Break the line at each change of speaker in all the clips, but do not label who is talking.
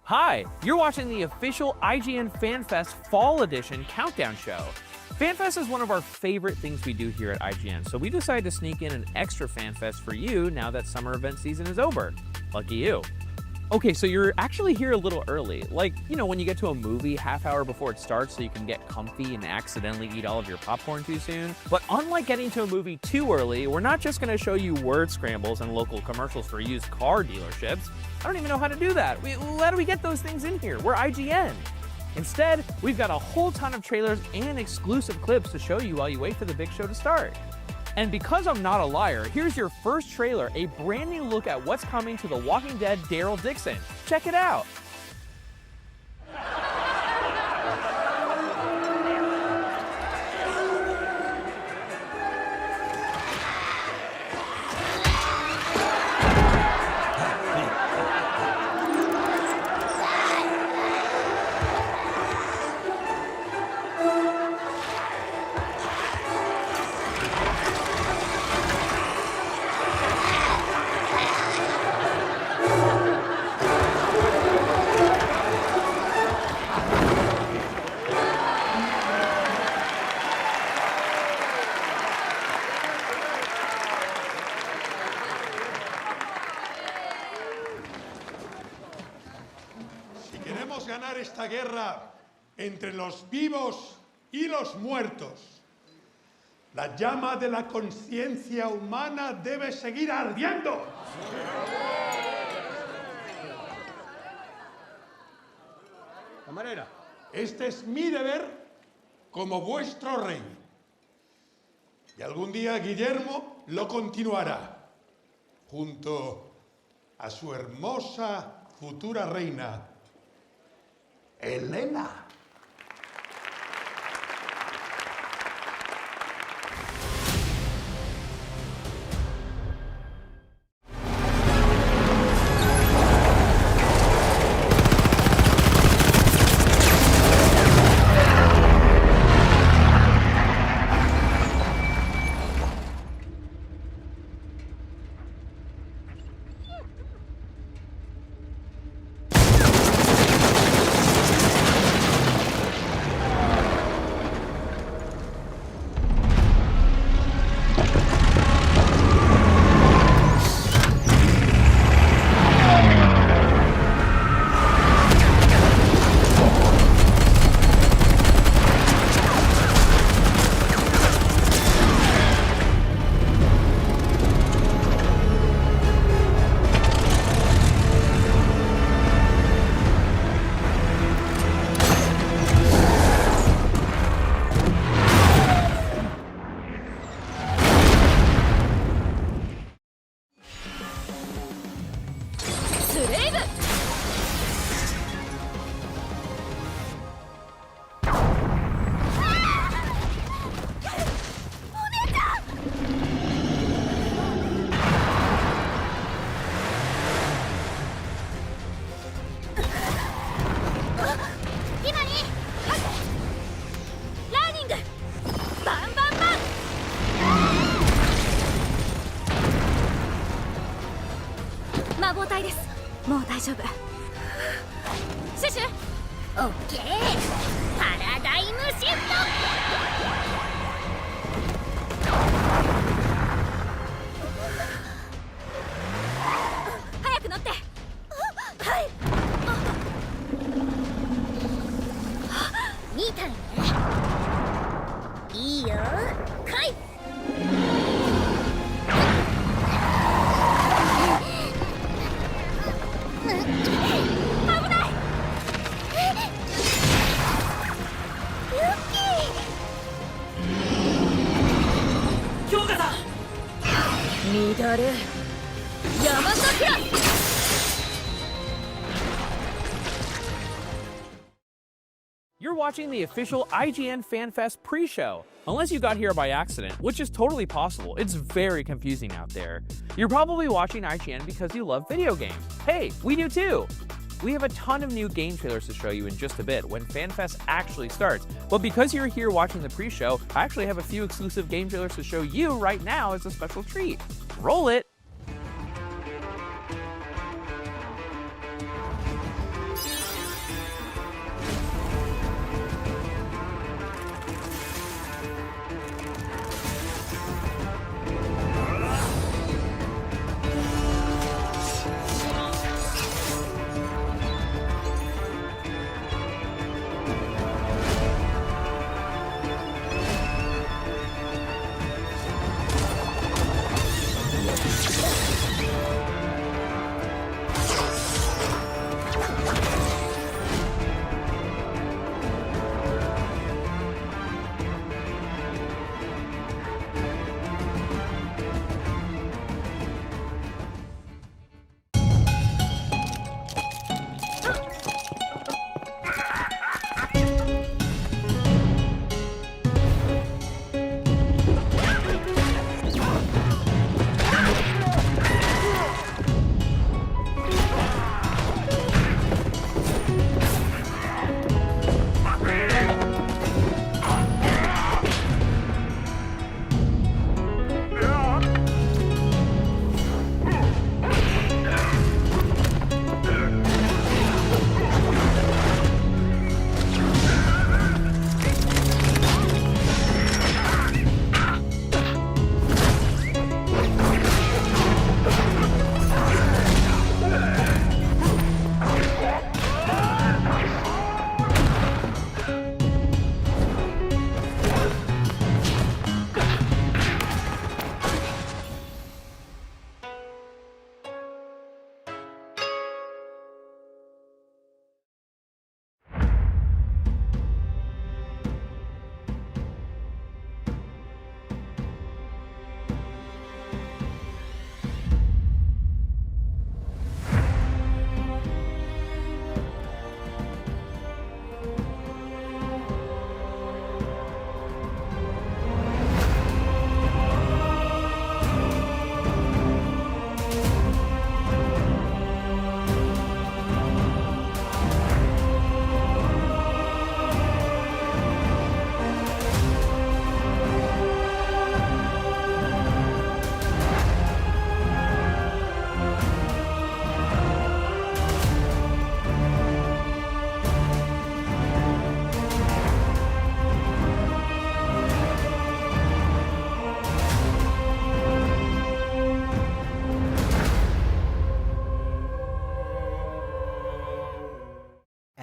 Hi, you're watching the official IGN Fan Fest Fall Edition Countdown Show. Fan Fest is one of our favorite things we do here at IGN, so we decided to sneak in an extra Fan Fest for you now that summer event season is over. Lucky you. Okay, so you're actually here a little early. Like, you know, when you get to a movie half hour before it starts so you can get comfy and accidentally eat all of your popcorn too soon. But unlike getting to a movie too early, we're not just gonna show you word scrambles and local commercials for used car dealerships. I don't even know how to do that. How do we get those things in here? We're IGN. Instead, we've got a whole ton of trailers and exclusive clips to show you while you wait for the big show to start. And because I'm not a liar, here's your first trailer, a brand new look at what's coming to The Walking Dead Daryl Dixon. Check it out.
Ganar esta guerra entre los vivos y los muertos. La llama de la conciencia humana debe seguir ardiendo. Camarera, este es mi deber como vuestro rey. Y algún día Guillermo lo continuará, junto a su hermosa futura reina, Elena.
You're watching the official IGN Fan Fest pre-show. Unless you got here by accident, which is totally possible. It's very confusing out there. You're probably watching IGN because you love video games. Hey, we do too. We have a ton of new game trailers to show you in just a bit when Fan Fest actually starts. But because you're here watching the pre-show, I actually have a few exclusive game trailers to show you right now as a special treat. Roll it!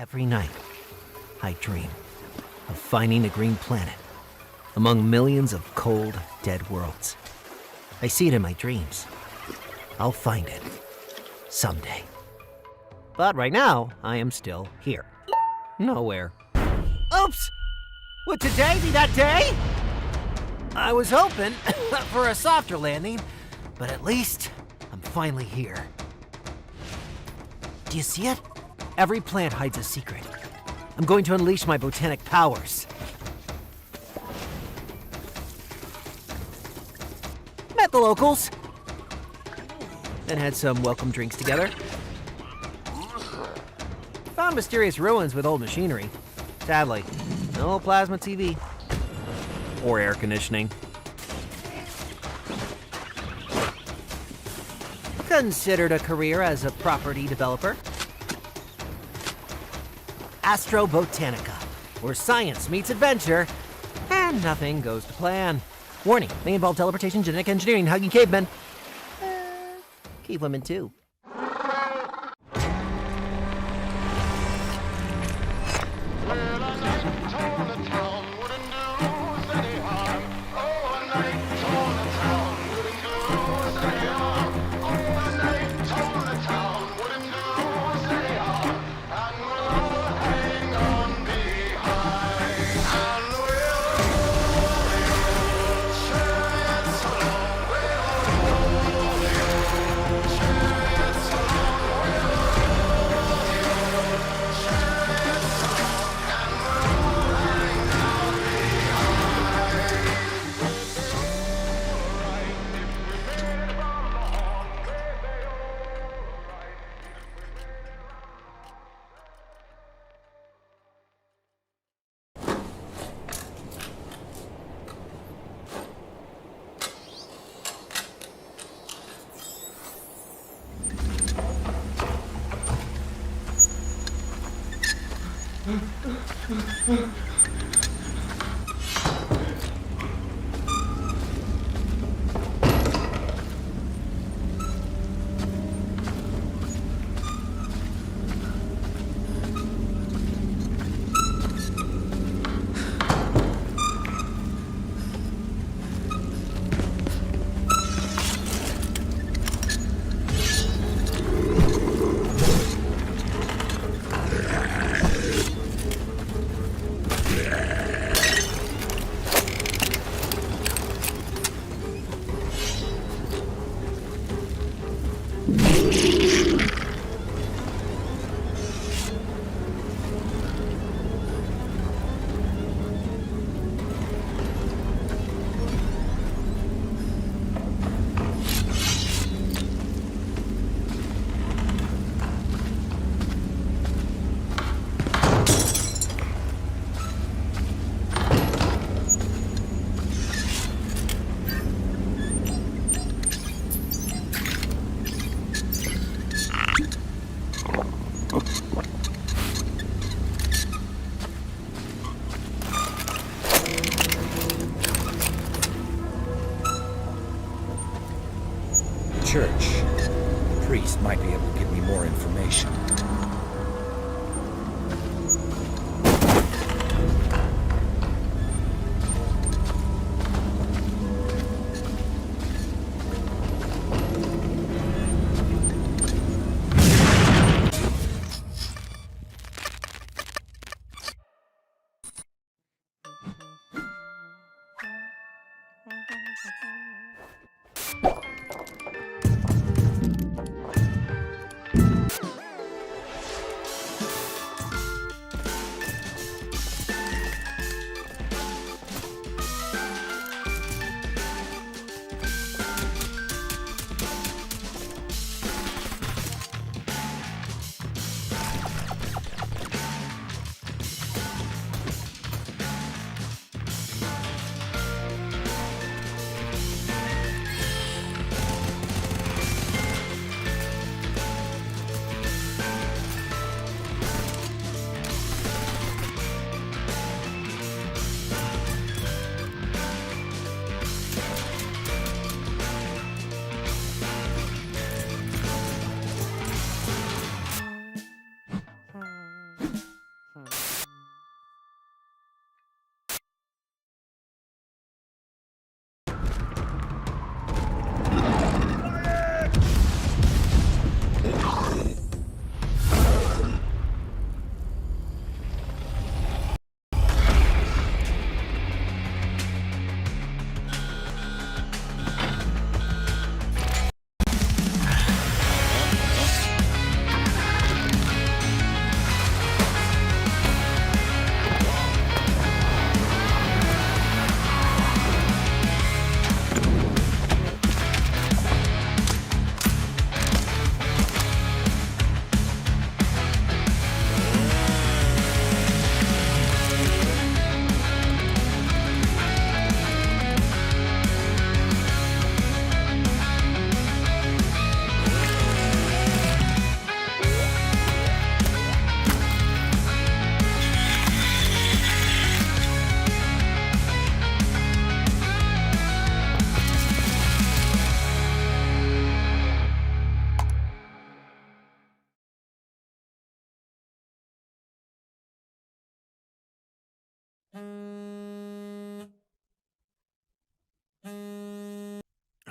Every night, I dream of finding a green planet among millions of cold, dead worlds. I see it in my dreams. I'll find it someday. But right now, I am still here. Nowhere. Oops! Would today be that day? I was hoping for a softer landing, but at least I'm finally here. Do you see it? Every plant hides a secret. I'm going to unleash my botanic powers. Met the locals. Then had some welcome drinks together. Found mysterious ruins with old machinery. Sadly, no plasma TV. Or air conditioning. Considered a career as a property developer. Astrobotanica, where science meets adventure, and nothing goes to plan. Warning, may involve teleportation, genetic engineering, hugging cavemen. Cave women too.
Church. The priest might be able to give me more information.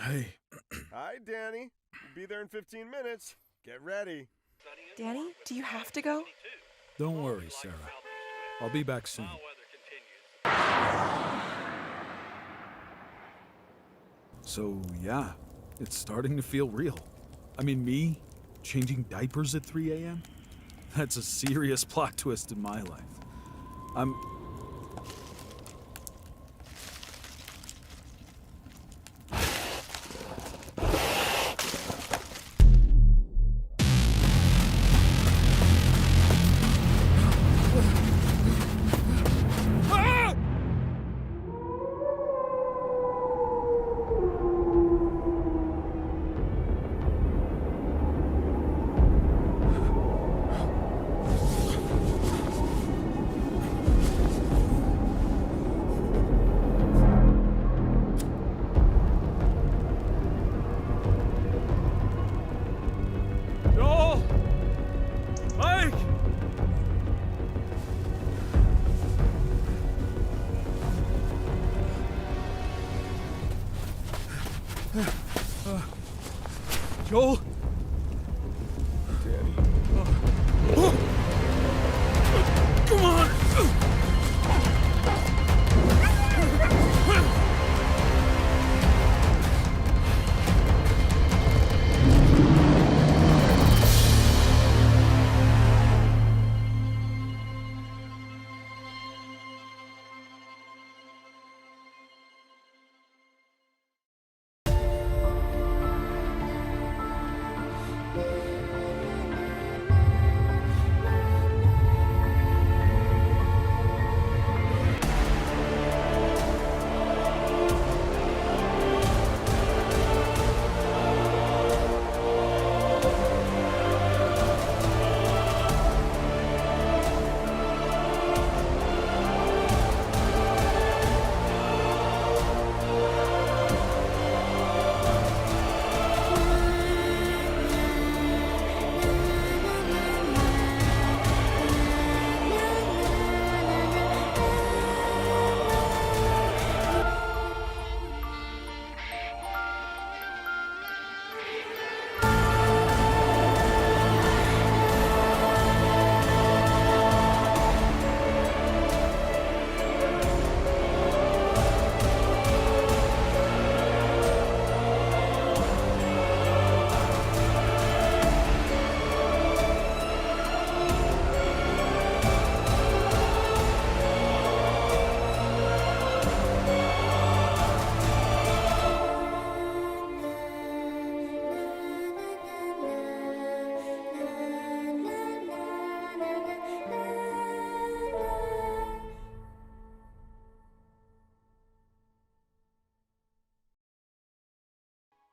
Hey.
Hi, Danny. We'll be there in 15 minutes. Get ready.
Danny, do you have to go?
Don't worry, Sarah. I'll be back soon. So, yeah, it's starting to feel real. I mean, me changing diapers at 3 a.m.? That's a serious plot twist in my life. Joel! Mike! Joel?
Danny.
Come on!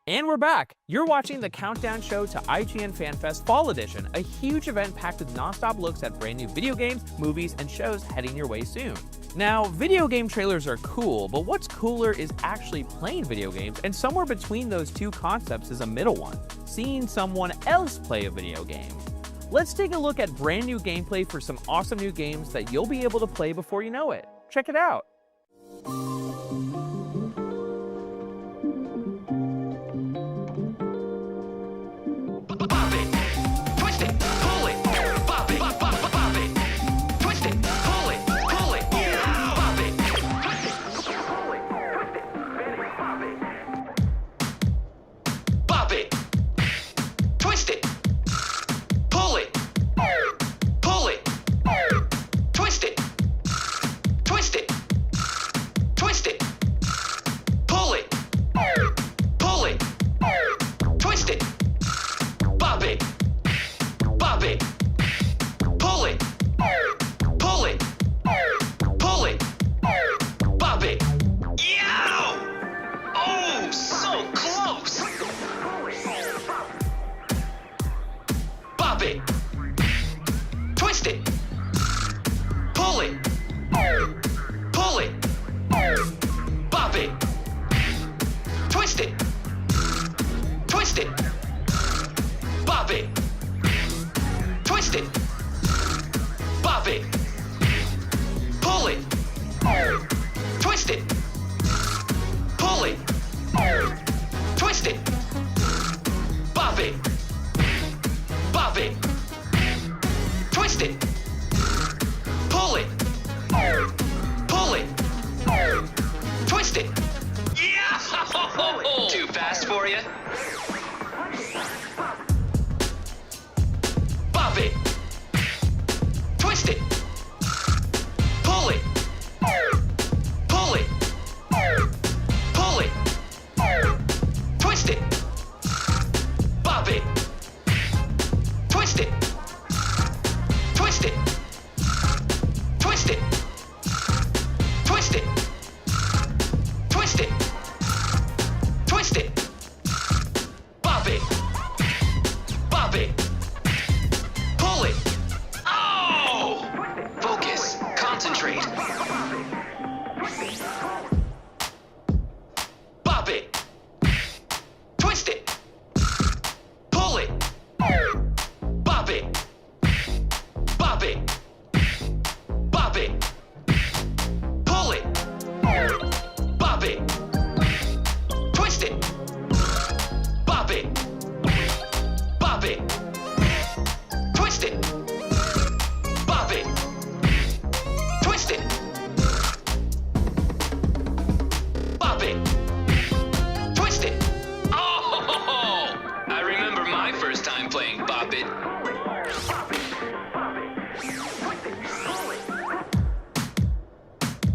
And we're back. You're watching the countdown show to IGN Fan Fest Fall Edition, a huge event packed with non-stop looks at brand new video games, movies, and shows heading your way soon. Now, video game trailers are cool, but what's cooler is actually playing video games, and somewhere between those two concepts is a middle one, seeing someone else play a video game. Let's take a look at brand new gameplay for some awesome new games that you'll be able to play before you know it. Check it out.
Twist it. Bop it. Bop it. Twist it. Pull it. Pull it. Twist it. Yeah! Too fast for you? Bop it. Twist it. Pull it. Pull it. Pull it. Twist it. Bop it. Twist it. Twist it. Twist it. Twist it. Twist it. Twist it. Bop it. Bop it. Pull it. Oh! Focus. Concentrate. Bop it. Twist it. Pull it. Bop it. Bop it. Bop it. Pull it. Bop it. Twist it. Bop it. Bop it. Twist it. Bop it. Twist it. Bop it. Twist it. Oh! I remember my first time playing Bop It.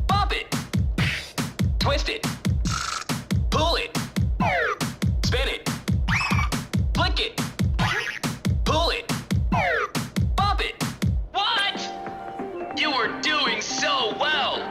Bop it. Twist it. Pull it. Spin it. Flick it. Pull it. Bop it. What? You were doing so well.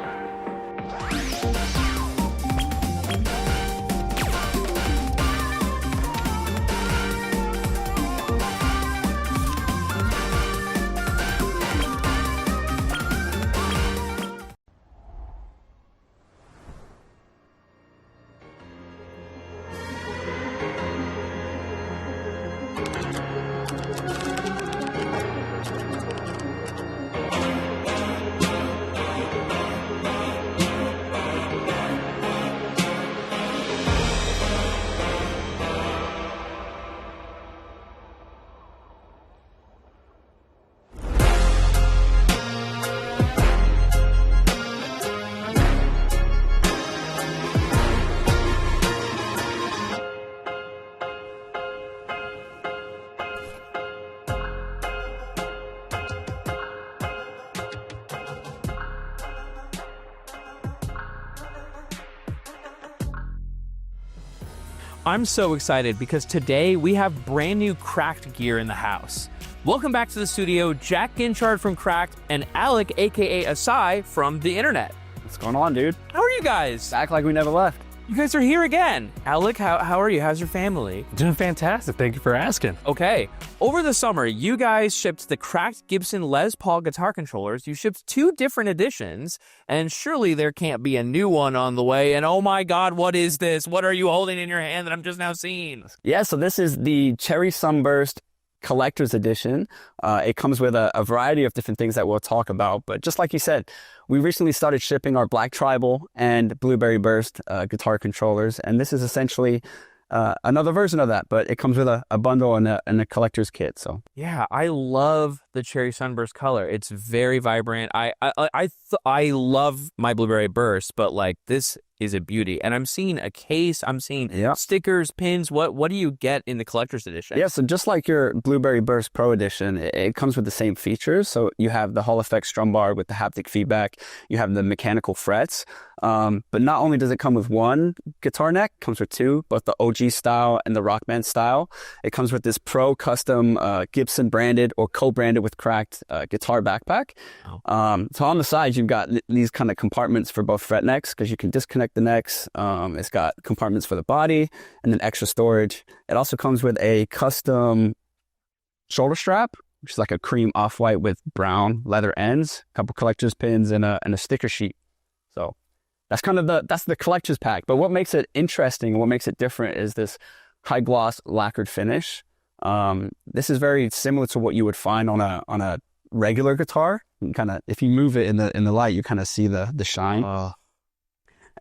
I'm so excited because today we have brand new Cracked gear in the house. Welcome back to the studio, Jack Ginchard from Cracked and Alec, aka Asai, from the internet.
What's going on, dude?
How are you guys?
Act like we never left.
You guys are here again. Alec, how are you? How's your family?
Doing fantastic. Thank you for asking.
Okay. Over the summer, you guys shipped the Cracked Gibson Les Paul guitar controllers. You shipped 2 different editions, and surely there can't be a new one on the way. And oh my God, what is this? What are you holding in your hand that I'm just now seeing?
Yeah, so this is the Cherry Sunburst Collector's Edition. It comes with a variety of different things that we'll talk about. But just like you said, we recently started shipping our Black Tribal and Blueberry Burst guitar controllers. And this is essentially another version of that, but it comes with a bundle and a collector's kit. So
yeah, I love the Cherry Sunburst color. It's very vibrant. I love my Blueberry Burst, but like this is a beauty. And I'm seeing a case. I'm seeing stickers, pins. What do you get in the collector's edition?
Yeah, so just like your Blueberry Burst Pro Edition, it comes with the same features. So you have the Hall Effect strum bar with the haptic feedback. You have the mechanical frets. But not only does it come with one guitar neck, it comes with 2, both the OG style and the Rock Band style. It comes with this Pro custom Gibson branded or co-branded with Cracked guitar backpack. So on the sides, you've got these kind of compartments for both fret necks because you can disconnect the necks. It's got compartments for the body and then extra storage. It also comes with a custom shoulder strap, which is like a cream off-white with brown leather ends, a couple collector's pins, and a sticker sheet. So that's kind of the collector's pack. But what makes it interesting and what makes it different is this high gloss lacquered finish. This is very similar to what you would find on a regular guitar. Kind of, if you move it in the light, you kind of see the shine.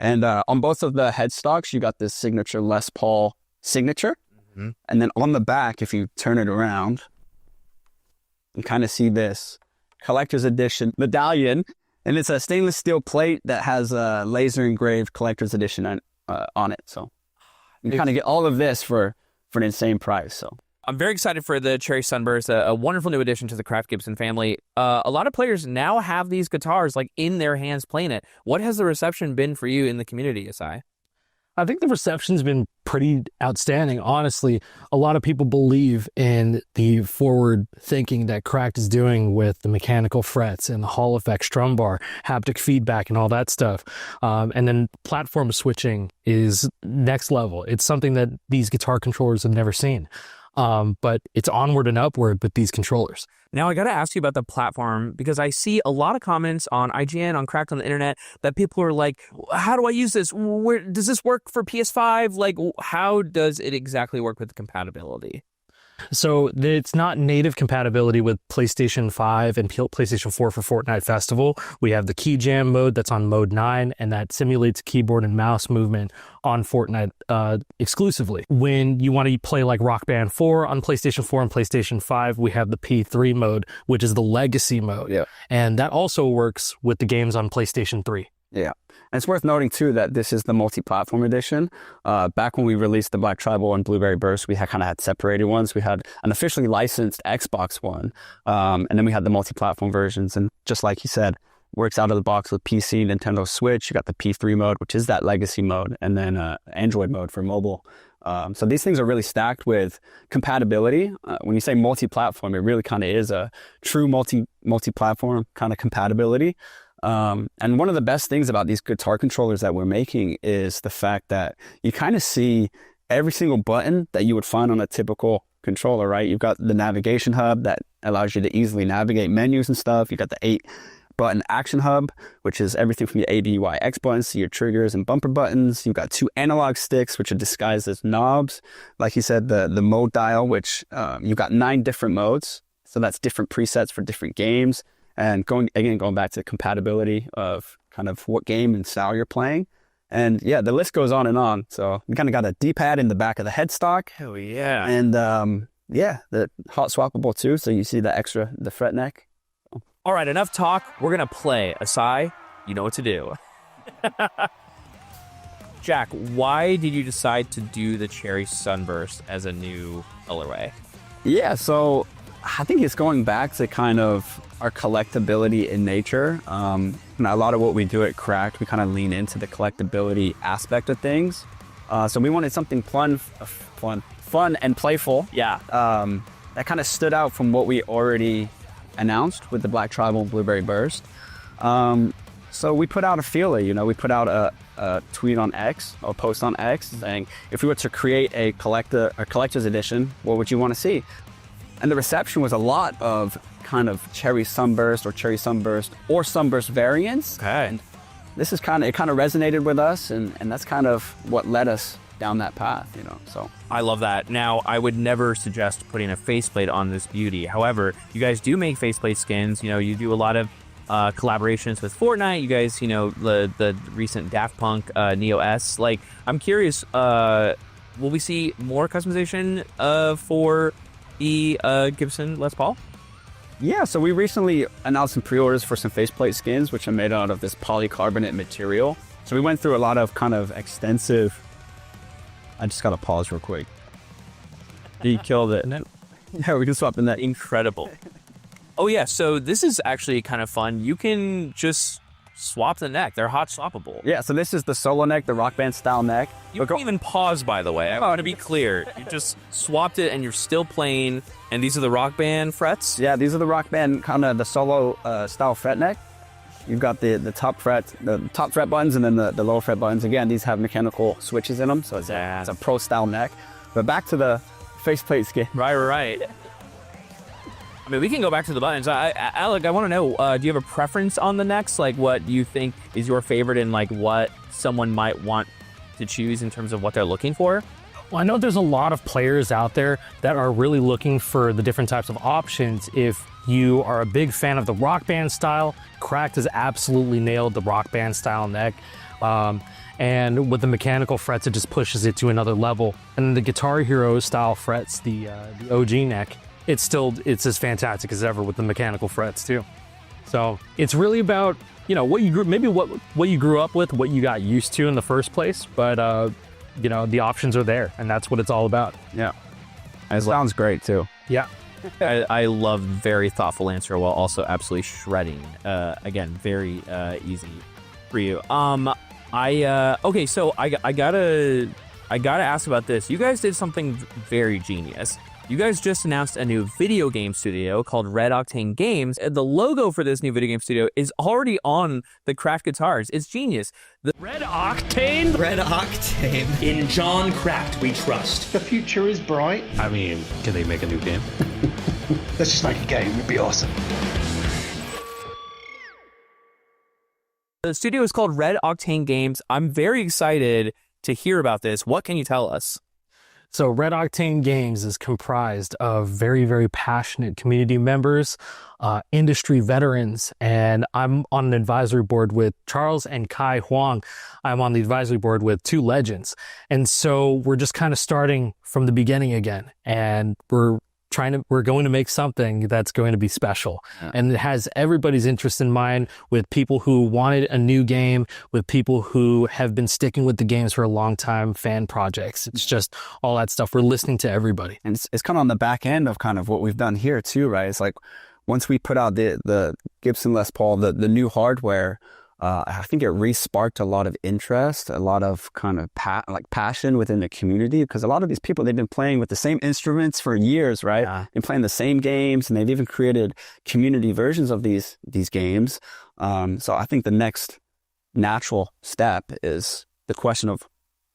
And on both of the headstocks, you got this signature Les Paul signature. And then on the back, if you turn it around, you kind of see this collector's edition medallion. And it's a stainless steel plate that has a laser engraved collector's edition on it. So you kind of get all of this for an insane price. So
I'm very excited for the Cherry Sunburst, a wonderful new addition to the Kraft Gibson family. A lot of players now have these guitars like in their hands playing it. What has the reception been for you in the community, Asai?
I think the reception's been pretty outstanding. Honestly, a lot of people believe in the forward thinking that Cracked is doing with the mechanical frets and the Hall effect strum bar, haptic feedback and all that stuff. And then platform switching is next level. It's something that these guitar controllers have never seen. But it's onward and upward with these controllers.
Now, I got to ask you about the platform because I see a lot of comments on IGN, on Cracked on the internet, that people are like, how do I use this? Where does this work for PS5? Like, how does it exactly work with compatibility?
So it's not native compatibility with PlayStation 5 and PlayStation 4 for Fortnite Festival. We have the Key Jam mode that's on mode 9, and that simulates keyboard and mouse movement on Fortnite exclusively. When you want to play like Rock Band 4 on PlayStation 4 and PlayStation 5, we have the P3 mode, which is the legacy mode.
Yeah.
And that also works with the games on PlayStation 3.
Yeah. And it's worth noting, too, that this is the multi-platform edition. Back when we released the Black Tribal and Blueberry Burst, we kind of had separated ones. We had an officially licensed Xbox one, and then we had the multi-platform versions. And just like you said, works out of the box with PC, Nintendo Switch. You got the P3 mode, which is that legacy mode, and then Android mode for mobile. So these things are really stacked with compatibility. When you say multi-platform, it really kind of is a true multi-platform kind of compatibility. And one of the best things about these guitar controllers that we're making is the fact that you kind of see every single button that you would find on a typical controller, right? You've got the navigation hub that allows you to easily navigate menus and stuff. You've got the 8-button action hub, which is everything from your A, B, Y, X buttons to your triggers and bumper buttons. You've got 2 analog sticks, which are disguised as knobs. Like you said, the mode dial, which you've got 9 different modes. So that's different presets for different games. And going back to compatibility of kind of what game and style you're playing. And yeah, the list goes on and on. So we kind of got a D-pad in the back of the headstock.
Oh, yeah.
And yeah, the hot swappable too. So you see the fret neck.
All right, enough talk. We're going to play. Asai, you know what to do. Jack, why did you decide to do the Cherry Sunburst as a new colorway?
Yeah, so I think it's going back to kind of our collectability in nature. And a lot of what we do at Cracked, we kind of lean into the collectability aspect of things. So we wanted something fun and playful.
Yeah.
That kind of stood out from what we already announced with the Black Tribal and Blueberry Burst. So we put out a feeler, we put out a tweet on X, or post on X, saying, if we were to create a collector's edition, what would you want to see? And the reception was a lot of kind of Cherry Sunburst or Sunburst variants.
Okay.
And this is kind of resonated with us, and that's kind of what led us down that path, so.
I love that. Now, I would never suggest putting a faceplate on this beauty. However, you guys do make faceplate skins. You do a lot of collaborations with Fortnite. You guys, the recent Daft Punk Neo S. Like, I'm curious, will we see more customization for the Gibson Les Paul?
Yeah, so we recently announced some pre-orders for some faceplate skins, which are made out of this polycarbonate material. So we went through a lot of kind of extensive... I just got to pause real quick. He killed it. Yeah, we can swap in that.
Incredible. Oh, yeah, so this is actually kind of fun. You can just swap the neck. They're hot swappable.
Yeah, so this is the solo neck, the Rock Band style neck.
You can even pause, by the way. I want to be clear. You just swapped it and you're still playing. And these are the Rock Band frets?
Yeah, these are the Rock Band, kind of the solo style fret neck. You've got the top fret buttons, and then the lower fret buttons. Again, these have mechanical switches in them, so it's a pro style neck. But back to the faceplate skin.
Right. I mean, we can go back to the buttons. Alec, I want to know, do you have a preference on the necks? Like, what you think is your favorite, and like what someone might want to choose in terms of what they're looking for?
Well, I know there's a lot of players out there that are really looking for the different types of options. If you are a big fan of the Rock Band style, Cracked has absolutely nailed the Rock Band style neck. And with the mechanical frets, it just pushes it to another level. And then the Guitar Hero style frets, the OG neck, it's as fantastic as ever with the mechanical frets too. So it's really about, you know, what you grew up with, what you got used to in the first place. But you know, the options are there, and that's what it's all about.
Yeah, it sounds great too.
Yeah.
I love very thoughtful answer while also absolutely shredding. Again, very easy for you. Okay, so I gotta ask about this. You guys did something very genius. You guys just announced a new video game studio called Red Octane Games. The logo for this new video game studio is already on the Craft guitars. It's genius.
Red Octane?
Red Octane.
In John Craft we trust.
The future is bright.
I mean, can they make a new game?
Let's just make a game. It'd be awesome.
The studio is called Red Octane Games. I'm very excited to hear about this. What can you tell us?
So Red Octane Games is comprised of very, very passionate community members, industry veterans, and I'm on an advisory board with Charles and Kai Huang. I'm on the advisory board with two legends. And so we're just kind of starting from the beginning again, and we're going to make something that's going to be special. Yeah. And it has everybody's interest in mind, with people who wanted a new game, with people who have been sticking with the games for a long time, fan projects. It's just all that stuff. We're listening to everybody.
And it's kind of on the back end of kind of what we've done here too, right? It's like once we put out the Gibson Les Paul, the new hardware, I think it re-sparked a lot of interest, a lot of kind of passion within the community, because a lot of these people, they've been playing with the same instruments for years, right? Yeah. Been playing the same games, and they've even created community versions of these games. So I think the next natural step is the question of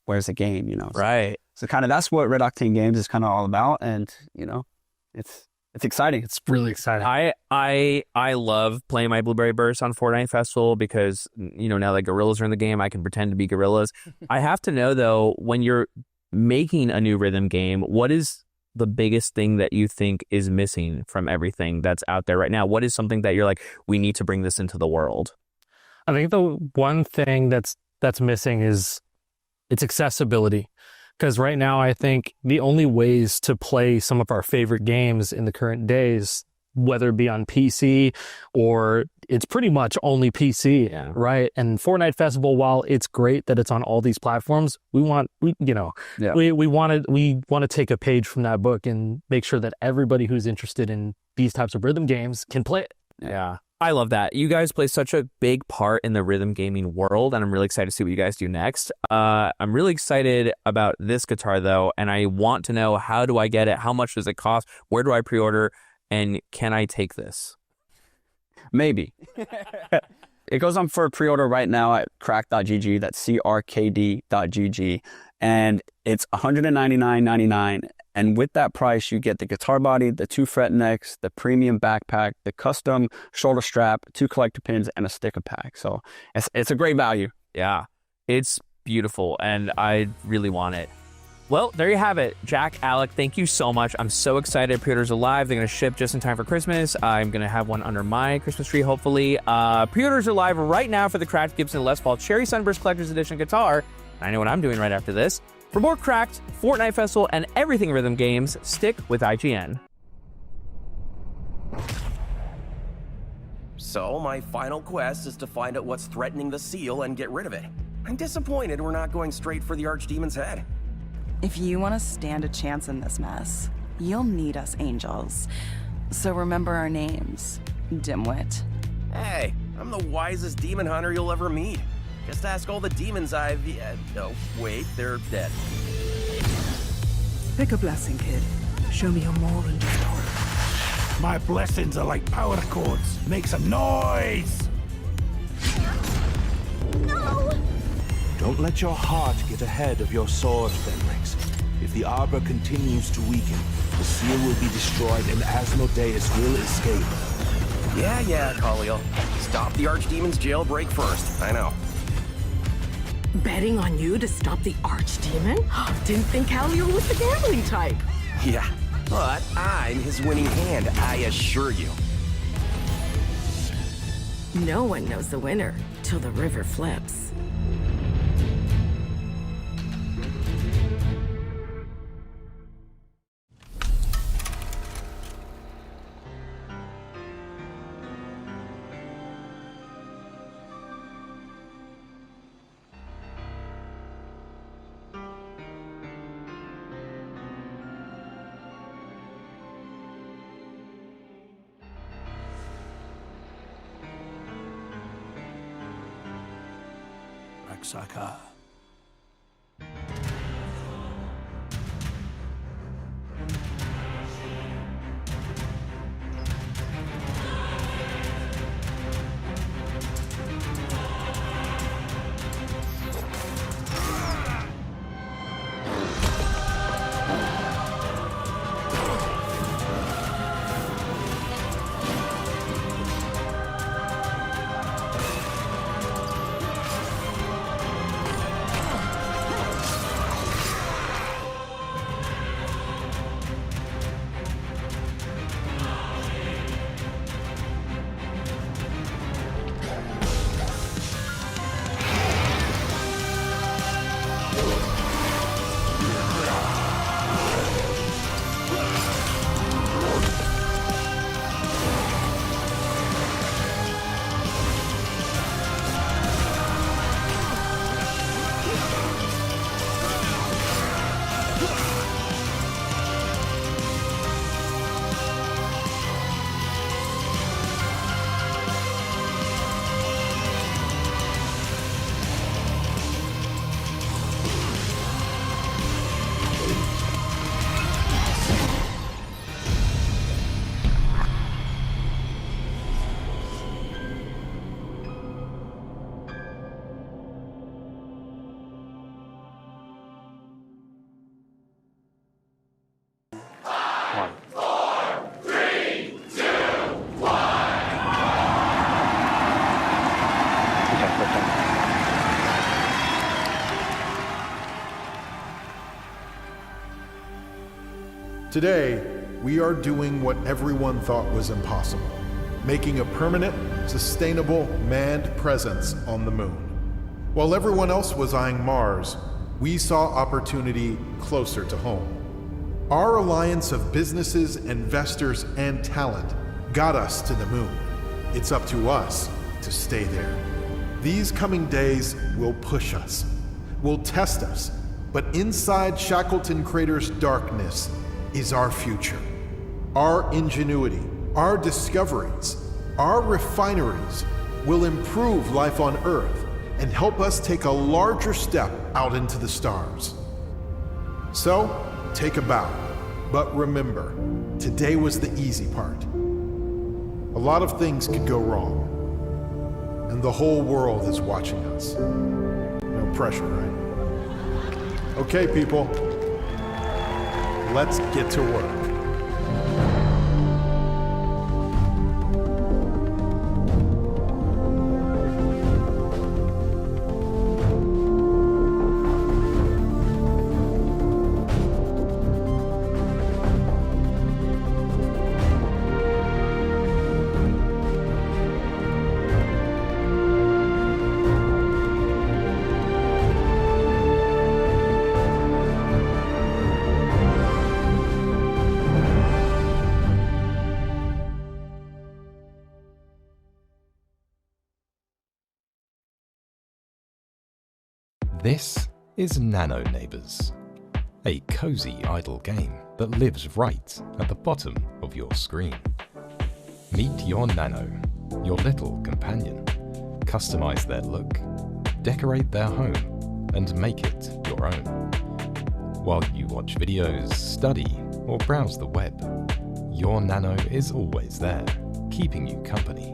where's the game, you know?
Right.
So kind of that's what Red Octane Games is kind of all about, and you know, it's exciting.
It's really exciting.
I love playing my Blueberry Burst on Fortnite Festival because, you know, now that gorillas are in the game, I can pretend to be gorillas. I have to know though, when you're making a new rhythm game, what is the biggest thing that you think is missing from everything that's out there right now? What is something that you're like, we need to bring this into the world?
I think the one thing that's missing is its accessibility. Because right now, I think the only ways to play some of our favorite games in the current days, whether it be on PC or it's pretty much only PC, yeah. Right? And Fortnite Festival, while it's great that it's on all these platforms, we want to take a page from that book and make sure that everybody who's interested in these types of rhythm games can play it.
Yeah. I love that. You guys play such a big part in the rhythm gaming world, and I'm really excited to see what you guys do next. I'm really excited about this guitar, though, and I want to know, how do I get it? How much does it cost? Where do I pre-order? And can I take this?
Maybe. It goes on for pre-order right now at crack.gg. That's crkd.gg. And it's $199.99. And with that price, you get the guitar body, the 2 fret necks, the premium backpack, the custom shoulder strap, 2 collector pins, and a sticker pack. So it's a great value.
Yeah, it's beautiful, and I really want it. Well, there you have it. Jack, Alec, thank you so much. I'm so excited. Pre-orders are live. They're going to ship just in time for Christmas. I'm going to have one under my Christmas tree, hopefully. Pre-orders are live right now for the Cracked Gibson Les Paul Cherry Sunburst Collector's Edition guitar. I know what I'm doing right after this. For more Cracked, Fortnite Festival, and everything rhythm games, stick with IGN.
So, my final quest is to find out what's threatening the seal and get rid of it. I'm disappointed we're not going straight for the Archdemon's head.
If you want to stand a chance in this mess, you'll need us angels. So remember our names, dimwit.
Hey, I'm the wisest demon hunter you'll ever meet. Just ask all the demons I've... no, wait, they're dead.
Pick a blessing, kid. Show me your more than just horror.
My blessings are like power chords. Make some noise!
No!
Don't let your heart get ahead of your sword, Fenrix. If the arbor continues to weaken, the seal will be destroyed and Asmodeus will escape.
Yeah, Khalil. Stop the Archdemon's jailbreak first. I know.
Betting on you to stop the Archdemon? Didn't think Khalil was the gambling type.
Yeah, but I'm his winning hand, I assure you.
No one knows the winner till the river flips.
Osaka.
Today, we are doing what everyone thought was impossible, making a permanent, sustainable manned presence on the moon. While everyone else was eyeing Mars, we saw opportunity closer to home. Our alliance of businesses, investors, and talent got us to the moon. It's up to us to stay there. These coming days will push us, will test us, but inside Shackleton Crater's darkness is our future. Our ingenuity, our discoveries, our refineries will improve life on Earth and help us take a larger step out into the stars. So, take a bow, but remember, today was the easy part. A lot of things could go wrong, and the whole world is watching us. No pressure, right? Okay, people. Let's get to work.
This is Nano Neighbors, a cozy idle game that lives right at the bottom of your screen. Meet your Nano, your little companion. Customize their look, decorate their home, and make it your own. While you watch videos, study, or browse the web, your Nano is always there, keeping you company.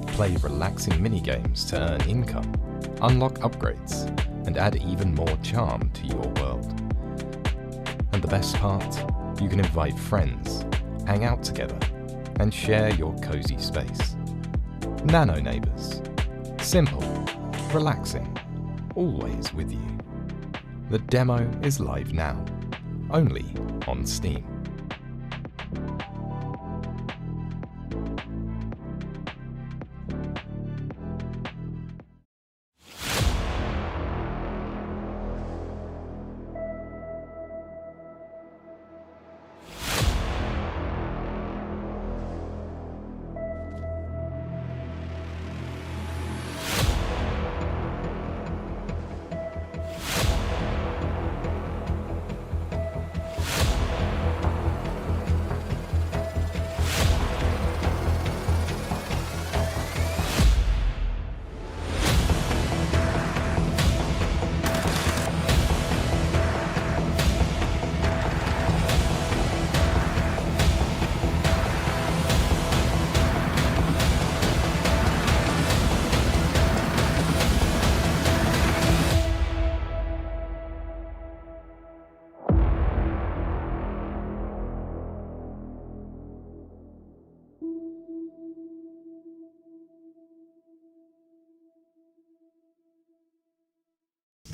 Play relaxing minigames to earn income, unlock upgrades, and add even more charm to your world. And the best part, you can invite friends, hang out together, and share your cozy space. Nano Neighbors. Simple, relaxing, always with you. The demo is live now, only on Steam.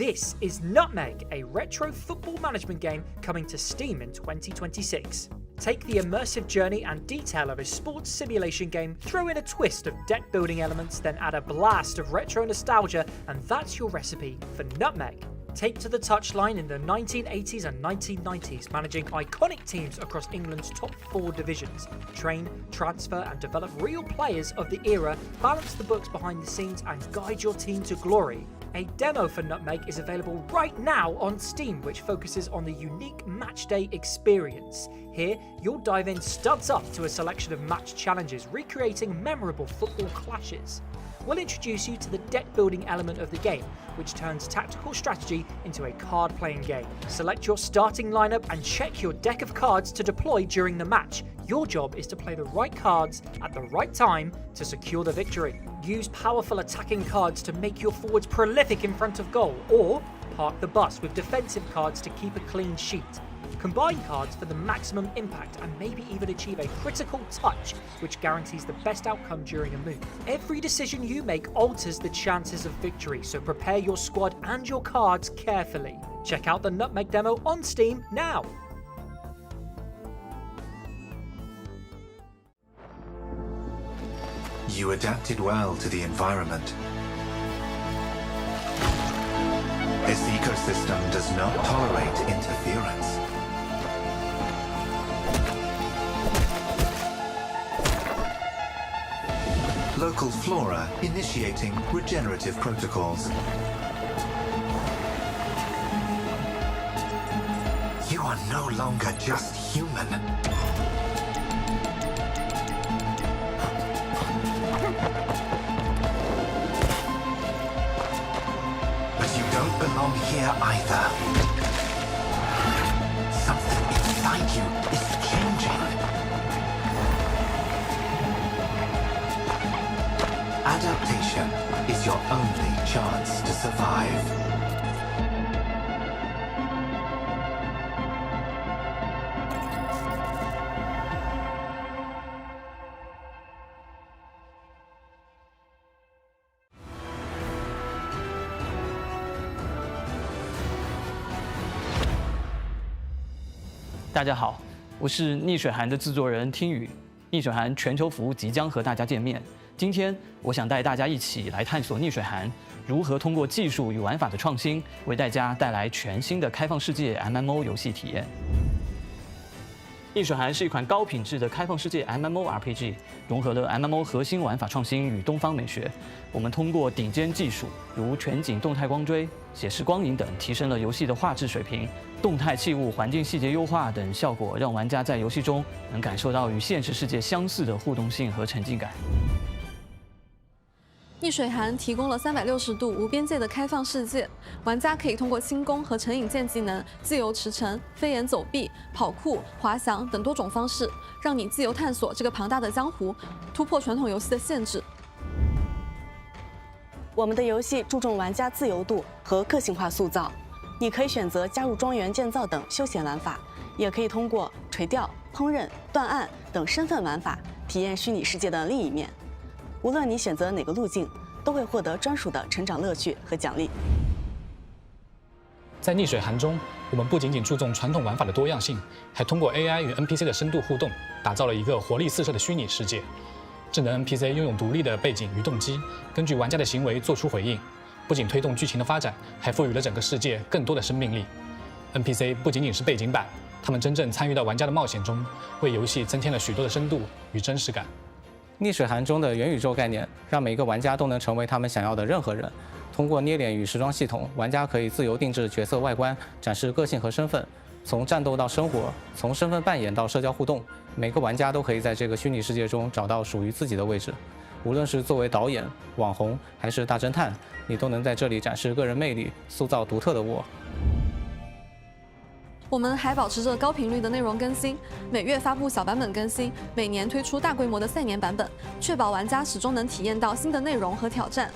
This is Nutmeg, a retro football management game coming to Steam in 2026. Take the immersive journey and detail of a sports simulation game, throw in a twist of deck building elements, then add a blast of retro nostalgia, and that's your recipe for Nutmeg. Take to the touchline in the 1980s and 1990s, managing iconic teams across England's top 4 divisions. Train, transfer, and develop real players of the era, balance the books behind the scenes, and guide your team to glory. A demo for Nutmeg is available right now on Steam, which focuses on the unique matchday experience. Here, you'll dive in studs up to a selection of match challenges, recreating memorable football clashes. We'll introduce you to the deck building element of the game, which turns tactical strategy into a card playing game. Select your starting lineup and check your deck of cards to deploy during the match. Your job is to play the right cards at the right time to secure the victory. Use powerful attacking cards to make your forwards prolific in front of goal, or park the bus with defensive cards to keep a clean sheet. Combine cards for the maximum impact and maybe even achieve a critical touch, which guarantees the best outcome during a move. Every decision you make alters the chances of victory, so prepare your squad and your cards carefully. Check out the Nutmeg demo on Steam now.
You adapted well to the environment. This ecosystem does not tolerate interference. Local flora initiating regenerative protocols. You are no longer just human. But you don't belong here either. Something inside you is changing. Adaptation is your only chance to survive.
大家好，我是逆水寒的制作人听雨。逆水寒全球服即将和大家见面。今天我想带大家一起来探索逆水寒如何通过技术与玩法的创新，为大家带来全新的开放世界 MMO 游戏体验。逆水寒是一款高品质的开放世界 MMORPG， 融合了 MMO 核心玩法创新与东方美学。我们通过顶尖技术，如全景动态光追、写实光影等，提升了游戏的画质水平。动态器物、环境细节优化等效果，让玩家在游戏中能感受到与现实世界相似的互动性和沉浸感。
逆水寒提供了360度无边界的开放世界，玩家可以通过轻功和成影剑技能、自由驰骋、飞檐走壁、跑酷、滑翔等多种方式，让你自由探索这个庞大的江湖，突破传统游戏的限制。
我们的游戏注重玩家自由度和个性化塑造，你可以选择加入庄园建造等休闲玩法，也可以通过垂钓、烹饪、断案等身份玩法体验虚拟世界的另一面。无论你选择哪个路径，都会获得专属的成长乐趣和奖励。
在逆水寒中，我们不仅仅注重传统玩法的多样性，还通过 AI 与 NPC 的深度互动，打造了一个活力四射的虚拟世界。智能 NPC 拥有独立的背景与动机，根据玩家的行为做出回应，不仅推动剧情的发展，还赋予了整个世界更多的生命力。NPC 不仅仅是背景板，他们真正参与到玩家的冒险中，为游戏增添了许多的深度与真实感。
逆水寒中的元宇宙概念，让每个玩家都能成为他们想要的任何人。通过捏脸与时装系统，玩家可以自由定制角色外观，展示个性和身份。从战斗到生活，从身份扮演到社交互动，每个玩家都可以在这个虚拟世界中找到属于自己的位置。无论是作为导演、网红，还是大侦探，你都能在这里展示个人魅力，塑造独特的我。
我们还保持着高频率的内容更新，每月发布小版本更新，每年推出大规模的赛年版本，确保玩家始终能体验到新的内容和挑战。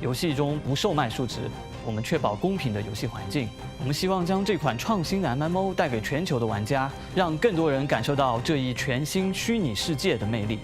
游戏中不售卖数值，我们确保公平的游戏环境。我们希望将这款创新的 MMO 带给全球的玩家，让更多人感受到这一全新虚拟世界的魅力。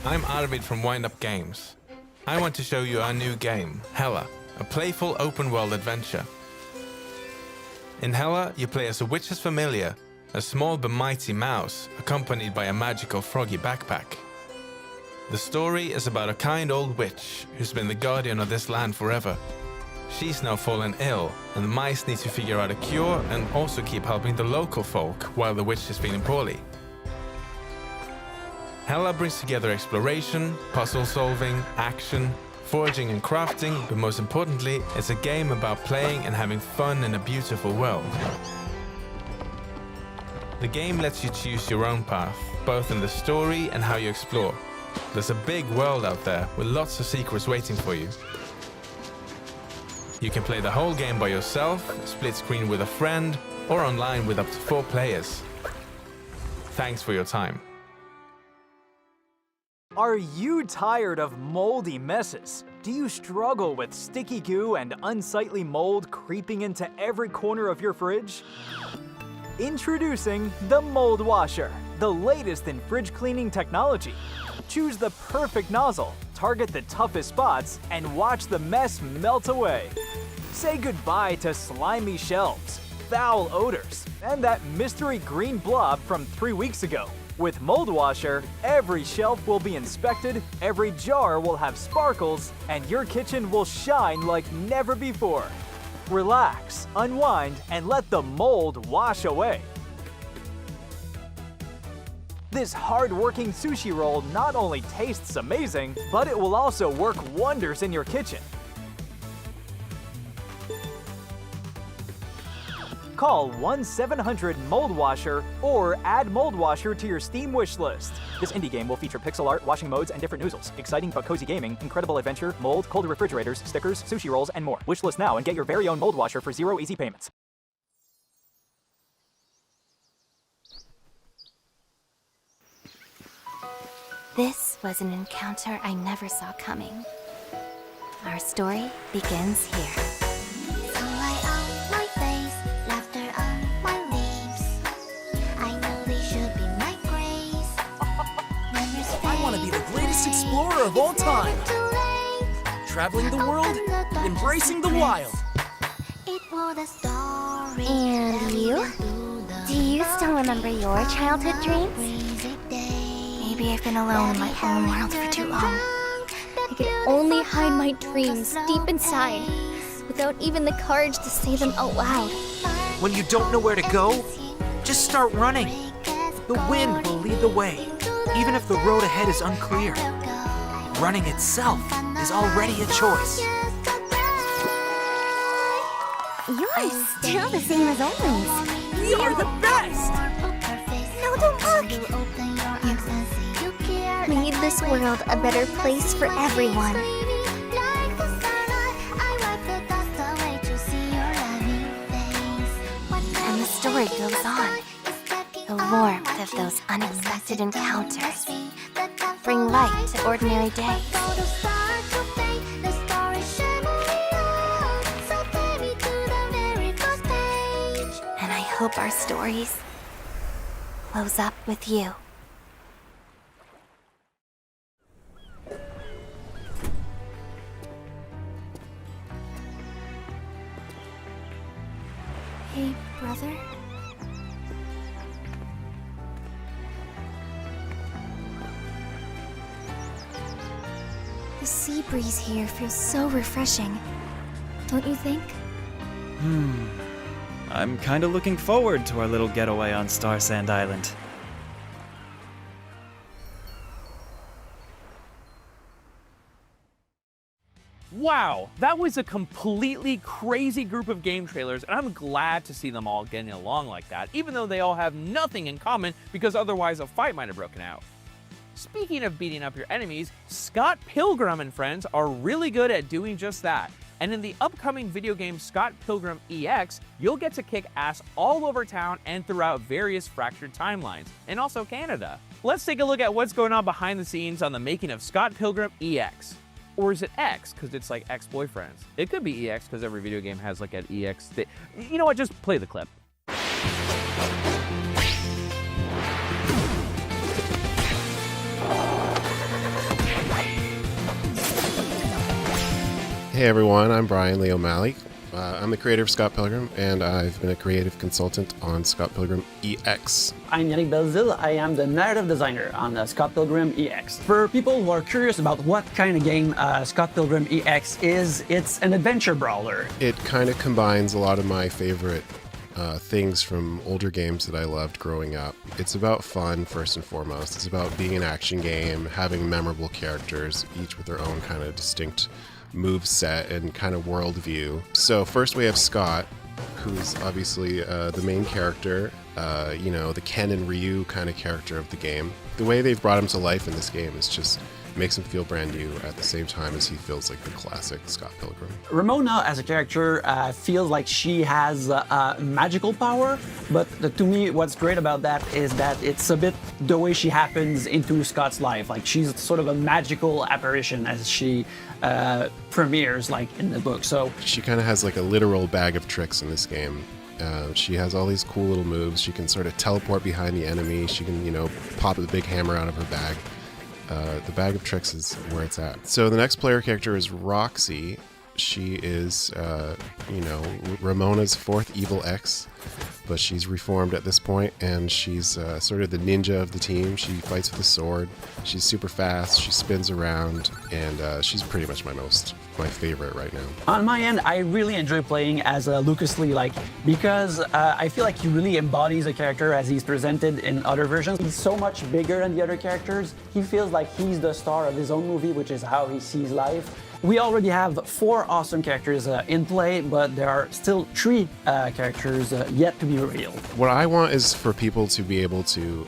I'm Arvid from Wind Up Games. I want to show you our new game, Hella, a playful open-world adventure. In Hella, you play as a witch's familiar, a small but mighty mouse, accompanied by a magical froggy backpack. The story is about a kind old witch who's been the guardian of this land forever. She's now fallen ill, and the mice need to figure out a cure and also keep helping the local folk while the witch is feeling poorly. Hella brings together exploration, puzzle solving, action, foraging and crafting, but most importantly, it's a game about playing and having fun in a beautiful world. The game lets you choose your own path, both in the story and how you explore. There's a big world out there with lots of secrets waiting for you. You can play the whole game by yourself, split screen with a friend, or online with up to 4 players. Thanks for your time.
Are you tired of moldy messes? Do you struggle with sticky goo and unsightly mold creeping into every corner of your fridge? Introducing the Mold Washer, the latest in fridge cleaning technology. Choose the perfect nozzle, target the toughest spots, and watch the mess melt away. Say goodbye to slimy shelves, foul odors, and that mystery green blob from 3 weeks ago. With Mold Washer, every shelf will be inspected, every jar will have sparkles, and your kitchen will shine like never before. Relax, unwind, and let the mold wash away. This hard-working sushi roll not only tastes amazing, but it will also work wonders in your kitchen. Call 1-700-MOLD-WASHER or add Mold Washer to your Steam wishlist. This indie game will feature pixel art, washing modes, and different noozles. Exciting but cozy gaming, incredible adventure, mold, colder refrigerators, stickers, sushi rolls, and more. Wishlist now and get your very own Mold Washer for 0 easy payments.
This was an encounter I never saw coming. Our story begins here. Sunlight on my face, laughter on my lips. I know they should be my grace.
I want to be the greatest explorer of all time. Traveling the world, embracing the wild.
And you? Do you still remember your childhood dreams? Maybe I've been alone in my own world for too long.
I could only hide my dreams deep inside, without even the courage to say them out loud.
When you don't know where to go, just start running. The wind will lead the way, even if the road ahead is unclear. Running itself is already a choice.
You're still the same as always.
We are the best!
No, don't look! Made this world a better place for everyone. And the story goes on. The warmth of those unexpected encounters bring light to ordinary days. And I hope our stories close up with you.
Hey, brother? The sea breeze here feels so refreshing. Don't you think?
I'm kinda looking forward to our little getaway on Star Sand Island.
Wow, that was a completely crazy group of game trailers, and I'm glad to see them all getting along like that, even though they all have nothing in common because otherwise a fight might have broken out. Speaking of beating up your enemies, Scott Pilgrim and friends are really good at doing just that. And in the upcoming video game Scott Pilgrim EX, you'll get to kick ass all over town and throughout various fractured timelines, and also Canada. Let's take a look at what's going on behind the scenes on the making of Scott Pilgrim EX. Or is it X, because it's like ex-boyfriends? It could be EX, because every video game has like an EX thing. You know what, just play the clip.
Hey everyone, I'm Brian Lee O'Malley. I'm the creator of Scott Pilgrim, and I've been a creative consultant on Scott Pilgrim EX.
I'm Yannick Belzil. I am the narrative designer on Scott Pilgrim EX. For people who are curious about what kind of game Scott Pilgrim EX is, it's an adventure brawler.
It kind of combines a lot of my favorite things from older games that I loved growing up. It's about fun, first and foremost. It's about being an action game, having memorable characters, each with their own kind of distinct move set and kind of worldview. So first we have Scott, who's obviously the main character, the Ken and Ryu kind of character of the game. The way they've brought him to life in this game is just makes him feel brand new at the same time as he feels like the classic Scott Pilgrim.
Ramona as a character feels like she has magical power, but to me what's great about that is that it's a bit the way she happens into Scott's life. Like she's sort of a magical apparition as she premieres like in the book. So
she kind of has like a literal bag of tricks in this game. She has all these cool little moves. She can sort of teleport behind the enemy. She can, pop the big hammer out of her bag. The bag of tricks is where it's at. So the next player character is Roxy. She is, Ramona's fourth evil ex, but she's reformed at this point, and she's sort of the ninja of the team. She fights with a sword. She's super fast. She spins around, and she's pretty much my favorite right now.
On my end, I really enjoy playing as Lucas Lee, because I feel like he really embodies the character as he's presented in other versions. He's so much bigger than the other characters. He feels like he's the star of his own movie, which is how he sees life. We already have 4 awesome characters in play, but there are still 3 characters yet to be revealed.
What I want is for people to be able to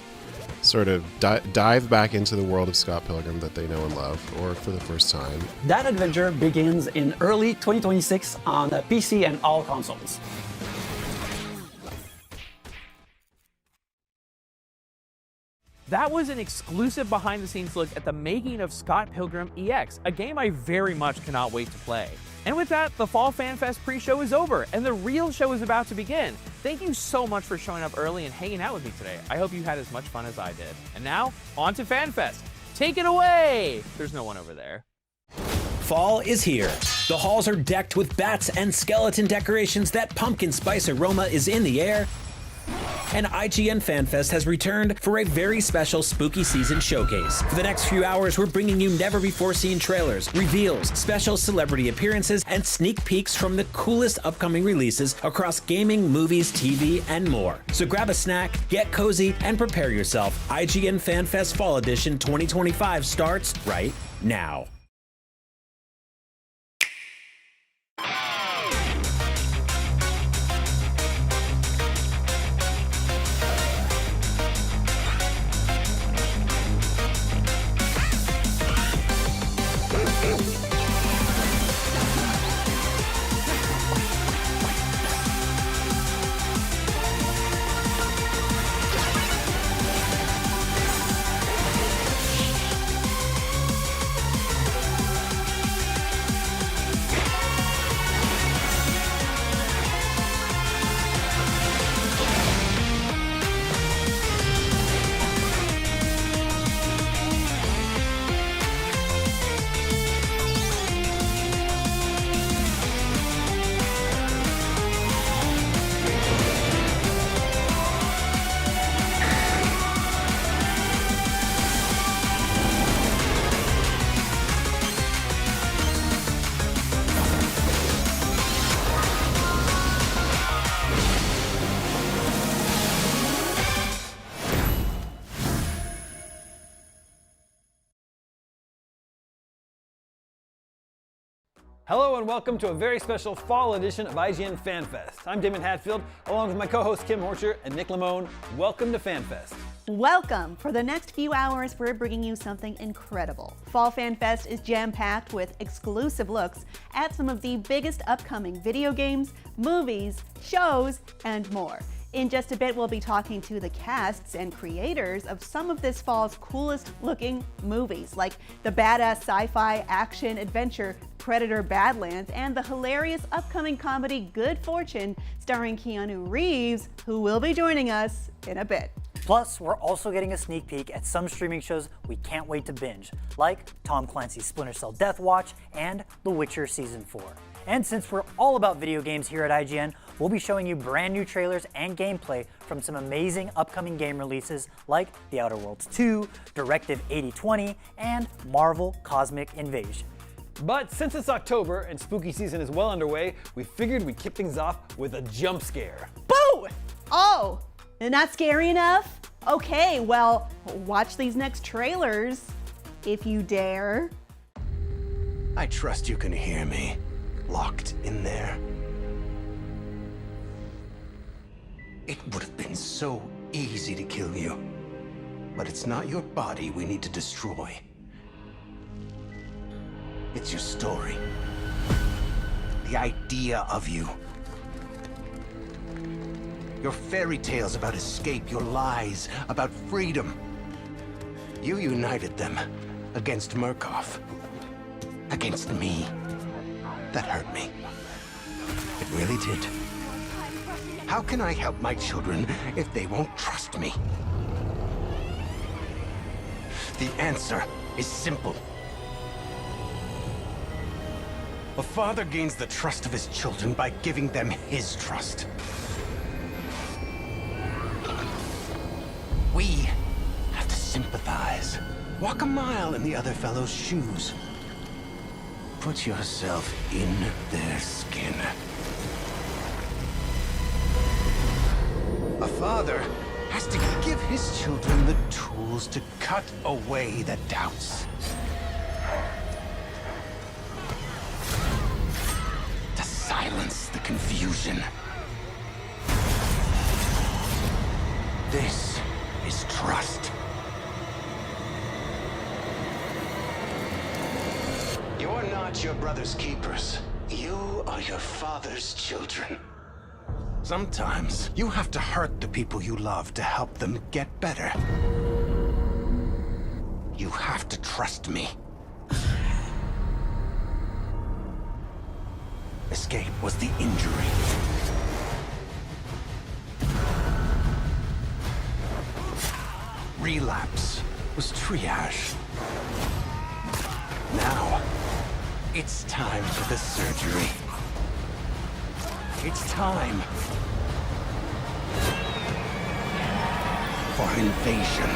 sort of dive back into the world of Scott Pilgrim that they know and love, or for the first time.
That adventure begins in early 2026 on PC and all consoles.
That was an exclusive behind-the-scenes look at the making of Scott Pilgrim EX, a game I very much cannot wait to play. And with that, the Fall Fan Fest pre-show is over, and the real show is about to begin. Thank you so much for showing up early and hanging out with me today. I hope you had as much fun as I did. And now, on to Fan Fest. Take it away! There's no one over there.
Fall is here. The halls are decked with bats and skeleton decorations. That pumpkin spice aroma is in the air. And IGN Fan Fest has returned for a very special spooky season showcase. For the next few hours, we're bringing you never-before-seen trailers, reveals, special celebrity appearances, and sneak peeks from the coolest upcoming releases across gaming, movies, TV, and more. So grab a snack, get cozy, and prepare yourself. IGN Fan Fest Fall Edition 2025 starts right now.
Hello and welcome to a very special fall edition of IGN Fan Fest. I'm Damon Hatfield, along with my co-hosts Kim Horcher and Nick Lamone. Welcome to Fan Fest.
Welcome. For the next few hours, we're bringing you something incredible. Fall Fan Fest is jam-packed with exclusive looks at some of the biggest upcoming video games, movies, shows, and more. In just a bit, we'll be talking to the casts and creators of some of this fall's coolest looking movies, like the badass sci-fi action adventure Predator Badlands and the hilarious upcoming comedy Good Fortune starring Keanu Reeves, who will be joining us in a bit.
Plus, we're also getting a sneak peek at some streaming shows we can't wait to binge, like Tom Clancy's Splinter Cell Deathwatch and The Witcher Season 4. And since we're all about video games here at IGN, we'll be showing you brand new trailers and gameplay from some amazing upcoming game releases like The Outer Worlds 2, Directive 8020, and Marvel Cosmic Invasion.
But since it's October and spooky season is well underway, we figured we'd kick things off with a jump scare.
Boo! Oh, not scary enough? Okay, well, watch these next trailers, if you dare.
I trust you can hear me, locked in there. It would have been so easy to kill you, but it's not your body we need to destroy. It's your story. The idea of you. Your fairy tales about escape, your lies about freedom. You united them against Murkoff. Against me. That hurt me. It really did. How can I help my children if they won't trust me? The answer is simple. A father gains the trust of his children by giving them his trust. We have to sympathize. Walk a mile in the other fellow's shoes. Put yourself in their skin. A father has to give his children the tools to cut away the doubts. To silence the confusion. This is trust. You're not your brother's keepers. You are your father's children. Sometimes you have to hurt the people you love to help them get better. You have to trust me. Escape was the injury. Relapse was triage. Now, it's time for the surgery. It's time for invasion.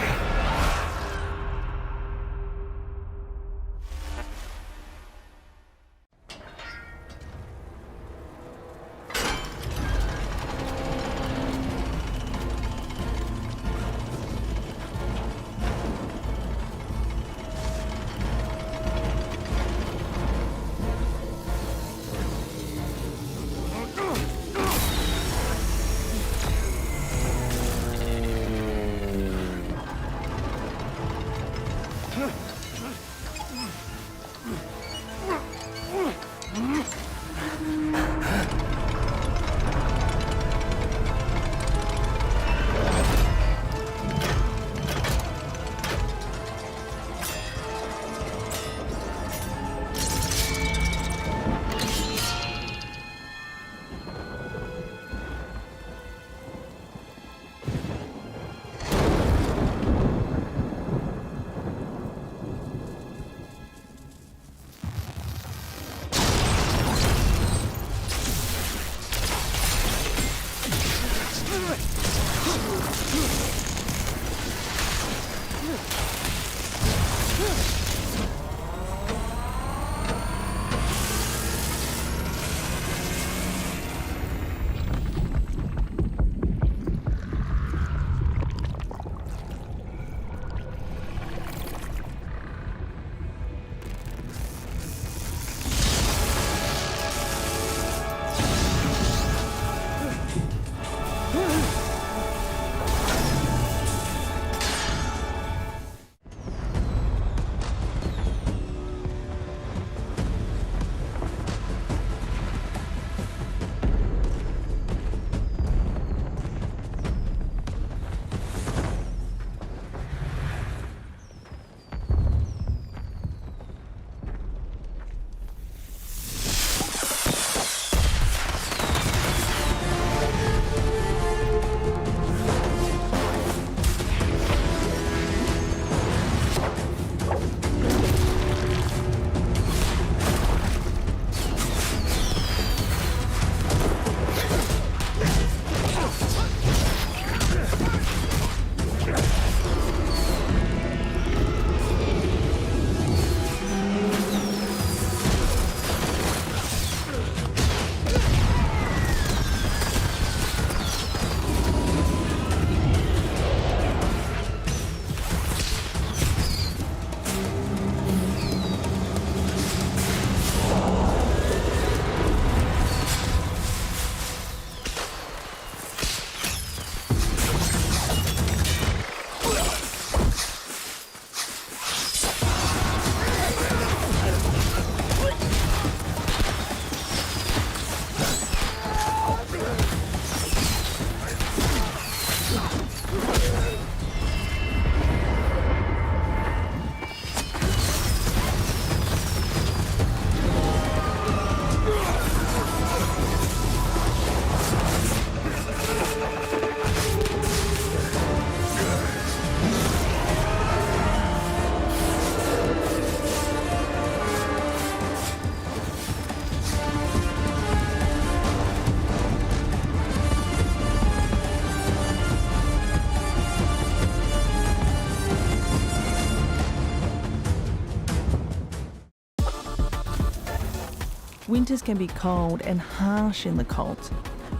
Winters can be cold and harsh in the cult.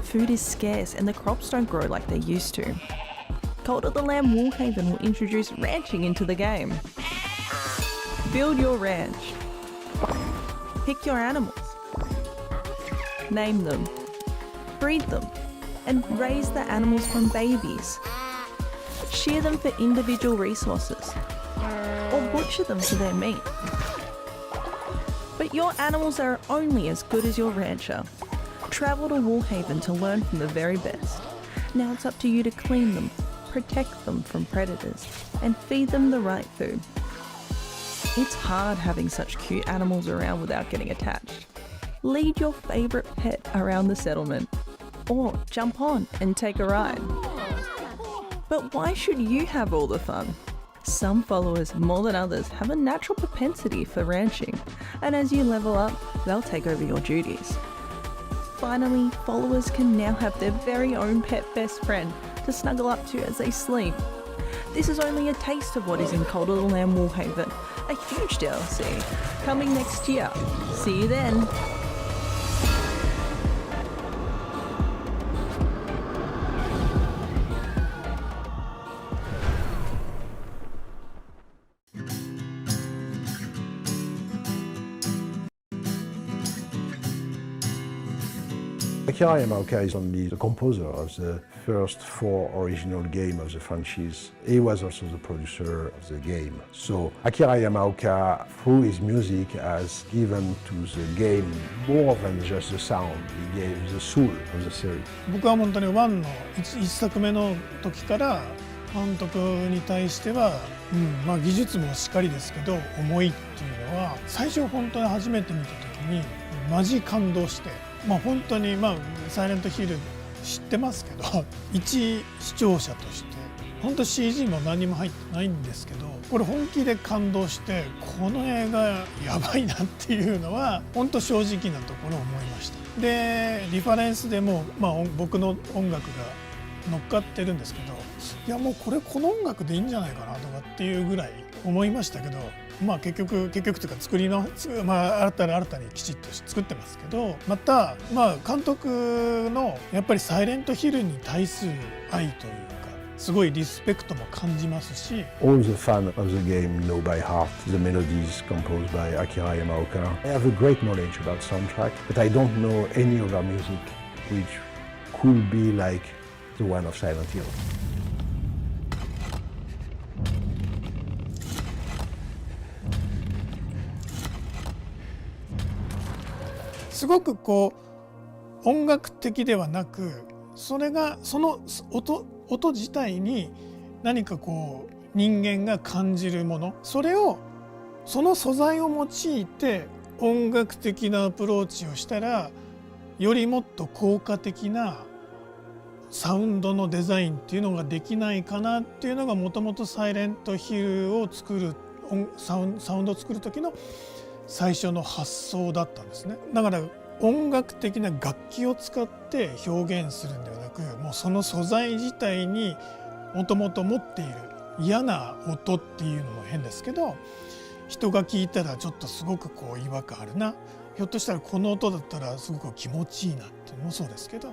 Food is scarce and the crops don't grow like they used to. Cult of the Lamb Woolhaven will introduce ranching into the game. Build your ranch. Pick your animals. Name them. Breed them. And raise the animals from babies. Shear them for individual resources. Or butcher them for their meat. But your animals are only as good as your rancher. Travel to Woolhaven to learn from the very best. Now it's up to you to clean them, protect them from predators, and feed them the right food. It's hard having such cute animals around without getting attached. Lead your favourite pet around the settlement, or jump on and take a ride. But why should you have all the fun? Some followers, more than others, have a natural propensity for ranching, and as you level up, they'll take over your duties. Finally, followers can now have their very own pet best friend to snuggle up to as they sleep. This is only a taste of what is in Cult of the Lamb Woolhaven, a huge DLC, coming next year. See you then!
Akira Yamaoka is only the composer of the first 4 original games of the franchise. He was also the producer of the game. So Akira Yamaoka, through his music, has given to the game more than just the sound. He gave the soul of the series.
僕は本当に1の 1作目の時から監督に対しては、技術もしっかりですけど思いっていうのは最初本当に初めて見た時にマジ感動して。本当にサイレントヒル知ってますけど一視聴者として本当 CG も何も入ってないんですけどこれ本気で感動してこの映画やばいなっていうのは本当正直なところ思いました。でリファレンスでも僕の音楽が乗っかってるんですけどいやもうこの音楽でいいんじゃないかなとかっていうぐらい思いましたけど結局というか作りの新たにきちっと作ってますけどまた監督のやっぱりサイレントヒルに対する愛というかすごいリスペクトも感じますし
All the fans of the game know by heart the melodies composed by Akira Yamaoka. I have a great knowledge about soundtrack, but I don't know any other music which could be like the one of Silent Hill.
すごく音楽的ではなくその音自体に何か人間が感じるものその素材を用いて音楽的なアプローチをしたらよりもっと効果的なサウンドのデザインっていうのができないかなっていうのがもともとサイレントヒルを作るサウンドを作る時の最初の発想だったんですね。だから音楽的な楽器を使って表現するんではなくもうその素材自体にもともと持っている嫌な音っていうのも変ですけど人が聞いたらちょっとすごく違和感あるなひょっとしたらこの音だったらすごく気持ちいいなっていうのもそうですけど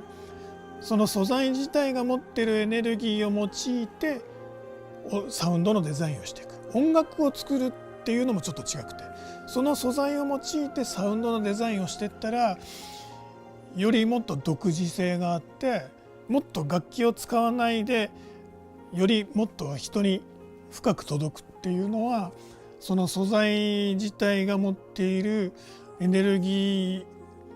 その素材自体が持ってるエネルギーを用いてサウンドのデザインをしていく音楽を作るっていうのもちょっと違くてその素材を用いてサウンドのデザインをしていったらよりもっと独自性があってもっと楽器を使わないでよりもっと人に深く届くっていうのはその素材自体が持っているエネルギ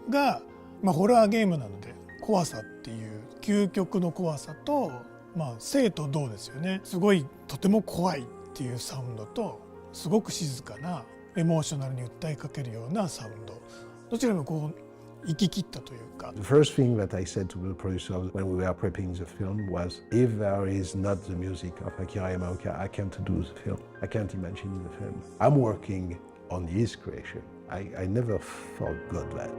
ーが、ホラーゲームなので怖さっていう究極の怖さと、生と動ですよね。すごいとても怖いっていうサウンドとすごく静かなエモーショナルに訴えかけるようなサウンドどちらも行き切ったというか
The first thing that I said to the producers when we were prepping the film was if there is not the music of Akira Yamaoka, I can't do the film. I can't imagine the film. I'm working on his creation. I never forgot that.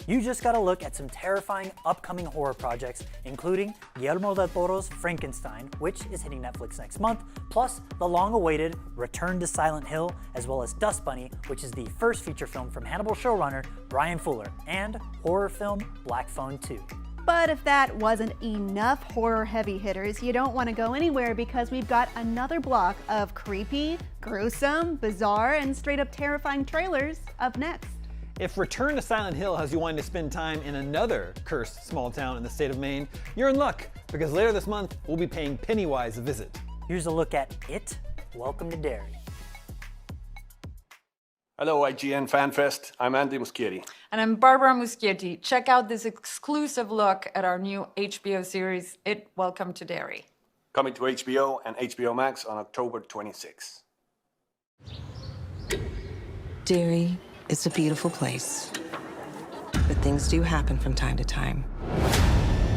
You just gotta look at some terrifying upcoming horror projects, including Guillermo del Toro's Frankenstein, which is hitting Netflix next month, plus the long-awaited Return to Silent Hill, as well as Dust Bunny, which is the first feature film from Hannibal showrunner Brian Fuller, and horror film Black Phone 2.
But if that wasn't enough horror heavy hitters, you don't want to go anywhere because we've got another block of creepy, gruesome, bizarre, and straight up terrifying trailers up next.
If Return to Silent Hill has you wanting to spend time in another cursed small town in the state of Maine, you're in luck, because later this month, we'll be paying Pennywise a visit.
Here's a look at It, Welcome to Derry.
Hello, IGN Fan Fest. I'm Andy Muschietti.
And I'm Barbara Muschietti. Check out this exclusive look at our new HBO series, It, Welcome to Derry.
Coming to HBO and HBO Max on October 26th.
Derry is a beautiful place, but things do happen from time to time.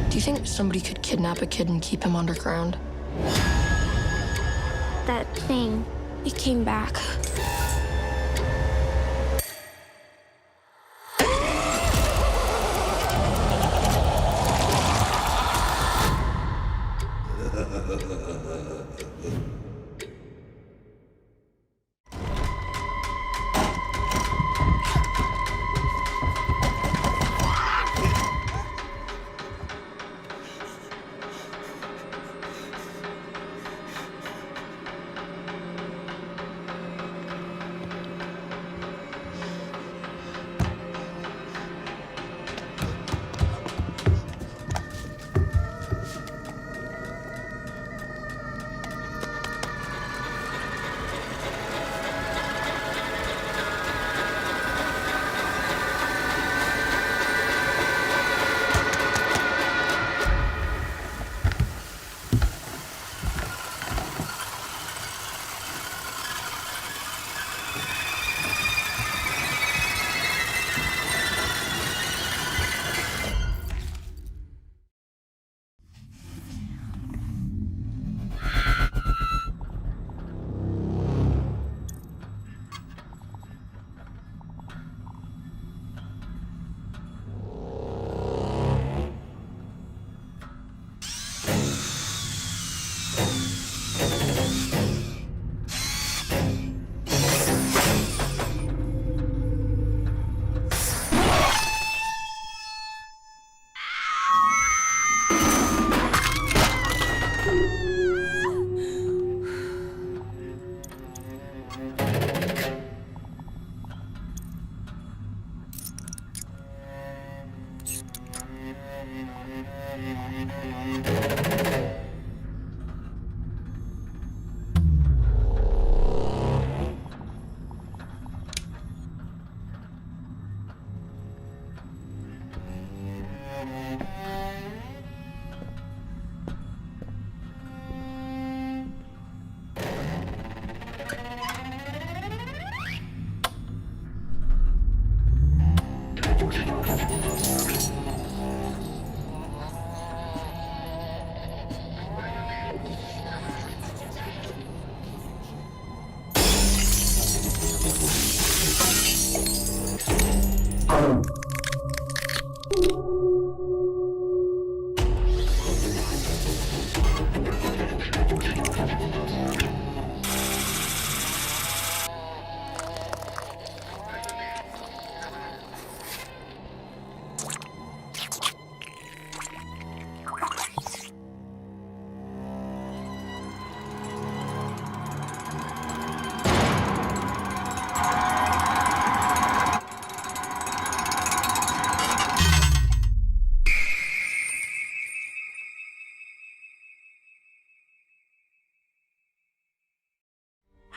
Do you think somebody could kidnap a kid and keep him underground?
That thing, it came back.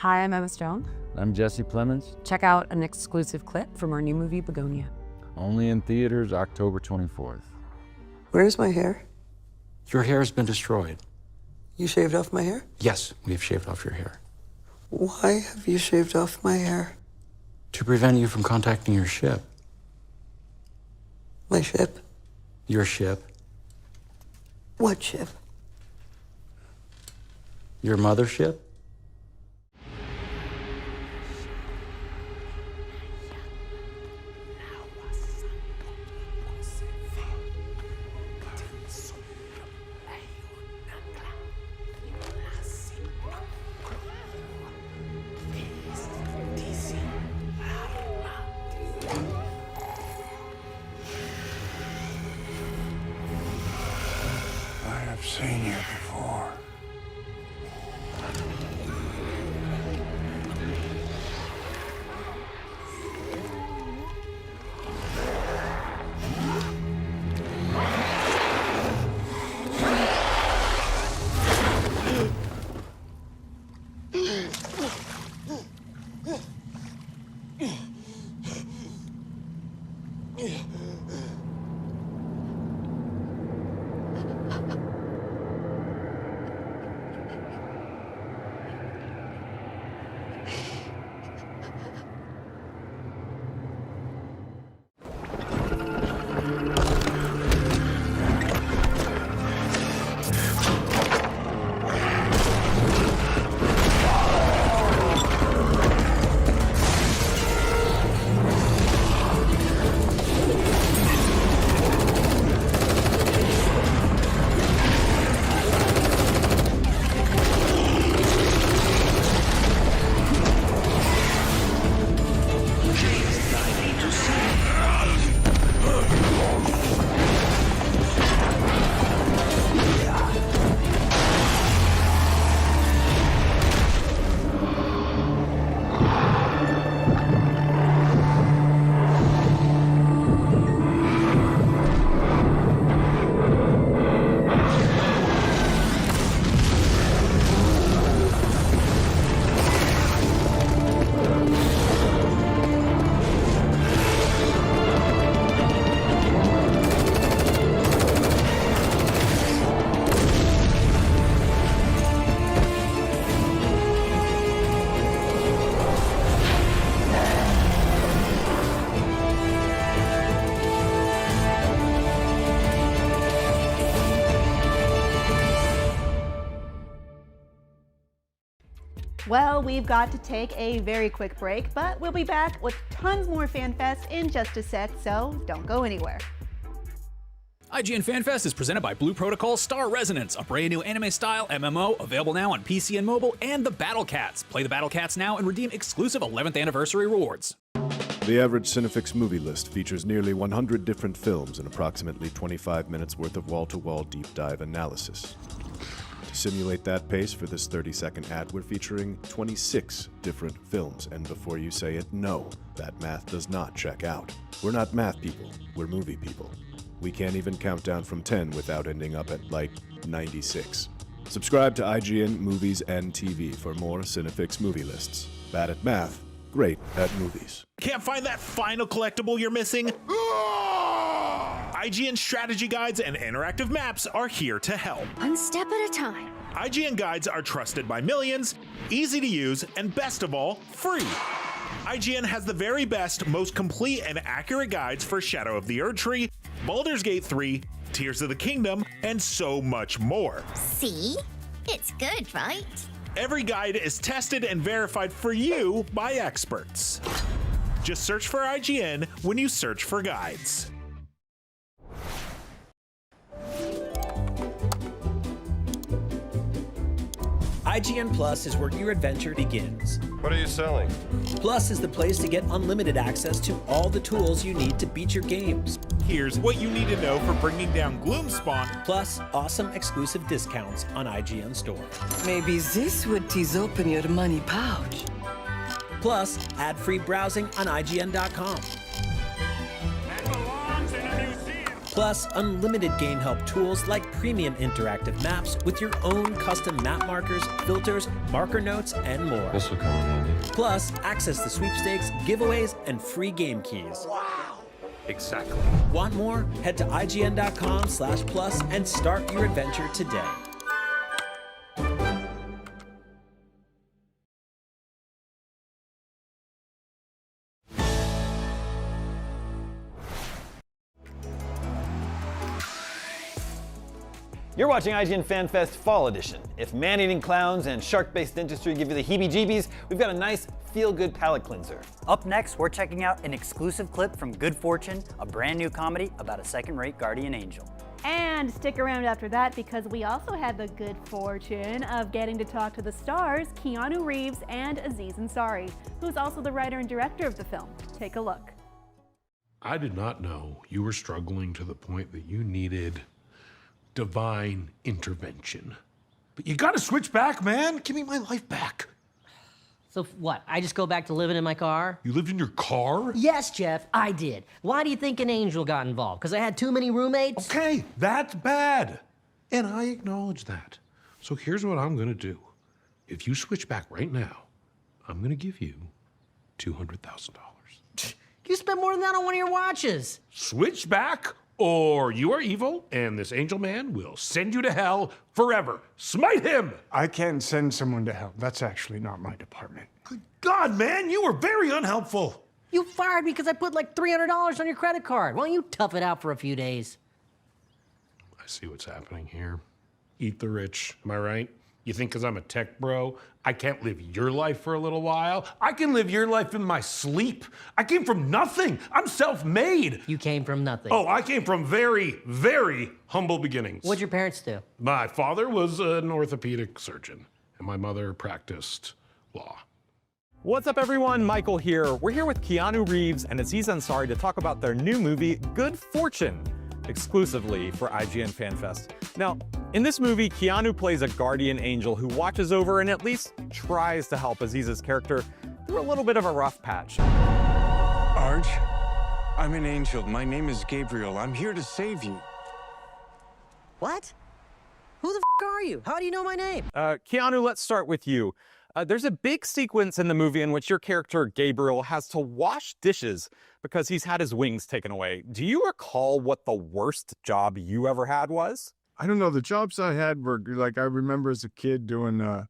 Hi, I'm Emma Stone.
I'm Jesse Plemons.
Check out an exclusive clip from our new movie, Begonia.
Only in theaters October 24th.
Where's my hair?
Your hair has been destroyed.
You shaved off my hair?
Yes, we have shaved off your hair.
Why have you shaved off my hair?
To prevent you from contacting your ship.
My ship?
Your ship.
What ship?
Your mothership?
seen you before.
Well, we've got to take a very quick break, but we'll be back with tons more FanFest in just a sec, so don't go anywhere.
IGN Fan Fest is presented by Blue Protocol Star Resonance, a brand new anime-style MMO available now on PC and mobile, and the Battle Cats. Play the Battle Cats now and redeem exclusive 11th anniversary rewards.
The average Cinefix movie list features nearly 100 different films and approximately 25 minutes worth of wall-to-wall deep dive analysis. To simulate that pace for this 30-second ad, we're featuring 26 different films, and before you say it, no, that math does not check out. We're not math people, we're movie people. We can't even count down from 10 without ending up at, like, 96. Subscribe to IGN Movies and TV for more Cinefix movie lists. Bad at math, great at movies.
Can't find that final collectible you're missing? IGN strategy guides and interactive maps are here to help.
One step at a time.
IGN guides are trusted by millions, easy to use, and best of all, free. IGN has the very best, most complete and accurate guides for Shadow of the Erdtree, Baldur's Gate 3, Tears of the Kingdom, and so much more.
See? It's good, right?
Every guide is tested and verified for you by experts. Just search for IGN when you search for guides.
IGN Plus is where your adventure begins.
What are you selling?
Plus is the place to get unlimited access to all the tools you need to beat your games.
Here's what you need to know for bringing down Gloomspawn.
Plus awesome exclusive discounts on IGN Store.
Maybe this would tease open your money pouch.
Plus ad-free browsing on IGN.com. Plus, unlimited game help tools like premium interactive maps with your own custom map markers, filters, marker notes, and more.
This will come in handy.
Plus, access to sweepstakes, giveaways, and free game keys.
Wow! Exactly.
Want more? Head to IGN.com/plus and start your adventure today.
You're watching IGN Fan Fest Fall Edition. If man-eating clowns and shark-based dentistry give you the heebie-jeebies, we've got a nice feel-good palate cleanser.
Up next, we're checking out an exclusive clip from Good Fortune, a brand new comedy about a second-rate guardian angel.
And stick around after that because we also had the good fortune of getting to talk to the stars, Keanu Reeves and Aziz Ansari, who's also the writer and director of the film. Take a look.
I did not know you were struggling to the point that you needed
divine intervention. But you gotta switch back, man. Give me my life back.
So what, I just go back to living in my car?
You lived in your car?
Yes, Jeff, I did. Why do you think an angel got involved? Because I had too many roommates?
Okay, that's bad. And I acknowledge that. So here's what I'm gonna do. If you switch back right now, I'm gonna give you $200,000.
You spent more than that on one of your watches.
Switch back, or you are evil, and this angel man will send you to hell forever. Smite him!
I can't send someone to hell. That's actually not my department.
Good God, man, you were very unhelpful.
You fired me because I put like $300 on your credit card. Why don't you tough it out for a few days?
I see what's happening here. Eat the rich, am I right? You think because I'm a tech bro, I can't live your life for a little while? I can live your life in my sleep. I came from nothing. I'm self-made.
You came from nothing.
Oh, I came from very, very humble beginnings.
What'd your parents do?
My father was an orthopedic surgeon, and my mother practiced law.
What's up, everyone? Michael here. We're here with Keanu Reeves and Aziz Ansari to talk about their new movie, Good Fortune, exclusively for IGN Fan Fest. Now, in this movie, Keanu plays a guardian angel who watches over and at least tries to help Aziz's character through a little bit of a rough patch.
Arj, I'm an angel. My name is Gabriel. I'm here to save you.
What? Who the f are you? How do you know my name?
Keanu, let's start with you. There's a big sequence in the movie in which your character, Gabriel, has to wash dishes because he's had his wings taken away. Do you recall what the worst job you ever had was?
I don't know. The jobs I had were like, I remember as a kid doing, a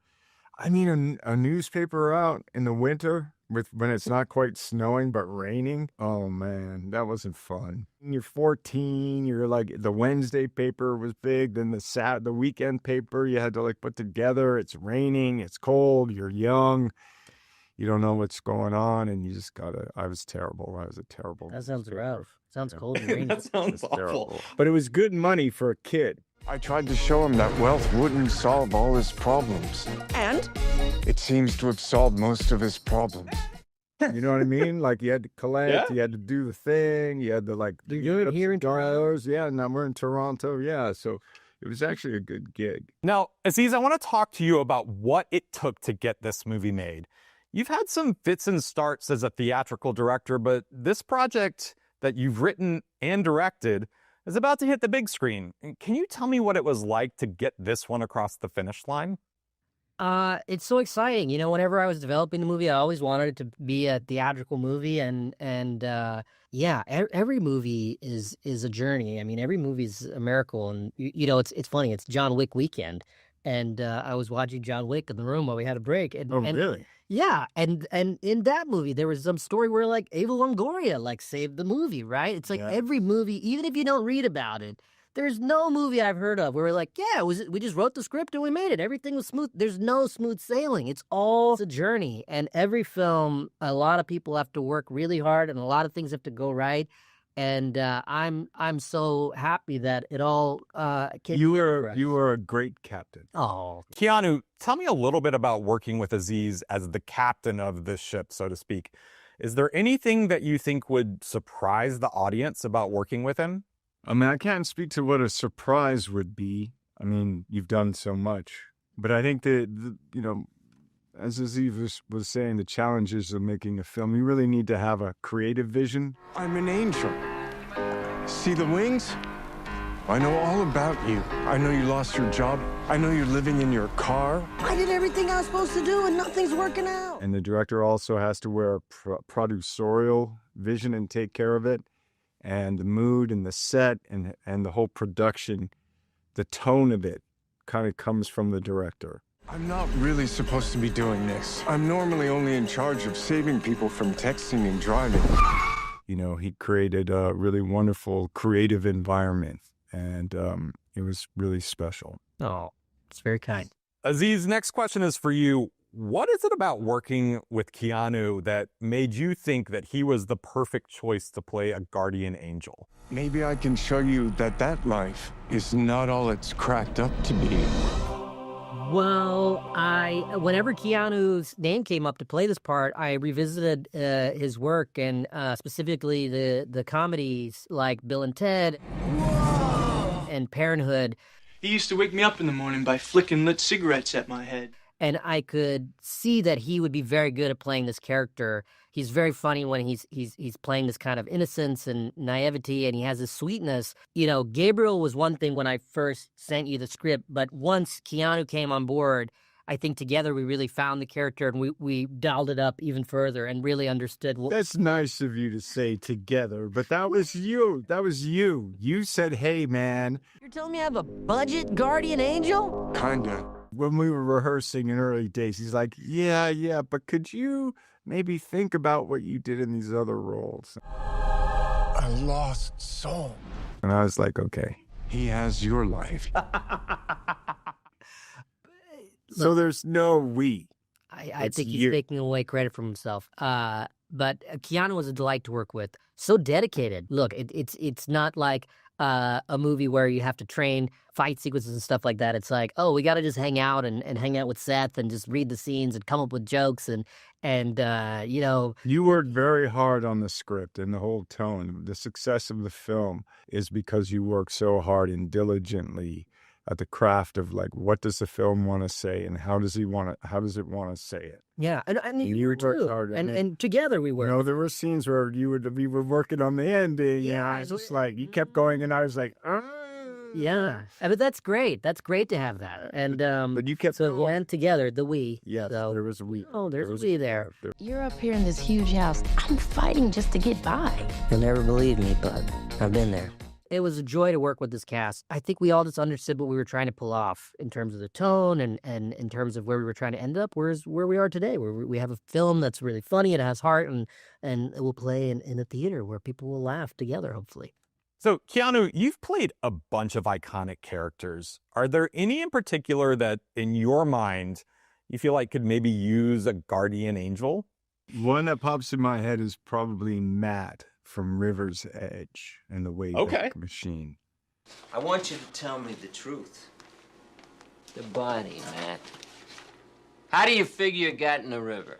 newspaper out in the winter when it's not quite snowing, but raining. Oh man, that wasn't fun. When you're 14, you're like, the Wednesday paper was big. Then the weekend paper you had to like put together. It's raining, it's cold, you're young. You don't know what's going on, and you just I was terrible. I was a terrible.
That sounds rough. Sounds cold and rainy.
That sounds awful. But it was good money for a kid.
I tried to show him that wealth wouldn't solve all his problems.
And?
It seems to have solved most of his problems.
You know what I mean? Like you had to collect, you had to do the thing, you had to like
You're here in Toronto.
Yeah, now we're in Toronto. Yeah, so it was actually a good gig.
Now, Aziz, I want to talk to you about what it took to get this movie made. You've had some fits and starts as a theatrical director, but this project that you've written and directed is about to hit the big screen. Can you tell me what it was like to get this one across the finish line?
It's so exciting. You know, whenever I was developing the movie, I always wanted it to be a theatrical movie, and yeah, every movie is a journey. I mean, every movie is a miracle, and you know, it's funny. It's John Wick weekend, and I was watching John Wick in the room while we had a break. And,
really?
Yeah, and in that movie, there was some story where like Ava Longoria like saved the movie, right? It's like every movie, even if you don't read about it, there's no movie I've heard of where we're like, yeah, we just wrote the script and we made it. Everything was smooth. There's no smooth sailing. It's a journey. And every film, a lot of people have to work really hard and a lot of things have to go right. And I'm so happy that it all came.
You were a great captain.
Oh,
Keanu, tell me a little bit about working with Aziz as the captain of this ship, so to speak. Is there anything that you think would surprise the audience about working with him?
I mean, I can't speak to what a surprise would be. I mean, you've done so much. But I think that, you know, as Aziz was saying, the challenges of making a film, you really need to have a creative vision.
I'm an angel. See the wings? I know all about you. I know you lost your job. I know you're living in your car.
I did everything I was supposed to do and nothing's working out.
And the director also has to wear a producerial vision and take care of it. And the mood and the set and the whole production, the tone of it kind of comes from the director.
I'm not really supposed to be doing this. I'm normally only in charge of saving people from texting and driving.
You know, he created a really wonderful creative environment, and it was really special.
Oh, it's very kind.
Aziz, next question is for you. What is it about working with Keanu that made you think that he was the perfect choice to play a guardian angel?
Maybe I can show you that life is not all it's cracked up to be.
Well, whenever Keanu's name came up to play this part, I revisited his work and specifically the comedies like Bill and Ted. Whoa! and Parenthood.
He used to wake me up in the morning by flicking lit cigarettes at my head.
And I could see that he would be very good at playing this character. He's very funny when he's playing this kind of innocence and naivety, and he has this sweetness. You know, Gabriel was one thing when I first sent you the script, but once Keanu came on board, I think together we really found the character, and we dialed it up even further and really understood.
That's nice of you to say together, but that was you. That was you. You said, hey, man.
You're telling me I have a budget guardian angel?
Kinda. When we were rehearsing in early days, he's like, yeah, but could you maybe think about what you did in these other roles?
A lost soul.
And I was like, okay.
He has your life.
So there's no we.
I think he's taking away credit from himself. But Keanu was a delight to work with. So dedicated. Look, it's not like a movie where you have to train fight sequences and stuff like that. It's like, oh, we got to just hang out and hang out with Seth and just read the scenes and come up with jokes and you know.
You worked very hard on the script and the whole tone. The success of the film is because you work so hard and diligently at the craft of like, what does the film want to say and how does it want to say it?
Yeah, and you were too.
Hard
and together we worked.
You know, there were scenes where we were working on the ending. Yeah, I was just like, you kept going, and I was like,
yeah, but that's great. That's great to have that. And
but you kept
so and together the we.
Yeah, so, there was a we.
Oh, there's a we there.
You're up here in this huge house. I'm fighting just to get by.
You'll never believe me, but I've been there. It was a joy to work with this cast. I think we all just understood what we were trying to pull off in terms of the tone and in terms of where we were trying to end up, whereas where we are today, where we have a film that's really funny, it has heart, and it will play in a theater where people will laugh together, hopefully.
So, Keanu, you've played a bunch of iconic characters. Are there any in particular that, in your mind, you feel like could maybe use a guardian angel?
One that pops in my head is probably Matt from River's Edge and the Wayback Machine.
I want you to tell me the truth. The body, Matt. How do you figure you got in the river?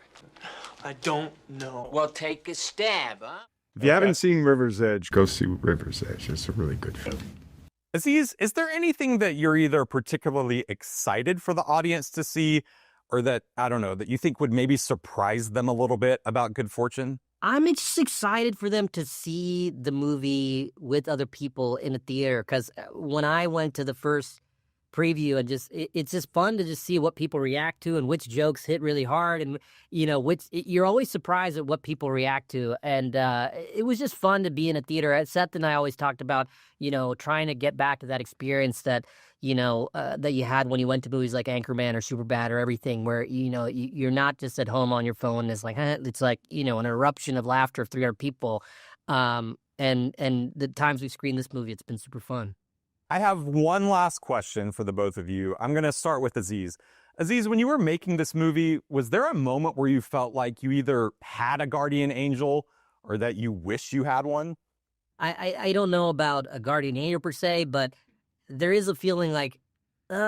I don't know.
Well, take a stab, huh?
If you haven't seen River's Edge, go see River's Edge. It's a really good film.
Aziz, is there anything that you're either particularly excited for the audience to see or that, I don't know, that you think would maybe surprise them a little bit about Good Fortune?
I'm just excited for them to see the movie with other people in a theater, because when I went to the first preview, and it's just fun to just see what people react to and which jokes hit really hard, and you know, you're always surprised at what people react to, and it was just fun to be in a theater. Seth and I always talked about, you know, trying to get back to that experience that, you know, that you had when you went to movies like Anchorman or Superbad or everything, where, you know, you're not just at home on your phone. It's like, you know, an eruption of laughter of 300 people. And the times we've screened this movie, it's been super fun.
I have one last question for the both of you. I'm going to start with Aziz. Aziz, when you were making this movie, was there a moment where you felt like you either had a guardian angel or that you wish you had one?
I don't know about a guardian angel per se, but there is a feeling like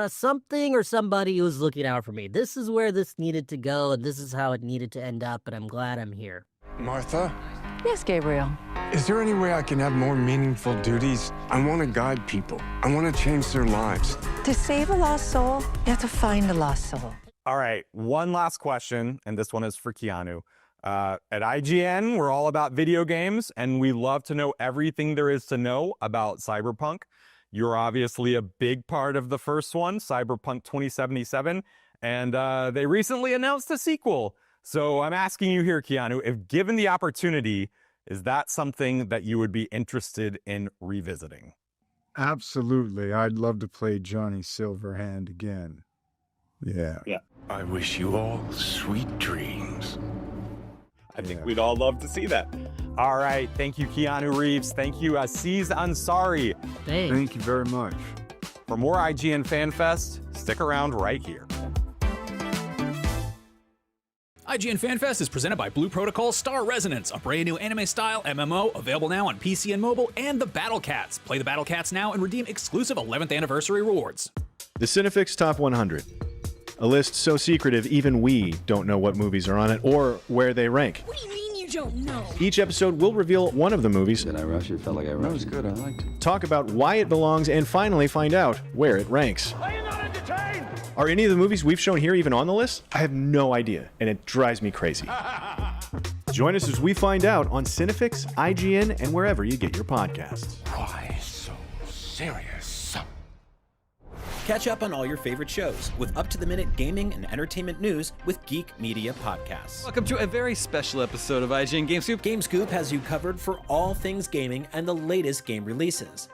something or somebody was looking out for me. This is where this needed to go, and this is how it needed to end up, and I'm glad I'm here.
Martha?
Yes, Gabriel.
Is there any way I can have more meaningful duties? I want to guide people. I want to change their lives.
To save a lost soul, you have to find a lost soul.
All right, one last question, and this one is for Keanu. At IGN, we're all about video games, and we love to know everything there is to know about Cyberpunk. You're obviously a big part of the first one, Cyberpunk 2077, and they recently announced a sequel. So I'm asking you here, Keanu, if given the opportunity, is that something that you would be interested in revisiting?
Absolutely. I'd love to play Johnny Silverhand again. Yeah.
I wish you all sweet dreams.
I think we'd all love to see that. All right. Thank you, Keanu Reeves. Thank you, Aziz Ansari.
Thank you very much.
For more IGN Fan Fest, stick around right here.
IGN Fan Fest is presented by Blue Protocol Star Resonance, a brand new anime-style MMO available now on PC and mobile, and the Battle Cats. Play the Battle Cats now and redeem exclusive 11th anniversary rewards.
The Cinefix Top 100. A list so secretive even we don't know what movies are on it or where they rank.
What do you mean you
don't know.
Each episode will reveal one of the movies.
Did I rush it? Felt like I rushed.
That was good. I liked it.
Talk about why it belongs, and finally find out where it ranks.
Are you not entertained?
Are any of the movies we've shown here even on the list? I have no idea, and it drives me crazy. Join us as we find out on Cinefix, IGN, and wherever you get your podcasts.
Why so serious?
Catch up on all your favorite shows with up-to-the-minute gaming and entertainment news with Geek Media Podcasts.
Welcome to a very special episode of IGN Game Scoop.
Game Scoop has you covered for all things gaming and the latest game releases.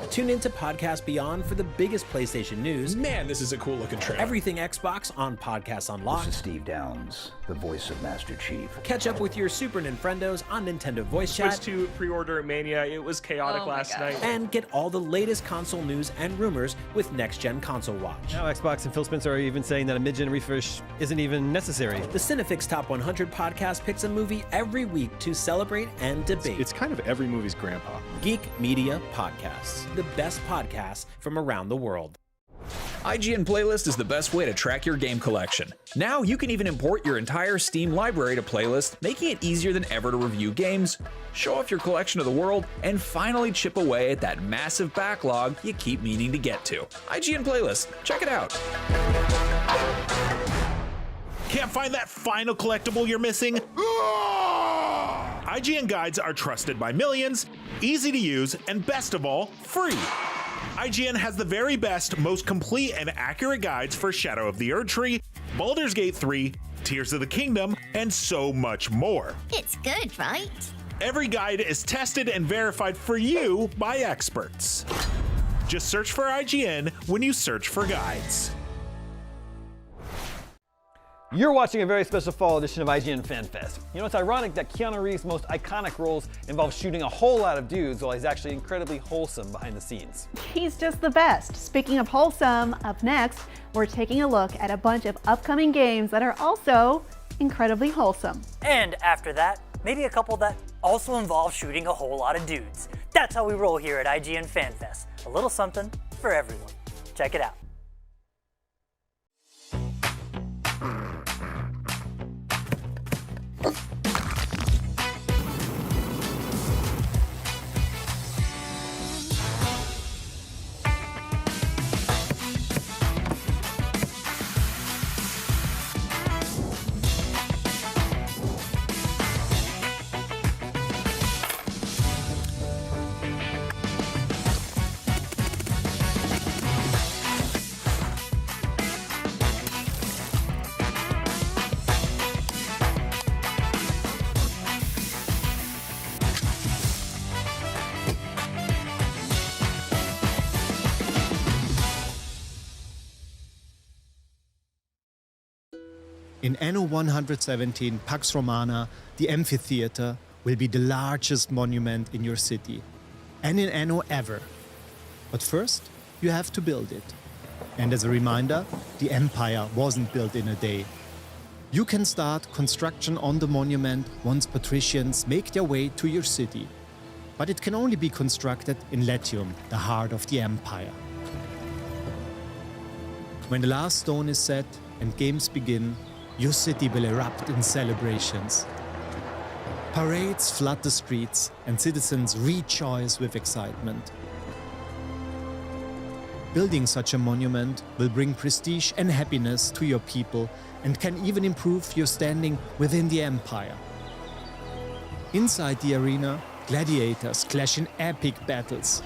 Tune into Podcast Beyond for the biggest PlayStation news.
Man, this is a cool looking trailer.
Everything Xbox on Podcasts Unlocked.
This is Steve Downs, the voice of Master Chief.
Catch up with your Super Nintendos on Nintendo Voice Chat.
Switched to pre-order Mania. It was chaotic last night.
And get all the latest console news and rumors with Next Gen Console Watch.
Now Xbox and Phil Spencer are even saying that a mid-gen refresh isn't even necessary.
The Cinefix Top 100 podcast picks a movie every week to celebrate and debate.
It's kind of every movie's grandpa.
Geek Media Podcasts, the best podcasts from around the world.
IGN Playlist is the best way to track your game collection. Now you can even import your entire Steam library to Playlist, making it easier than ever to review games, show off your collection to the world, and finally chip away at that massive backlog you keep meaning to get to. IGN Playlist, check it out.
Can't find that final collectible you're missing? IGN guides are trusted by millions, easy to use, and best of all, free. IGN has the very best, most complete and accurate guides for Shadow of the Erdtree, Baldur's Gate 3, Tears of the Kingdom, and so much more.
It's good, right?
Every guide is tested and verified for you by experts. Just search for IGN when you search for guides.
You're watching a very special fall edition of IGN Fan Fest. You know, it's ironic that Keanu Reeves' most iconic roles involve shooting a whole lot of dudes while he's actually incredibly wholesome behind the scenes.
He's just the best. Speaking of wholesome, up next, we're taking a look at a bunch of upcoming games that are also incredibly wholesome.
And after that, maybe a couple that also involve shooting a whole lot of dudes. That's how we roll here at IGN Fan Fest. A little something for everyone. Check it out.
In Anno 117 Pax Romana, the amphitheater will be the largest monument in your city, and in Anno ever. But first, you have to build it. And as a reminder, the empire wasn't built in a day. You can start construction on the monument once patricians make their way to your city. But it can only be constructed in Latium, the heart of the empire. When the last stone is set and games begin, your city will erupt in celebrations. Parades flood the streets and citizens rejoice with excitement. Building such a monument will bring prestige and happiness to your people and can even improve your standing within the empire. Inside the arena, gladiators clash in epic battles.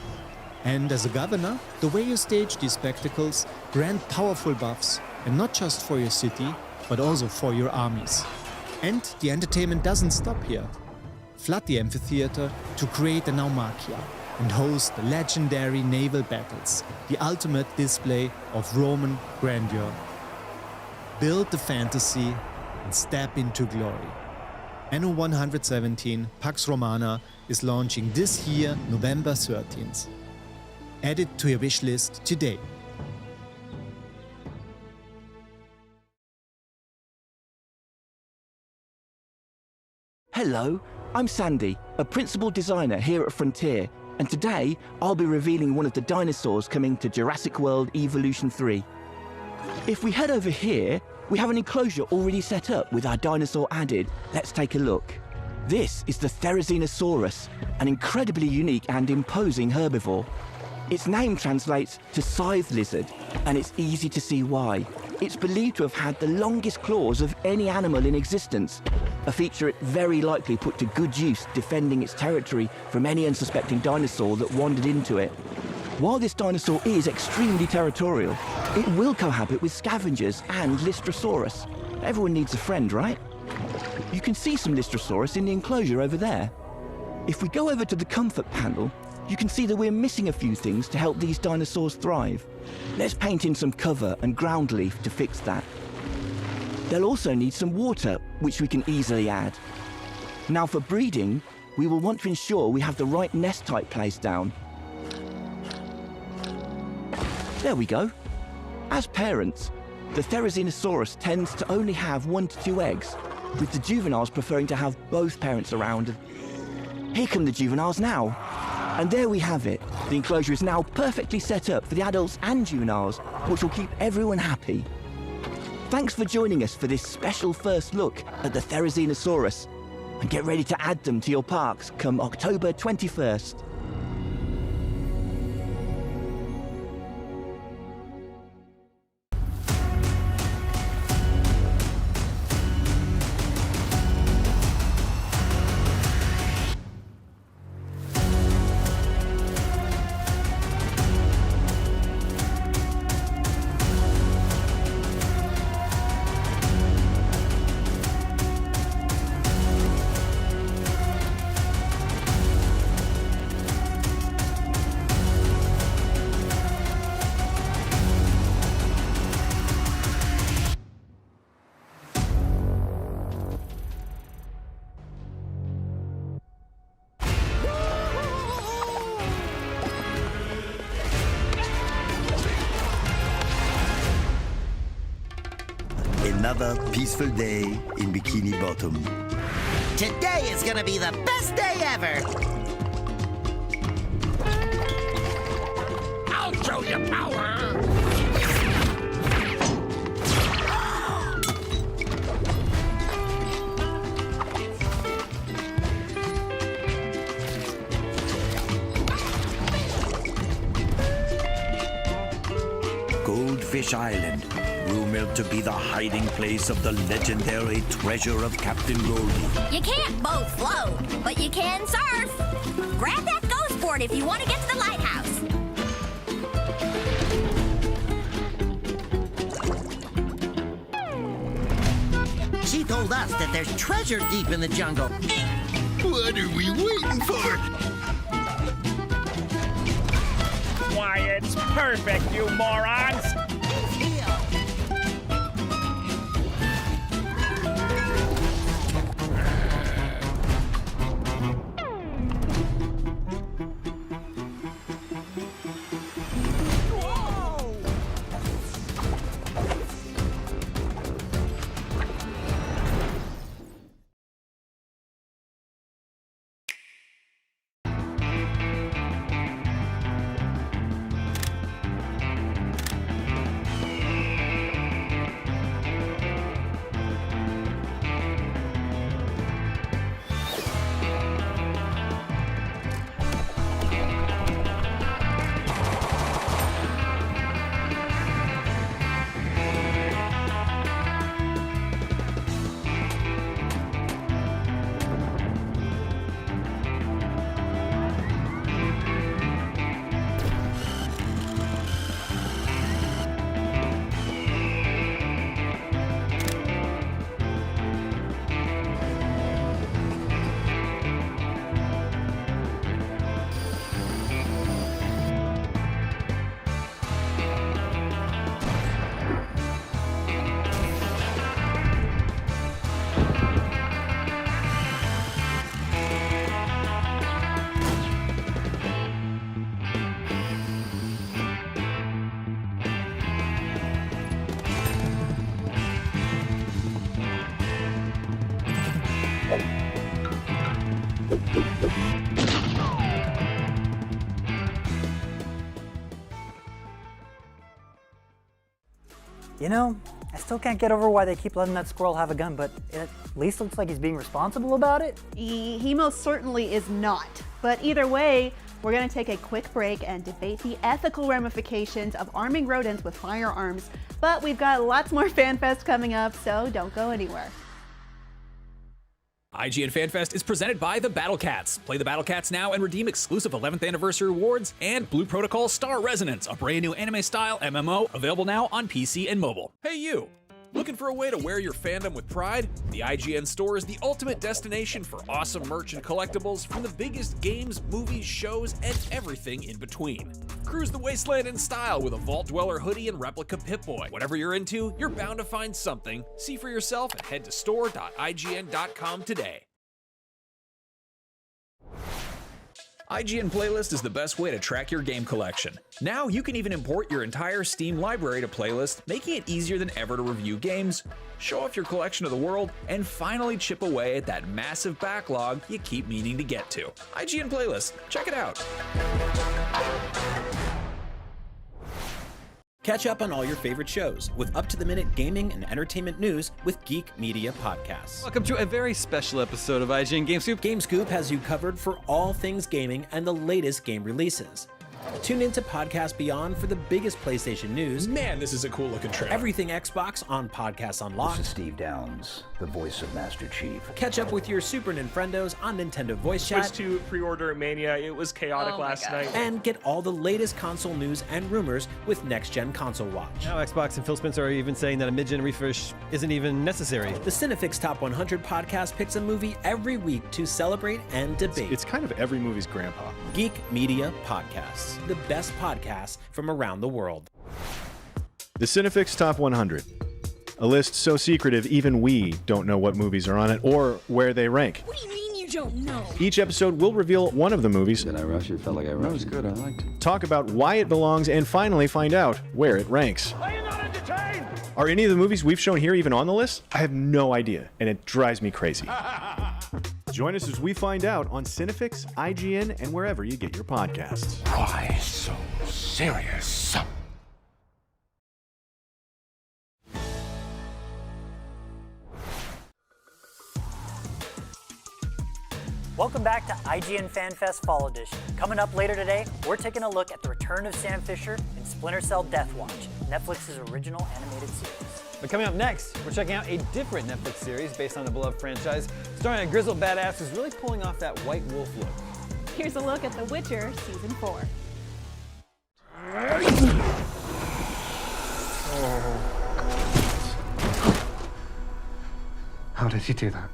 And as a governor, the way you stage these spectacles grant powerful buffs, and not just for your city, but also for your armies. And the entertainment doesn't stop here. Flood the amphitheater to create an Naumachia and host the legendary naval battles, the ultimate display of Roman grandeur. Build the fantasy and step into glory. Anno 117 Pax Romana is launching this year, November 13th. Add it to your wish list today.
Hello, I'm Sandy, a principal designer here at Frontier, and today I'll be revealing one of the dinosaurs coming to Jurassic World Evolution 3. If we head over here, we have an enclosure already set up with our dinosaur added. Let's take a look. This is the Therizinosaurus, an incredibly unique and imposing herbivore. Its name translates to scythe lizard, and it's easy to see why. It's believed to have had the longest claws of any animal in existence, a feature it very likely put to good use defending its territory from any unsuspecting dinosaur that wandered into it. While this dinosaur is extremely territorial, it will cohabit with scavengers and Lystrosaurus. Everyone needs a friend, right? You can see some Lystrosaurus in the enclosure over there. If we go over to the comfort panel, you can see that we're missing a few things to help these dinosaurs thrive. Let's paint in some cover and ground leaf to fix that. They'll also need some water, which we can easily add. Now for breeding, we will want to ensure we have the right nest type placed down. There we go. As parents, the Therizinosaurus tends to only have 1 to 2 eggs, with the juveniles preferring to have both parents around. Here come the juveniles now. And there we have it. The enclosure is now perfectly set up for the adults and juveniles, which will keep everyone happy. Thanks for joining us for this special first look at the Therizinosaurus, and get ready to add them to your parks come October 21st.
Another peaceful day in Bikini Bottom.
Today is gonna be the best day ever! I'll show you power!
Goldfish Island, rumored to be the hiding place of the legendary treasure of Captain Goldie.
You can't both float, but you can surf. Grab that ghost board if you want to get to the lighthouse.
She told us that there's treasure deep in the jungle.
What are we waiting for?
Why, it's perfect, you morons!
You know, I still can't get over why they keep letting that squirrel have a gun, but it at least looks like he's being responsible about it.
He most certainly is not. But either way, we're going to take a quick break and debate the ethical ramifications of arming rodents with firearms. But we've got lots more FanFest coming up, so don't go anywhere.
IGN Fan Fest is presented by the Battle Cats. Play the Battle Cats now and redeem exclusive 11th anniversary rewards, and Blue Protocol Star Resonance, a brand new anime-style MMO available now on PC and mobile. Hey you! Looking for a way to wear your fandom with pride? The IGN store is the ultimate destination for awesome merch and collectibles from the biggest games, movies, shows, and everything in between. Cruise the wasteland in style with a Vault Dweller hoodie and replica Pip-Boy. Whatever you're into, you're bound to find something. See for yourself and head to store.ign.com today. IGN Playlist is the best way to track your game collection. Now you can even import your entire Steam library to Playlist, making it easier than ever to review games, show off your collection to the world, and finally chip away at that massive backlog you keep meaning to get to. IGN Playlist, check it out.
Catch up on all your favorite shows with up-to-the-minute gaming and entertainment news with Geek Media Podcasts.
Welcome to a very special episode of IGN Game Scoop.
Game Scoop has you covered for all things gaming and the latest game releases. Tune into Podcast Beyond for the biggest PlayStation news.
Man, this is a cool looking trailer.
Everything Xbox on Podcasts Unlocked.
This is Steve Downs, the voice of Master Chief.
Catch up with your Super Nintendos on Nintendo Voice Chat.
Switched to pre-order Mania. It was chaotic last night.
And get all the latest console news and rumors with Next Gen Console Watch.
Now Xbox and Phil Spencer are even saying that a mid-gen refresh isn't even necessary.
The Cinefix Top 100 podcast picks a movie every week to celebrate and debate.
It's kind of every movie's grandpa.
Geek Media Podcasts, the best podcasts from around the world.
The Cinefix Top 100. A list so secretive even we don't know what movies are on it or where they rank.
What do you mean you don't know?
Each episode will reveal one of the movies.
Did I rush it? Felt like I rushed it. That was good. I liked it.
Talk about why it belongs and finally find out where it ranks.
Are you not entertained?
Are any of the movies we've shown here even on the list? I have no idea, and it drives me crazy. Join us as we find out on Cinefix, IGN, and wherever you get your podcasts.
Why so serious?
Welcome back to IGN Fan Fest Fall Edition. Coming up later today, we're taking a look at the return of Sam Fisher in Splinter Cell Deathwatch, Netflix's original animated series.
But coming up next, we're checking out a different Netflix series based on the beloved franchise, starring a grizzled badass who's really pulling off that white wolf look.
Here's a look at The Witcher Season 4.
How did he do that?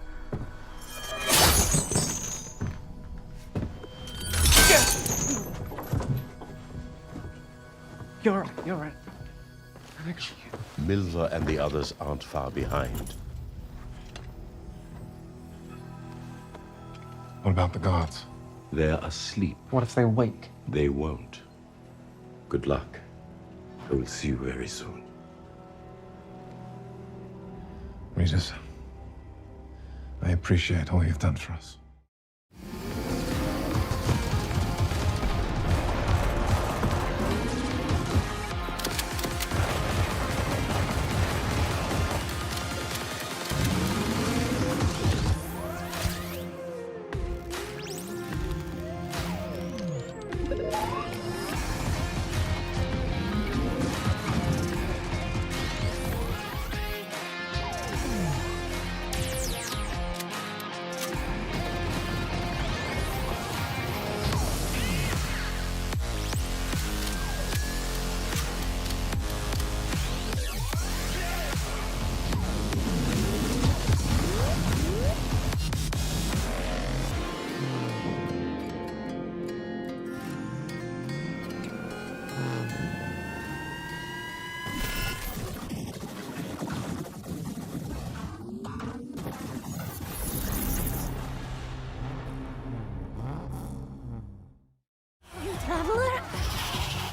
You're right.
Milver and the others aren't far behind.
What about the gods?
They're asleep.
What if they wake?
They won't. Good luck. I will see you very soon.
Regis, I appreciate all you've done for us.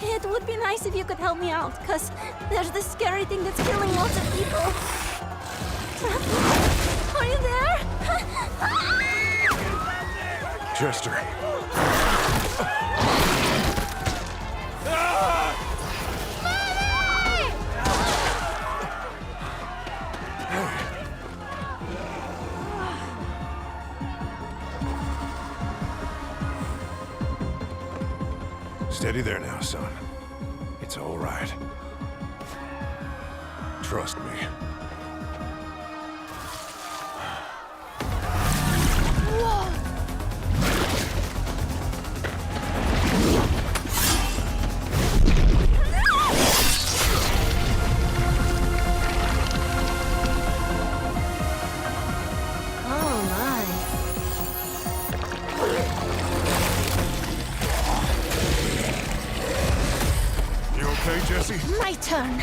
It would be nice if you could help me out, because there's this scary thing that's killing lots of people. Are you there?
Jester.
Steady there now, son. It's all right. Trust me.
My turn.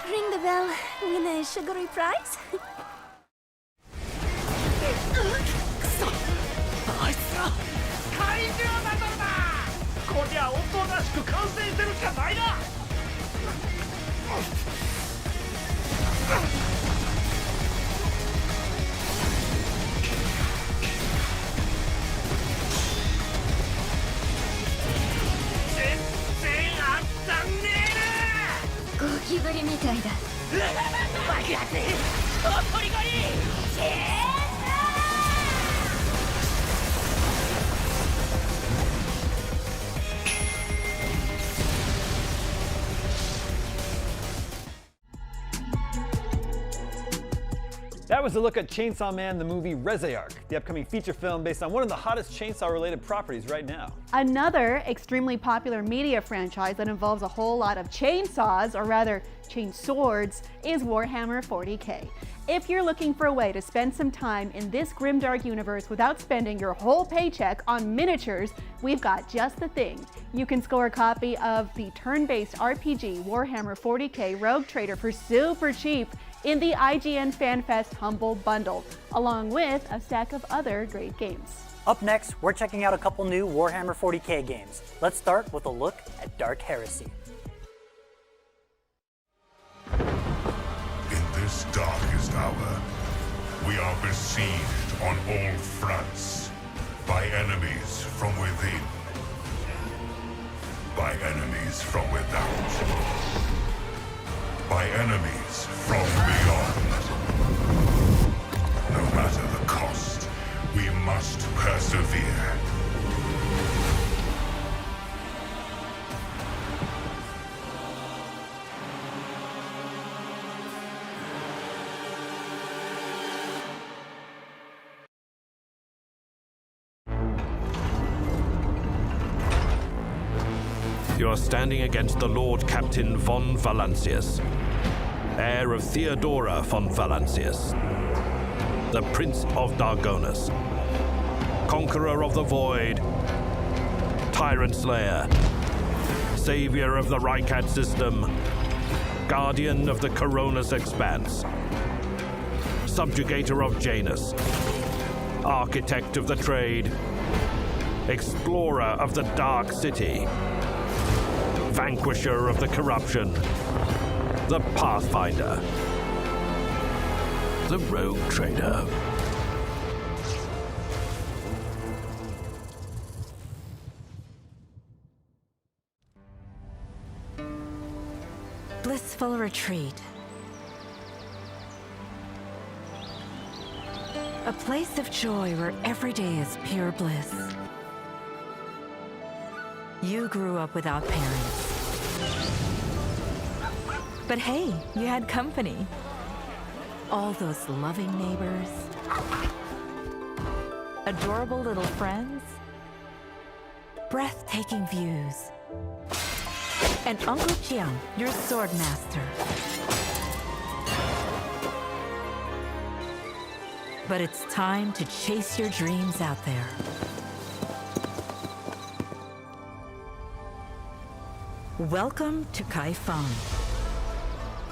Ring the bell, win a sugary prize.
あいつら怪獣バトルだ。こりゃおとなしく観戦するしかないな。
ゴキブリみたいだ。
爆発おとりこい。
That was a look at Chainsaw Man, the movie Rezaark, the upcoming feature film based on one of the hottest chainsaw-related properties right now.
Another extremely popular media franchise that involves a whole lot of chainsaws, or rather chain swords, is Warhammer 40k. If you're looking for a way to spend some time in this grimdark universe without spending your whole paycheck on miniatures, we've got just the thing. You can score a copy of the turn-based RPG Warhammer 40k Rogue Trader for super cheap in the IGN Fan Fest Humble Bundle, along with a stack of other great games.
Up next, we're checking out a couple new Warhammer 40k games. Let's start with a look at Dark Heresy.
In this darkest hour, we are besieged on all fronts by enemies from within, by enemies from without, by enemies from beyond. No matter the cost, we must persevere.
You are standing against the Lord Captain von Valancius, heir of Theodora von Valancius, the Prince of Dargonus, conqueror of the Void, Tyrant Slayer, savior of the Rycat system, guardian of the Coronis Expanse, subjugator of Janus, architect of the trade, explorer of the Dark City, vanquisher of the corruption, the Pathfinder, the Rogue Trader.
Blissful retreat. A place of joy where every day is pure bliss. You grew up without parents. But hey, you had company. All those loving neighbors. Adorable little friends. Breathtaking views. And Uncle Jiang, your sword master. But it's time to chase your dreams out there. Welcome to Kaifeng.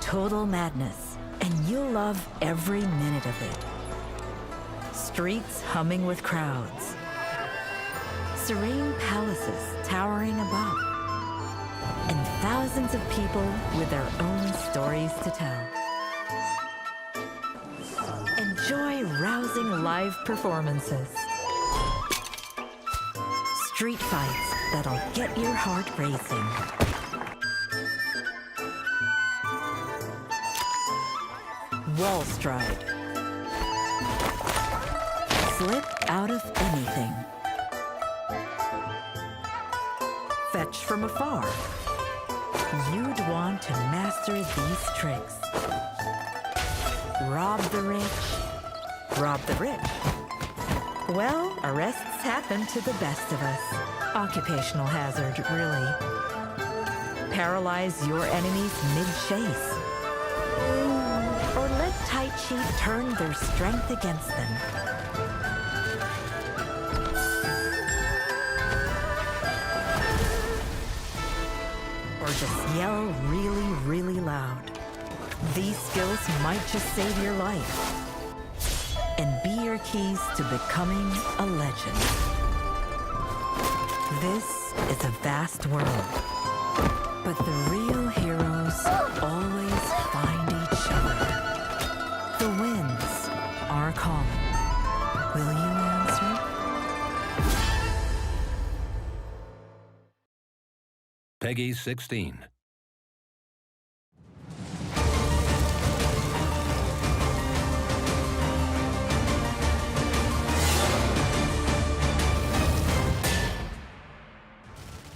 Total madness, and you'll love every minute of it. Streets humming with crowds. Serene palaces towering above. And thousands of people with their own stories to tell. Enjoy rousing live performances. Street fights that'll get your heart racing. Wall stride. Slip out of anything. Fetch from afar. You'd want to master these tricks. Rob the rich. Rob the rich. Well, arrests happen to the best of us. Occupational hazard, really. Paralyze your enemies mid-chase. Or let tight sheep turn their strength against them. Or just yell really, really loud. These skills might just save your life and be your keys to becoming a legend. This is a vast world, but the real heroes always find each other. The winds are calling. Will you answer?
Peggy 16.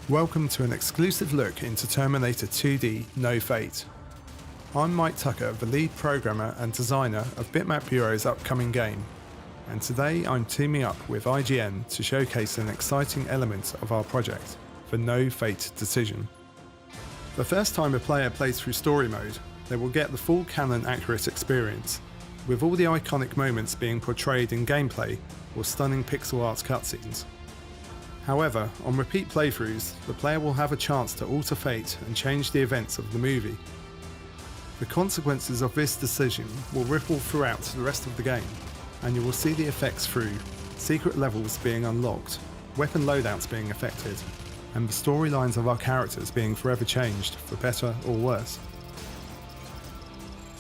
Welcome to an exclusive look into Terminator 2D No Fate. I'm Mike Tucker, the lead programmer and designer of Bitmap Bureau's upcoming game, and today I'm teaming up with IGN to showcase an exciting element of our project, the No Fate decision. The first time a player plays through story mode, they will get the full canon accurate experience, with all the iconic moments being portrayed in gameplay or stunning pixel art cutscenes. However, on repeat playthroughs, the player will have a chance to alter fate and change the events of the movie. The consequences of this decision will ripple throughout the rest of the game, and you will see the effects through secret levels being unlocked, weapon loadouts being affected, and the storylines of our characters being forever changed for better or worse.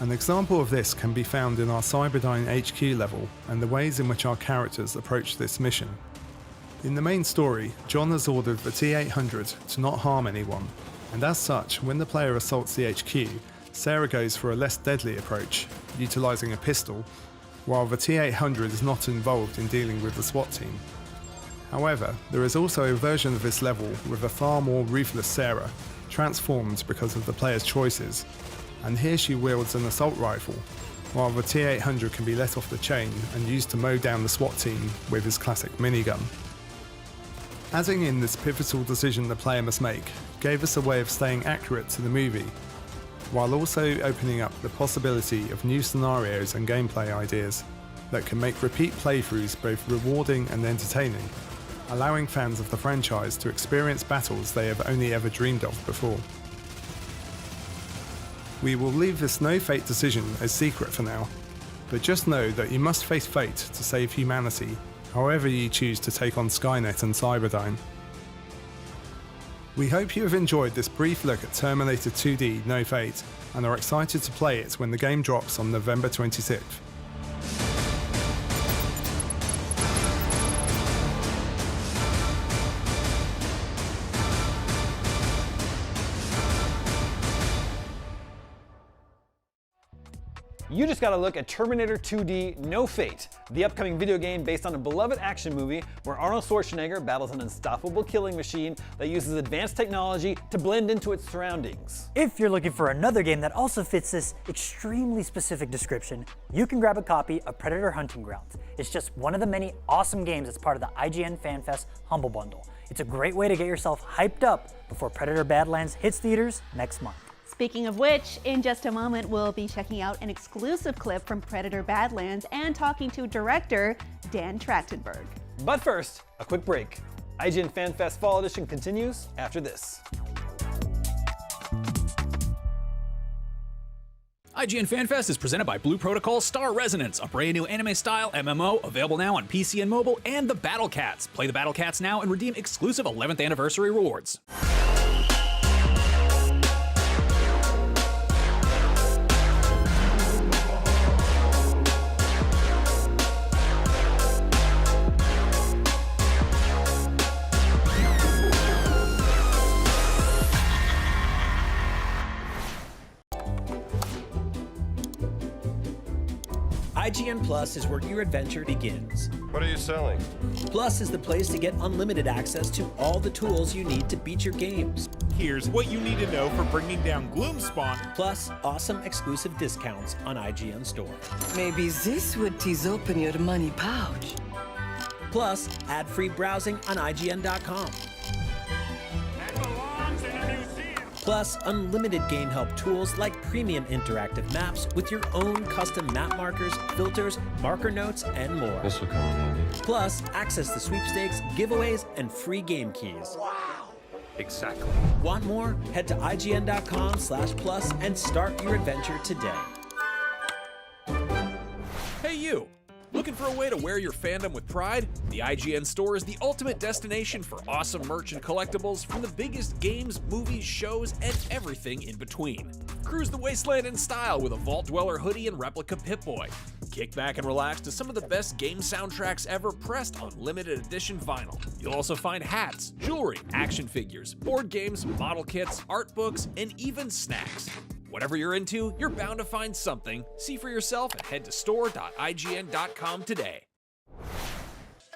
An example of this can be found in our Cyberdyne HQ level and the ways in which our characters approach this mission. In the main story, John has ordered the T-800 to not harm anyone, and as such, when the player assaults the HQ, Sarah goes for a less deadly approach, utilising a pistol, while the T-800 is not involved in dealing with the SWAT team. However, there is also a version of this level with a far more ruthless Sarah, transformed because of the player's choices, and here she wields an assault rifle, while the T-800 can be let off the chain and used to mow down the SWAT team with his classic minigun. Adding in this pivotal decision the player must make gave us a way of staying accurate to the movie, while also opening up the possibility of new scenarios and gameplay ideas that can make repeat playthroughs both rewarding and entertaining, allowing fans of the franchise to experience battles they have only ever dreamed of before. We will leave this No Fate decision as secret for now, but just know that you must face fate to save humanity, however you choose to take on Skynet and Cyberdyne. We hope you have enjoyed this brief look at Terminator 2D No Fate and are excited to play it when the game drops on November 26th.
You just got to look at Terminator 2D No Fate, the upcoming video game based on a beloved action movie where Arnold Schwarzenegger battles an unstoppable killing machine that uses advanced technology to blend into its surroundings.
If you're looking for another game that also fits this extremely specific description, you can grab a copy of Predator Hunting Grounds. It's just one of the many awesome games that's part of the IGN Fan Fest Humble Bundle. It's a great way to get yourself hyped up before Predator Badlands hits theaters next month.
Speaking of which, in just a moment we'll be checking out an exclusive clip from Predator Badlands and talking to director Dan Trachtenberg.
But first, a quick break. IGN Fan Fest Fall Edition continues after this.
IGN Fan Fest is presented by Blue Protocol Star Resonance, a brand new anime-style MMO available now on PC and mobile, and the Battle Cats. Play the Battle Cats now and redeem exclusive 11th anniversary rewards.
Plus is where your adventure begins.
What are you selling?
Plus is the place to get unlimited access to all the tools you need to beat your games.
Here's what you need to know for bringing down Gloomspawn.
Plus, awesome exclusive discounts on IGN Store.
Maybe this would tease open your money pouch.
Plus, ad-free browsing on IGN.com. Plus, unlimited game help tools like premium interactive maps with your own custom map markers, filters, marker notes, and more.
This will come in handy.
Plus, access to sweepstakes, giveaways, and free game keys.
Wow. Exactly.
Want more? Head to IGN.com/plus and start your adventure today.
Hey you! Looking for a way to wear your fandom with pride? The IGN store is the ultimate destination for awesome merch and collectibles from the biggest games, movies, shows, and everything in between. Cruise the wasteland in style with a Vault Dweller hoodie and replica Pip-Boy. Kick back and relax to some of the best game soundtracks ever pressed on limited edition vinyl. You'll also find hats, jewelry, action figures, board games, model kits, art books, and even snacks. Whatever you're into, you're bound to find something. See for yourself and head to store.ign.com today.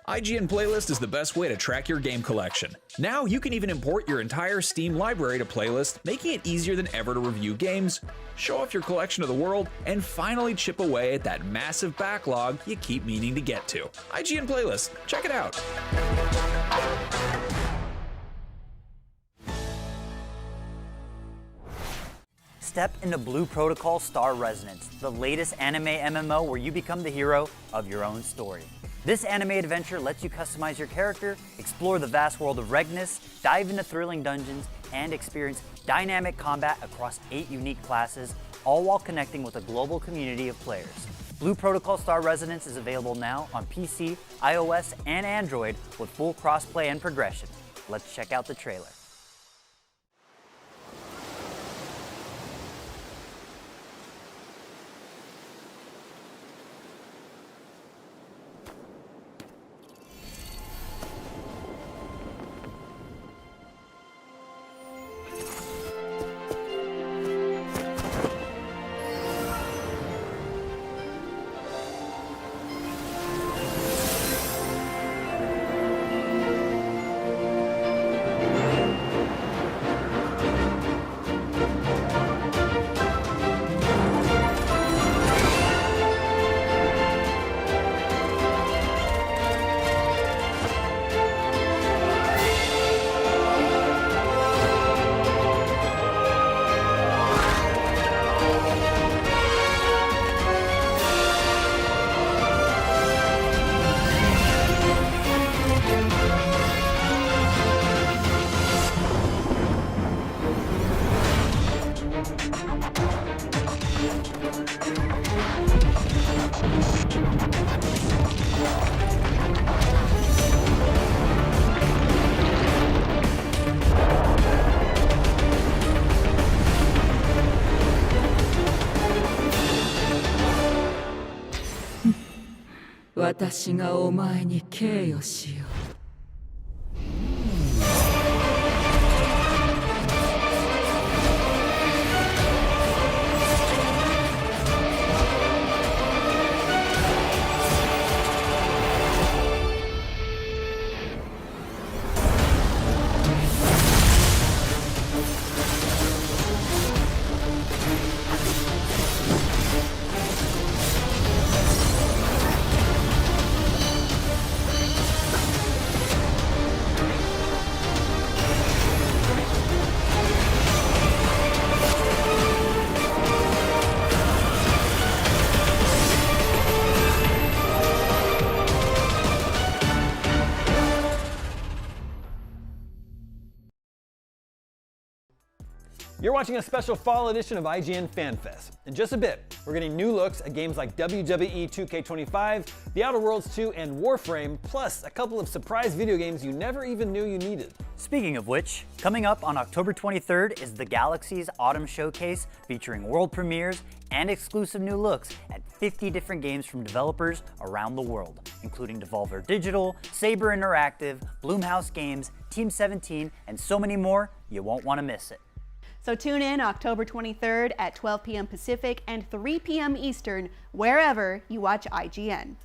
IGN Playlist is the best way to track your game collection. Now you can even import your entire Steam library to Playlist, making it easier than ever to review games, show off your collection of the world, and finally chip away at that massive backlog you keep meaning to get to. IGN Playlist, check it out.
Step into Blue Protocol Star Resonance, the latest anime MMO where you become the hero of your own story. This anime adventure lets you customize your character, explore the vast world of Regnus, dive into thrilling dungeons, and experience dynamic combat across 8 unique classes, all while connecting with a global community of players. Blue Protocol Star Resonance is available now on PC, iOS, and Android with full crossplay and progression. Let's check out the trailer.
Watashi ga omae ni keiyo shiyou.
You're watching a special fall edition of IGN Fan Fest. In just a bit, we're getting new looks at games like WWE 2K25, The Outer Worlds 2, and Warframe, plus a couple of surprise video games you never even knew you needed.
Speaking of which, coming up on October 23rd is the Galaxy's Autumn Showcase featuring world premieres and exclusive new looks at 50 different games from developers around the world, including Devolver Digital, Saber Interactive, Blumhouse Games, Team 17, and so many more, you won't want to miss it.
So tune in October 23rd at 12 p.m. Pacific and 3 p.m. Eastern, wherever you watch IGN.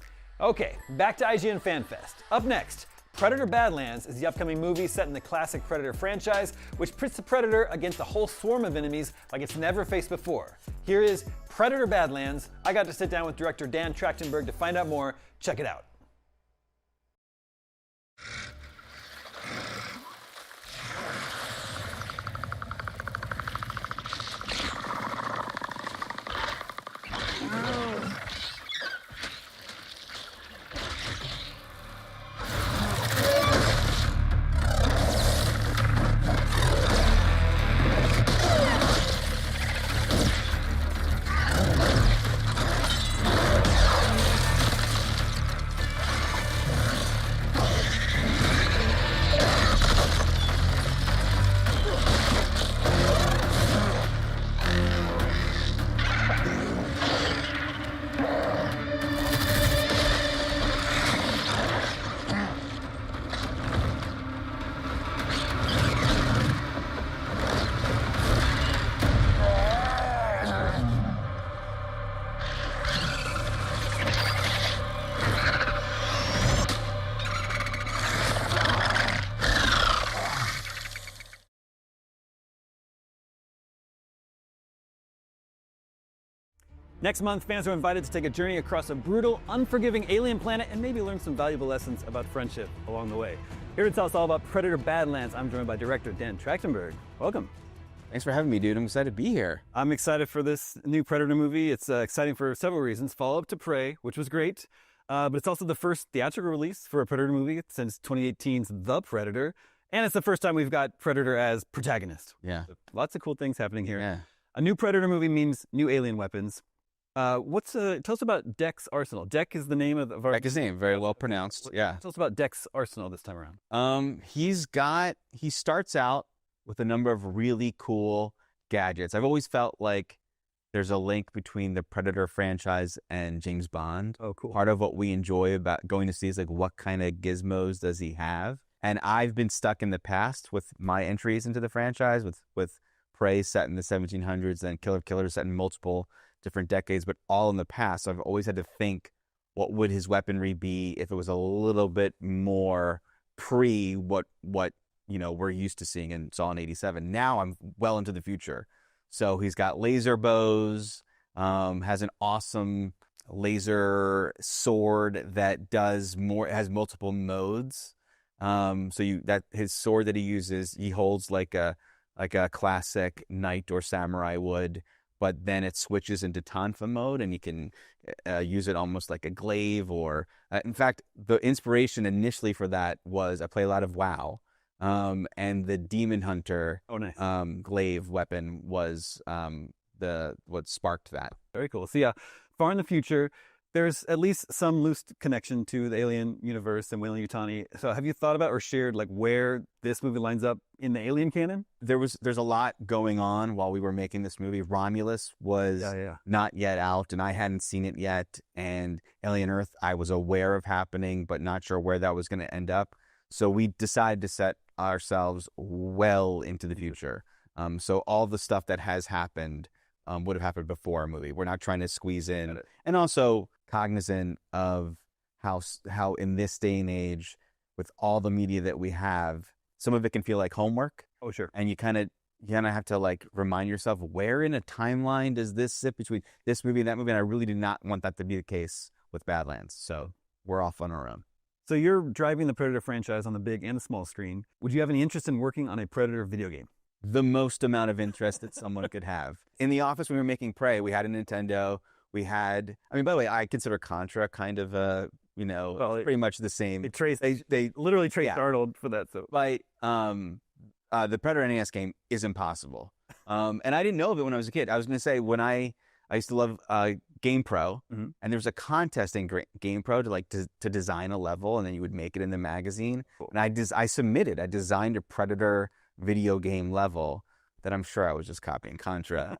Okay, back to IGN Fan Fest. Up next, Predator Badlands is the upcoming movie set in the classic Predator franchise, which pits the Predator against a whole swarm of enemies like it's never faced before. Here is Predator Badlands. I got to sit down with director Dan Trachtenberg to find out more. Check it out. Next month, fans are invited to take a journey across a brutal, unforgiving alien planet and maybe learn some valuable lessons about friendship along the way. Here to tell us all about Predator Badlands, I'm joined by director Dan Trachtenberg. Welcome.
Thanks for having me, dude. I'm excited to be here.
I'm excited for this new Predator movie. It's exciting for several reasons. Follow-up to Prey, which was great, but it's also the first theatrical release for a Predator movie since 2018's The Predator, and it's the first time we've got Predator as protagonist.
Yeah.
So lots of cool things happening here.
Yeah.
A new Predator movie means new alien weapons. Tell us about Deck's Arsenal. Deck is the name of our...
Deck is name, very well pronounced, yeah.
Tell us about Deck's Arsenal this time around.
He starts out with a number of really cool gadgets. I've always felt like there's a link between the Predator franchise and James Bond.
Oh, cool.
Part of what we enjoy about going to see is like, what kind of gizmos does he have? And I've been stuck in the past with my entries into the franchise, with Prey set in the 1700s and Killer Killers set in multiple different decades, but all in the past. So I've always had to think, what would his weaponry be if it was a little bit more pre what we're used to seeing and saw in '87. Now I'm well into the future. So he's got laser bows, has an awesome laser sword that has multiple modes. His sword that he uses, he holds like a classic knight or samurai would, but then it switches into Tonfa mode, and you can use it almost like a glaive. Or in fact, the inspiration initially for that was I play a lot of WoW, and the Demon Hunter glaive weapon was what sparked that.
Very cool. So yeah, far in the future, there's at least some loose connection to the Alien universe and Weyland-Yutani. So have you thought about or shared like where this movie lines up in the Alien canon?
There's a lot going on while we were making this movie. Romulus was not yet out, and I hadn't seen it yet. And Alien Earth, I was aware of happening, but not sure where that was going to end up. So we decided to set ourselves well into the future. So all the stuff that has happened would have happened before our movie. We're not trying to squeeze in, and also cognizant of how in this day and age, with all the media that we have, some of it can feel like homework.
Oh, sure.
And you kind of have to like remind yourself, where in a timeline does this sit between this movie and that movie? And I really do not want that to be the case with Badlands. So we're off on our own.
So you're driving the Predator franchise on the big and the small screen. Would you have any interest in working on a Predator video game?
The most amount of interest that someone could have. In the office when we were making Prey, we had a Nintendo. We had, by the way, I consider Contra kind of pretty much the same.
They literally traced Arnold for that. So
the Predator NES game is impossible. And I didn't know of it when I was a kid. I was going to say, when I used to love GamePro, and there was a contest in GamePro to design a level, and then you would make it in the magazine. Cool. And I designed a Predator video game level that I'm sure I was just copying Contra.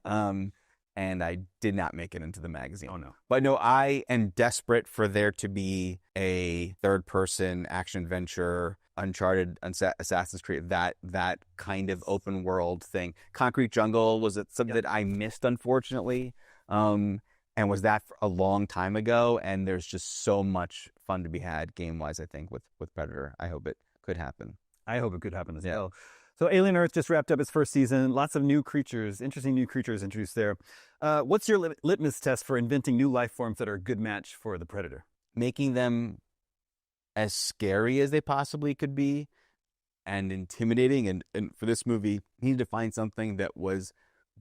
And I did not make it into the magazine.
Oh, no.
But no, I am desperate for there to be a third-person action-adventure Uncharted, Assassin's Creed, that kind of open world thing. Concrete Jungle was something that I missed, unfortunately, and was that a long time ago. And there's just so much fun to be had game-wise, I think, with Predator. I hope it could happen.
I hope it could happen as well. So Alien Earth just wrapped up its first season. Lots of new creatures, interesting new creatures introduced there. What's your litmus test for inventing new life forms that are a good match for the Predator?
Making them as scary as they possibly could be and intimidating. And for this movie, he needed to find something that was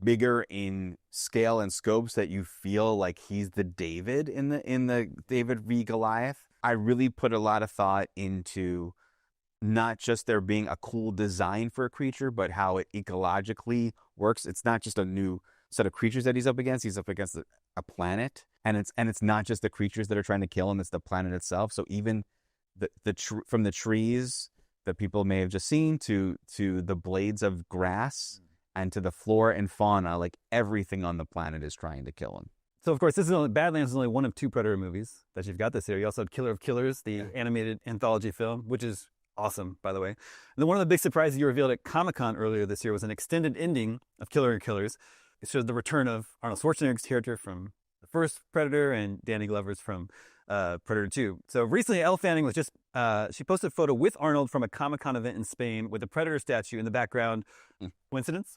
bigger in scale and scope so that you feel like he's the David in the David v. Goliath. I really put a lot of thought into not just there being a cool design for a creature, but how it ecologically works. It's not just a new set of creatures that he's up against. He's up against a planet, and it's not just the creatures that are trying to kill him. It's the planet itself. So even from the trees that people may have just seen to the blades of grass and to the flora and fauna, like everything on the planet is trying to kill him.
So, of course, Badlands is only one of 2 Predator movies that you've got this year. You also had Killer of Killers, the animated anthology film, which is awesome, by the way. And then one of the big surprises you revealed at Comic-Con earlier this year was an extended ending of Killer of Killers. It showed the return of Arnold Schwarzenegger's character from the first Predator and Danny Glover's from Predator 2. So recently, Elle Fanning was she posted a photo with Arnold from a Comic-Con event in Spain with a Predator statue in the background. Coincidence?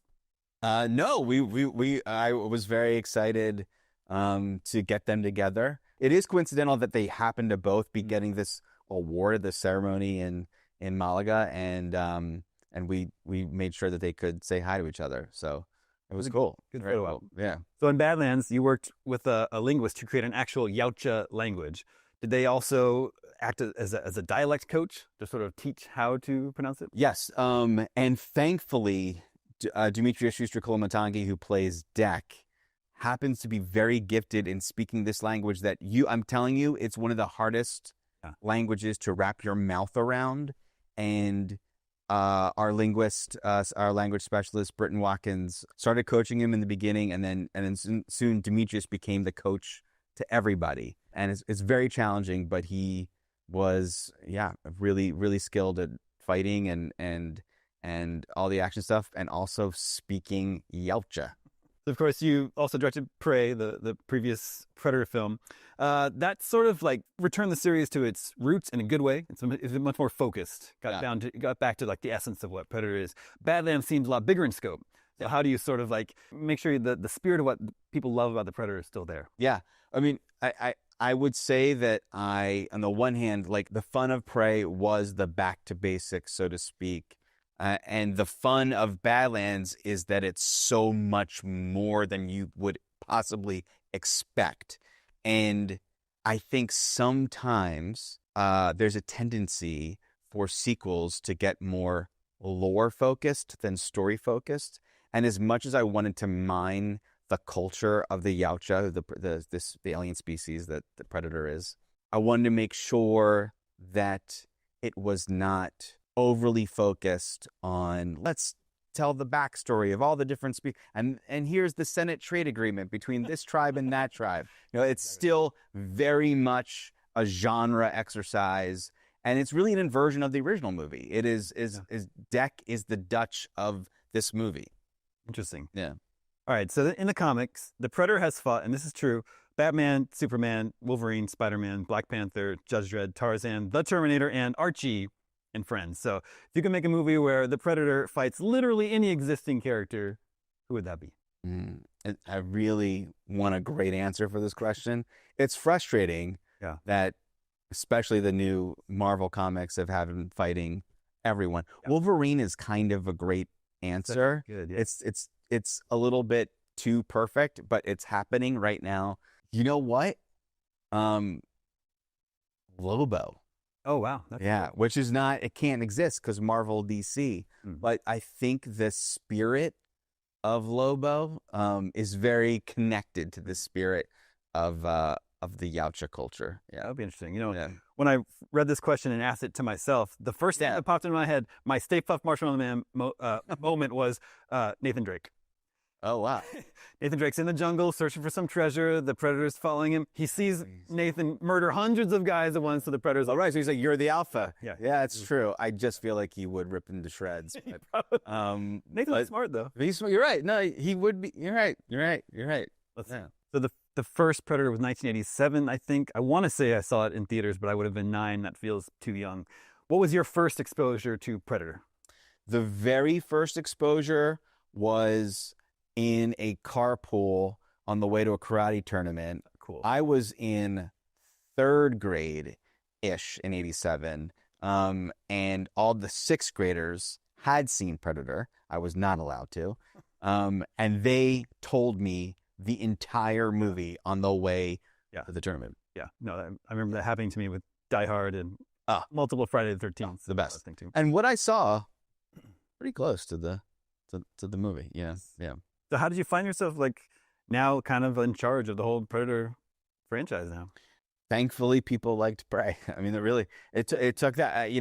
No, I was very excited to get them together. It is coincidental that they happen to both be getting this award, the ceremony in Malaga, and we made sure that they could say hi to each other. So it was cool.
Good
Very
photo
cool.
album.
Yeah.
So in Badlands, you worked with a linguist to create an actual Yautja language. Did they also act as a dialect coach to sort of teach how to pronounce it?
Yes. And thankfully, Demetrius Schuster-Kolomatangi, who plays Deck, happens to be very gifted in speaking this language that I'm telling you, it's one of the hardest languages to wrap your mouth around. And our linguist, our language specialist, Britton Watkins, started coaching him in the beginning, and then soon Demetrius became the coach to everybody. And it's very challenging, but he was really, really skilled at fighting and all the action stuff, and also speaking Yautja.
Of course, you also directed Prey, the previous Predator film. That sort of like returned the series to its roots in a good way. It's much more focused. Got back to like the essence of what Predator is. Badlands seems a lot bigger in scope. So how do you sort of like make sure the spirit of what people love about the Predator is still there?
Yeah, I mean, I would say that on the one hand, like the fun of Prey was the back to basics, so to speak. And the fun of Badlands is that it's so much more than you would possibly expect. And I think sometimes there's a tendency for sequels to get more lore-focused than story-focused. And as much as I wanted to mine the culture of the Yautja, the alien species that the Predator is, I wanted to make sure that it was not overly focused on let's tell the backstory of all the different and here's the Senate trade agreement between this tribe and that tribe. It's still very much a genre exercise, and it's really an inversion of the original movie. It is Deck is the Dutch of this movie.
Interesting.
Yeah.
All right. So in the comics, the Predator has fought, and this is true, Batman, Superman, Wolverine, Spider-Man, Black Panther, Judge Dredd, Tarzan, the Terminator, and Archie and friends. So if you could make a movie where the Predator fights literally any existing character, who would that be?
I really want a great answer for this question. It's frustrating that especially the new Marvel comics have had him fighting everyone. Wolverine is kind of a great answer.
Good, yeah.
It's a little bit too perfect, but it's happening right now. You know what? Lobo.
Oh, wow.
That's cool. Which is it can't exist because Marvel DC. But I think the spirit of Lobo is very connected to the spirit of the Yautja culture. Yeah,
that would be interesting. When I read this question and asked it to myself, the first thing that popped into my head, my Stay Puft Marshmallow Man moment was Nathan Drake.
Oh, wow.
Nathan Drake's in the jungle searching for some treasure. The Predator's following him. He sees Nathan murder hundreds of guys at once, so the Predator's
All right, so he's like, you're the alpha.
Yeah.
Yeah, it's true. I just feel like he would rip him to shreds. But,
Nathan's smart, though.
He's smart. You're right. No, he would be. You're right.
Yeah. So the first Predator was 1987, I think. I want to say I saw it in theaters, but I would have been 9. That feels too young. What was your first exposure to Predator?
The very first exposure was in a carpool on the way to a karate tournament.
Cool.
I was in 3rd grade-ish in 87, and all the 6th graders had seen Predator. I was not allowed to. And they told me the entire movie on the way to the tournament.
Yeah, no, I remember that happening to me with Die Hard and multiple Friday the 13th.
The best.
Thing too.
And what I saw, pretty close to the movie. Yeah.
So how did you find yourself now kind of in charge of the whole Predator franchise now?
Thankfully, people liked Prey. I mean, it took that,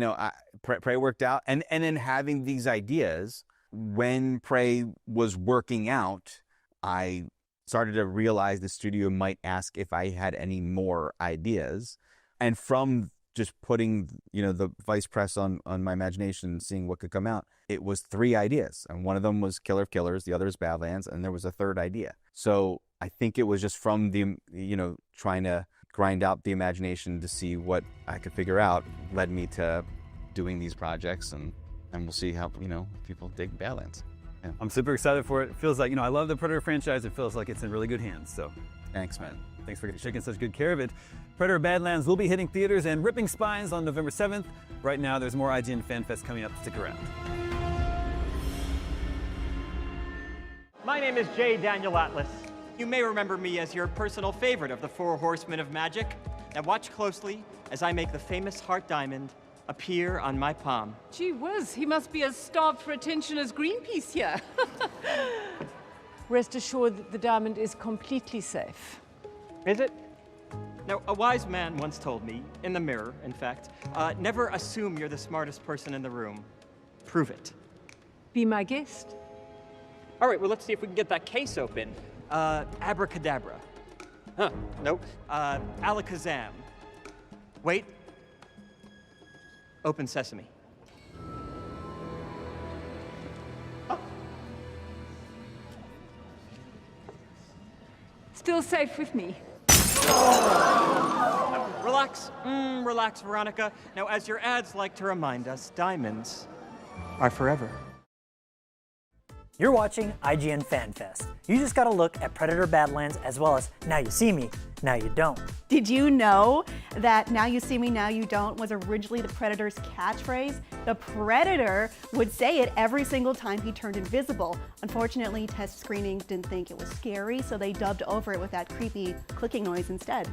Prey worked out. And then having these ideas, when Prey was working out, I started to realize the studio might ask if I had any more ideas. And from just putting, the vice press on my imagination and seeing what could come out, it was 3 ideas. And one of them was Killer of Killers, the other is Badlands, and there was a 3rd idea. So I think it was just from the, trying to grind out the imagination to see what I could figure out led me to doing these projects, and we'll see how, people dig Badlands. Yeah.
I'm super excited for it. It feels like, I love the Predator franchise. It feels like it's in really good hands. So
thanks, man.
Thanks for taking such good care of it. Predator Badlands will be hitting theaters and ripping spines on November 7th. Right now, there's more IGN Fan Fest coming up. Stick around.
My name is J. Daniel Atlas. You may remember me as your personal favorite of the 4 horsemen of magic. Now watch closely as I make the famous heart diamond appear on my palm.
Gee whiz, he must be as starved for attention as Greenpeace here. Rest assured that the diamond is completely safe.
Is it? Now, a wise man once told me, in the mirror, in fact, never assume you're the smartest person in the room. Prove it.
Be my guest.
All right, well, let's see if we can get that case open. Abracadabra. Huh, nope. Alakazam. Wait. Open sesame.
Still safe with me.
Relax. Relax, Veronica. Now, as your ads like to remind us, diamonds are forever.
You're watching IGN Fan Fest. You just got a look at Predator Badlands as well as Now You See Me, Now You Don't.
Did you know that Now You See Me, Now You Don't was originally the Predator's catchphrase? The Predator would say it every single time he turned invisible. Unfortunately, test screenings didn't think it was scary, so they dubbed over it with that creepy clicking noise instead.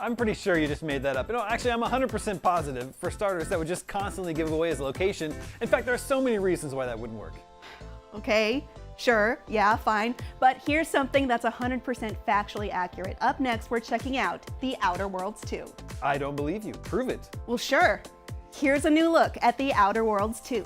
I'm pretty sure you just made that up. No, actually, I'm 100% positive. For starters, that would just constantly give away his location. In fact, there are so many reasons why that wouldn't work.
Okay, sure, yeah, fine. But here's something that's 100% factually accurate. Up next, we're checking out The Outer Worlds 2.
I don't believe you. Prove it.
Well, sure. Here's a new look at The Outer Worlds 2.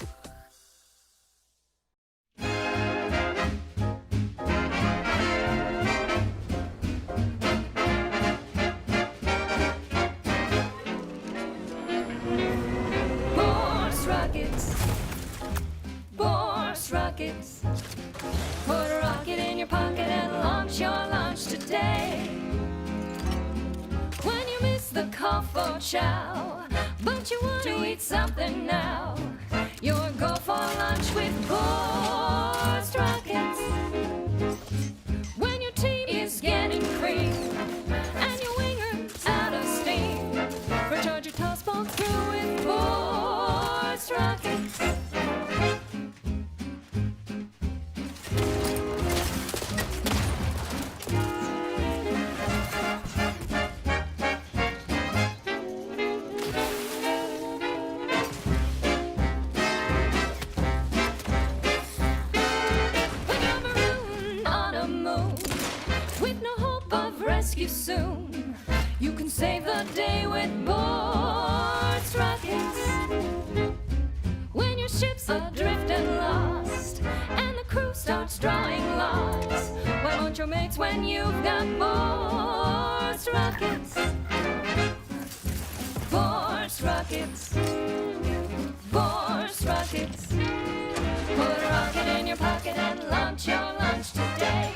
Rockets. Put a rocket in your pocket and launch your launch today. When you miss the call for chow, but you want to eat something now, you'll go for lunch with Force Rockets. When your team is getting cream and your winger's out of steam, recharge your toss ball through with Force Rockets. Soon you can save the day with Force Rockets. When your ship's adrift and lost and the crew starts sports drawing lots. Why won't your mates when you've got Force Rockets? Force Rockets. Force Rockets. Put a rocket in your pocket and launch your lunch today.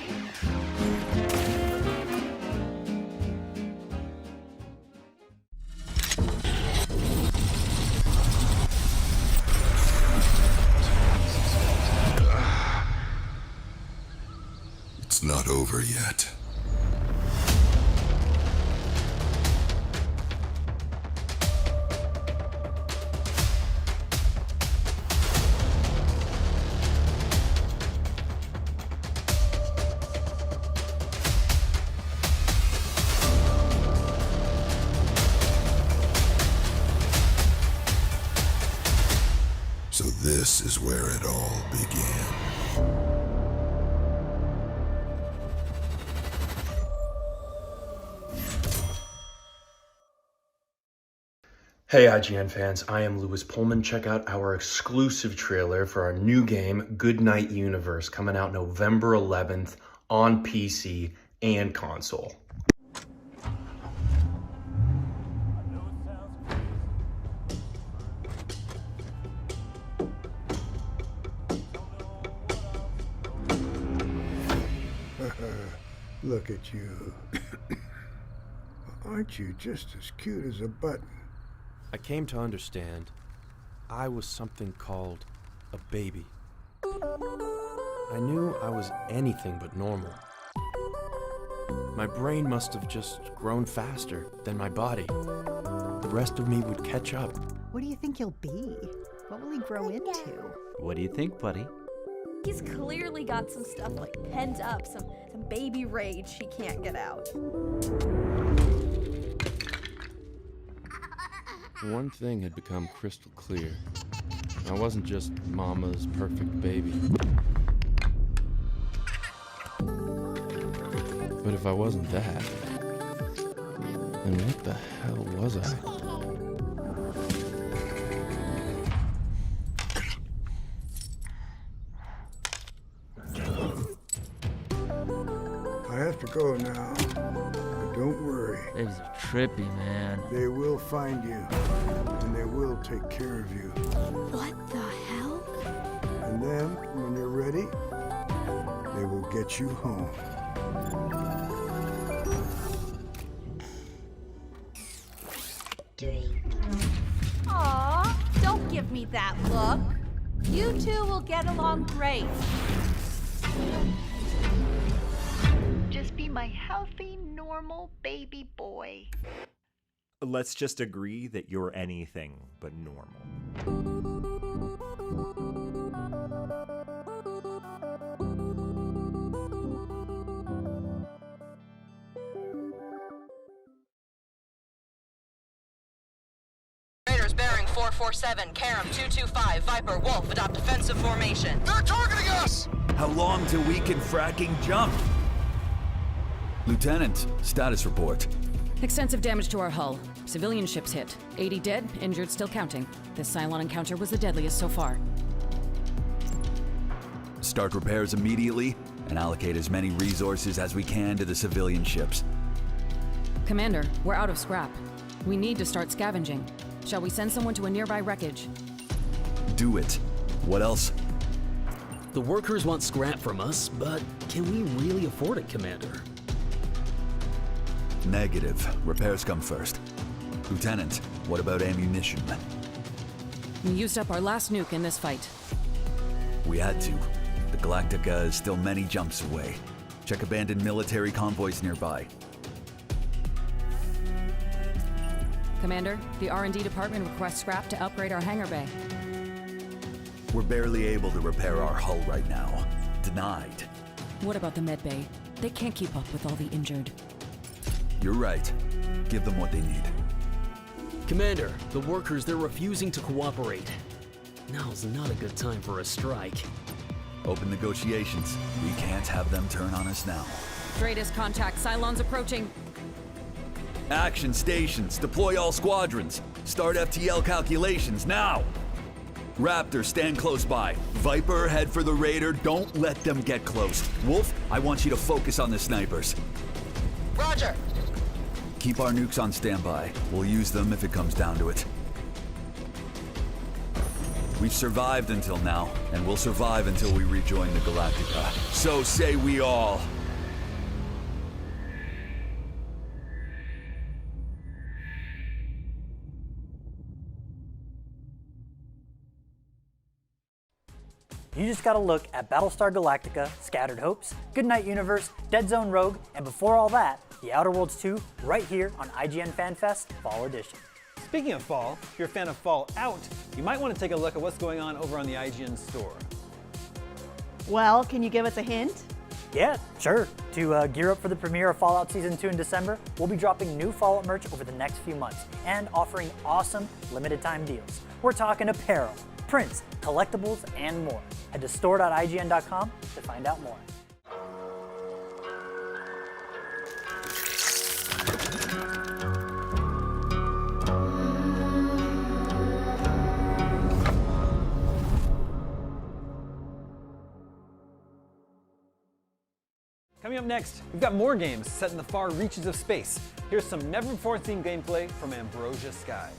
It's not over yet. So this is where it all began.
Hey IGN fans, I am Lewis Pullman. Check out our exclusive trailer for our new game, Goodnight Universe, coming out November 11th on PC and console.
Look at you. Aren't you just as cute as a button?
I came to understand I was something called a baby. I knew I was anything but normal. My brain must have just grown faster than my body. The rest of me would catch up.
What do you think he'll be? What will he grow into?
What do you think, buddy?
He's clearly got some stuff like pent up, some baby rage he can't get out.
One thing had become crystal clear. I wasn't just Mama's perfect baby. But if I wasn't that, then what the hell was I?
I have to go now, but don't worry.
Babies are trippy, man.
They will find you, and they will take care of you.
What the hell?
And then, when you're ready, they will get you home.
Aw, don't give me that look. You two will get along great.
Just be my healthy, normal baby boy.
Let's just agree that you're anything but normal.
Raiders bearing 447, Karam 225, Viper, Wolf, adopt defensive formation.
They're targeting us!
How long till we can fracking jump? Lieutenant, status report.
Extensive damage to our hull. Civilian ships hit. 80 dead, injured still counting. This Cylon encounter was the deadliest so far.
Start repairs immediately and allocate as many resources as we can to the civilian ships.
Commander, we're out of scrap. We need to start scavenging. Shall we send someone to a nearby wreckage?
Do it. What else?
The workers want scrap from us, but can we really afford it, Commander?
Negative. Repairs come first. Lieutenant, what about ammunition?
We used up our last nuke in this fight.
We had to. The Galactica is still many jumps away. Check abandoned military convoys nearby.
Commander, the R&D department requests scrap to upgrade our hangar bay.
We're barely able to repair our hull right now. Denied.
What about the med bay? They can't keep up with all the injured.
You're right. Give them what they need.
Commander, the workers, they're refusing to cooperate. Now's not a good time for a strike.
Open negotiations. We can't have them turn on us now.
Greatest contact. Cylons approaching.
Action stations. Deploy all squadrons. Start FTL calculations now. Raptor, stand close by. Viper, head for the Raider. Don't let them get close. Wolf, I want you to focus on the snipers.
Roger.
Keep our nukes on standby. We'll use them if it comes down to it. We've survived until now, and we'll survive until we rejoin the Galactica. So say we all.
You just gotta look at Battlestar Galactica, Scattered Hopes, Goodnight Universe, Dead Zone Rogue, and before all that, The Outer Worlds 2 right here on IGN Fan Fest Fall Edition.
Speaking of fall, if you're a fan of Fallout, you might want to take a look at what's going on over on the IGN store.
Well, can you give us a hint?
Yeah, sure. To gear up for the premiere of Fallout Season 2 in December, we'll be dropping new Fallout merch over the next few months and offering awesome limited time deals. We're talking apparel, prints, collectibles, and more. Head to store.ign.com to find out more.
Coming up next, we've got more games set in the far reaches of space. Here's some never-before-seen gameplay from Ambrosia Sky.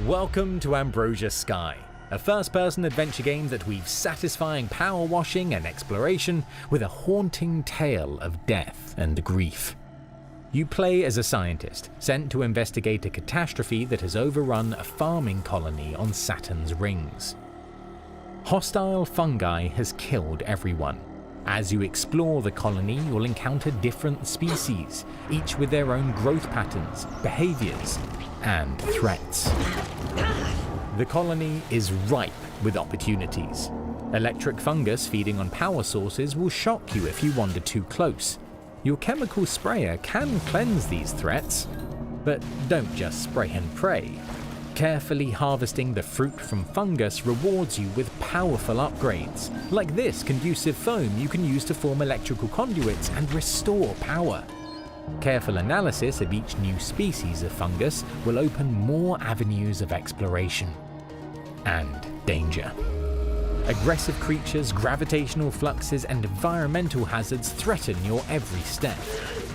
Welcome to Ambrosia Sky, a first-person adventure game that weaves satisfying power washing and exploration with a haunting tale of death and grief. You play as a scientist, sent to investigate a catastrophe that has overrun a farming colony on Saturn's rings. Hostile fungi has killed everyone. As you explore the colony, you'll encounter different species, each with their own growth patterns, behaviors, and threats. The colony is ripe with opportunities. Electric fungus feeding on power sources will shock you if you wander too close. Your chemical sprayer can cleanse these threats, but don't just spray and pray. Carefully harvesting the fruit from fungus rewards you with powerful upgrades, like this conducive foam you can use to form electrical conduits and restore power. Careful analysis of each new species of fungus will open more avenues of exploration and danger. Aggressive creatures, gravitational fluxes, and environmental hazards threaten your every step.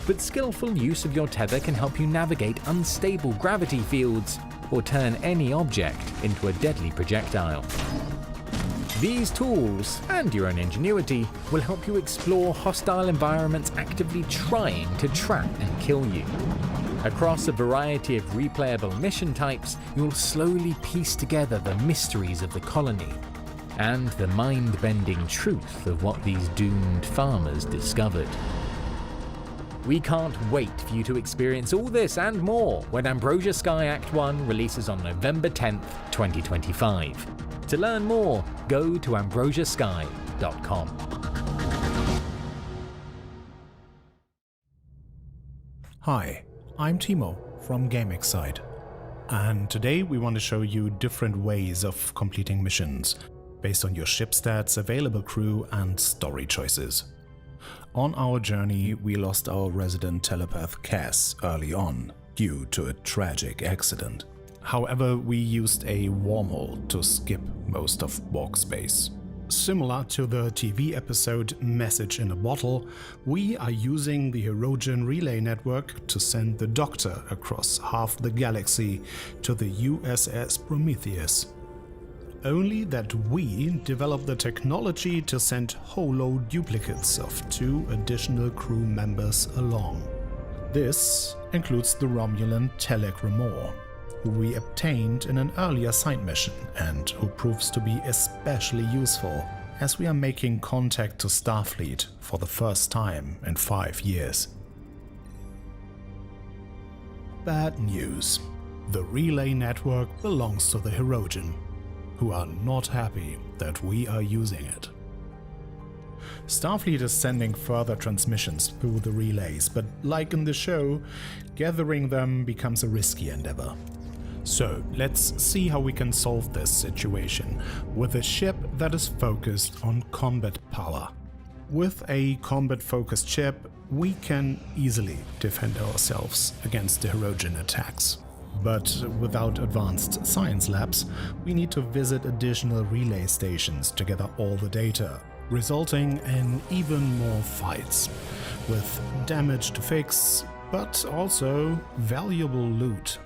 But skillful use of your tether can help you navigate unstable gravity fields or turn any object into a deadly projectile. These tools, and your own ingenuity, will help you explore hostile environments actively trying to trap and kill you. Across a variety of replayable mission types, you'll slowly piece together the mysteries of the colony and the mind-bending truth of what these doomed farmers discovered. We can't wait for you to experience all this and more when Ambrosia Sky Act 1 releases on November 10th, 2025. To learn more, go to ambrosiasky.com.
Hi, I'm Timo from GameXside, and today we want to show you different ways of completing missions based on your ship stats, available crew, and story choices. On our journey, we lost our resident telepath Cass early on due to a tragic accident. However, we used a wormhole to skip most of walk space. Similar to the TV episode Message in a Bottle, we are using the Hirogen Relay Network to send the Doctor across half the galaxy to the USS Prometheus. Only that we developed the technology to send holo duplicates of 2 additional crew members along. This includes the Romulan Telek Remor, who we obtained in an earlier side mission and who proves to be especially useful as we are making contact to Starfleet for the first time in 5 years. Bad news. The relay network belongs to the Hirogen, who are not happy that we are using it. Starfleet is sending further transmissions through the relays, but like in the show, gathering them becomes a risky endeavor. So let's see how we can solve this situation with a ship that is focused on combat power. With a combat-focused ship, we can easily defend ourselves against the Hirogen attacks. But without advanced science labs, we need to visit additional relay stations to gather all the data, resulting in even more fights, with damage to fix, but also valuable loot.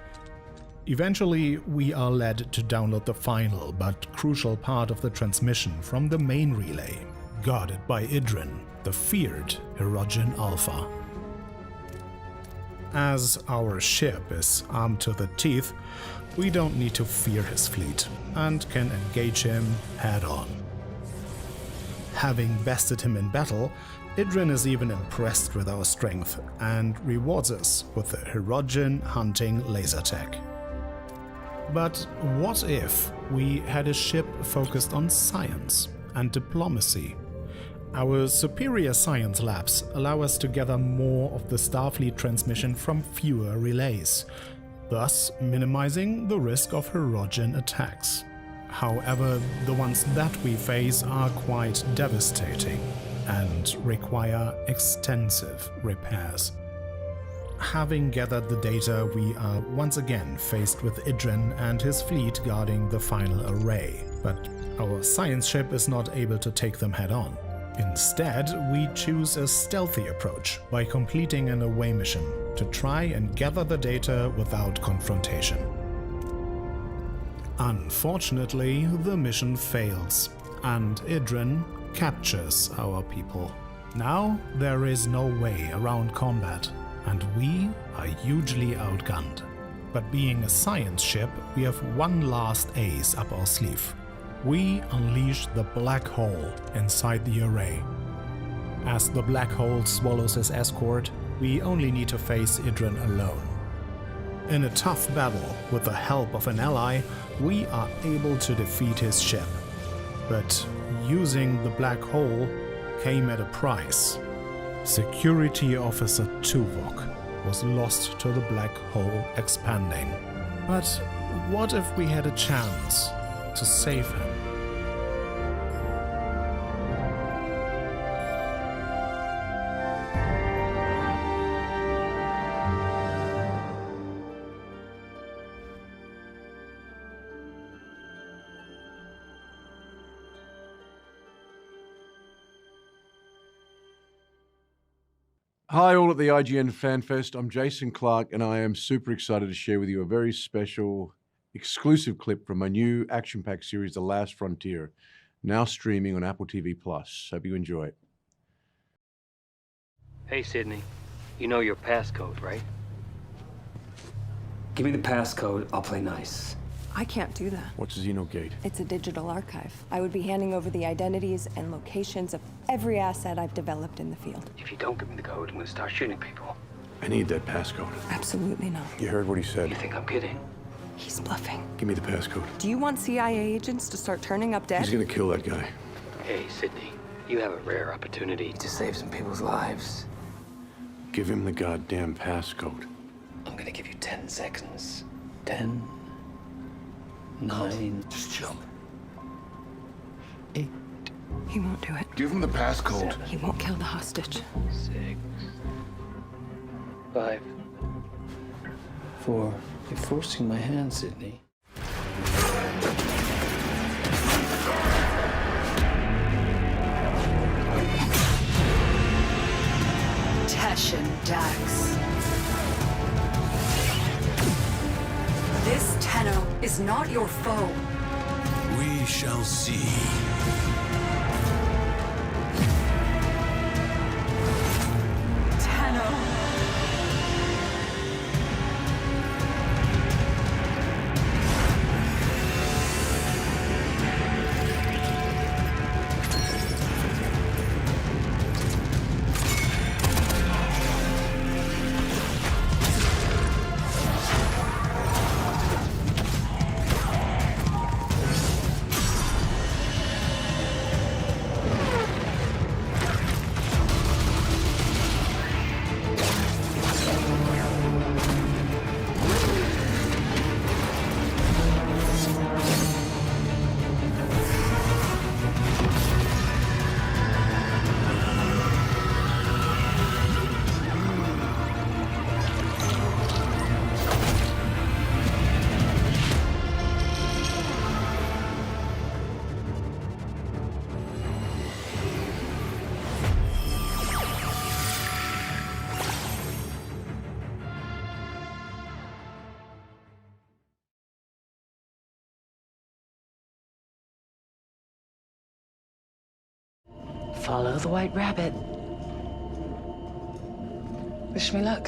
Eventually, we are led to download the final but crucial part of the transmission from the main relay, guarded by Idrin, the feared Hirogen Alpha. As our ship is armed to the teeth, we don't need to fear his fleet and can engage him head-on. Having bested him in battle, Idrin is even impressed with our strength and rewards us with the Hirogen hunting laser tech. But what if we had a ship focused on science and diplomacy? Our superior science labs allow us to gather more of the Starfleet transmission from fewer relays, thus minimizing the risk of Hirogen attacks. However, the ones that we face are quite devastating and require extensive repairs. Having gathered the data, we are once again faced with Idrin and his fleet guarding the final array, but our science ship is not able to take them head-on. Instead, we choose a stealthy approach by completing an away mission to try and gather the data without confrontation. Unfortunately, the mission fails, and Idrin captures our people. Now, there is no way around combat, and we are hugely outgunned. But being a science ship, we have one last ace up our sleeve. We unleash the black hole inside the array. As the black hole swallows his escort, we only need to face Idrin alone. In a tough battle with the help of an ally, we are able to defeat his ship. But using the black hole came at a price. Security Officer Tuvok was lost to the black hole expanding. But what if we had a chance to save him?
Hi all at the IGN Fan Fest. I'm Jason Clark and I am super excited to share with you a very special exclusive clip from my new action-packed series, The Last Frontier, now streaming on Apple TV+. Hope you enjoy it.
Hey Sydney, you know your passcode, right? Give me the passcode, I'll play nice.
I can't do that.
What's a Xenogate?
It's a digital archive. I would be handing over the identities and locations of every asset I've developed in the field.
If you don't give me the code, I'm gonna start shooting people.
I need that passcode.
Absolutely not.
You heard what he said.
You think I'm kidding?
He's bluffing.
Give me the passcode.
Do you want CIA agents to start turning up dead?
He's gonna kill that guy.
Hey Sydney, you have a rare opportunity to save some people's lives.
Give him the goddamn passcode.
I'm gonna give you 10 seconds. 10, 9. Just jump.
8. He won't do it.
Give him the passcode.
7. He won't kill the hostage.
6. 5. 4. You're forcing my hand, Sydney.
Teshin Dax. This Tenno is not your foe.
We shall see.
Follow the white rabbit. Wish me luck.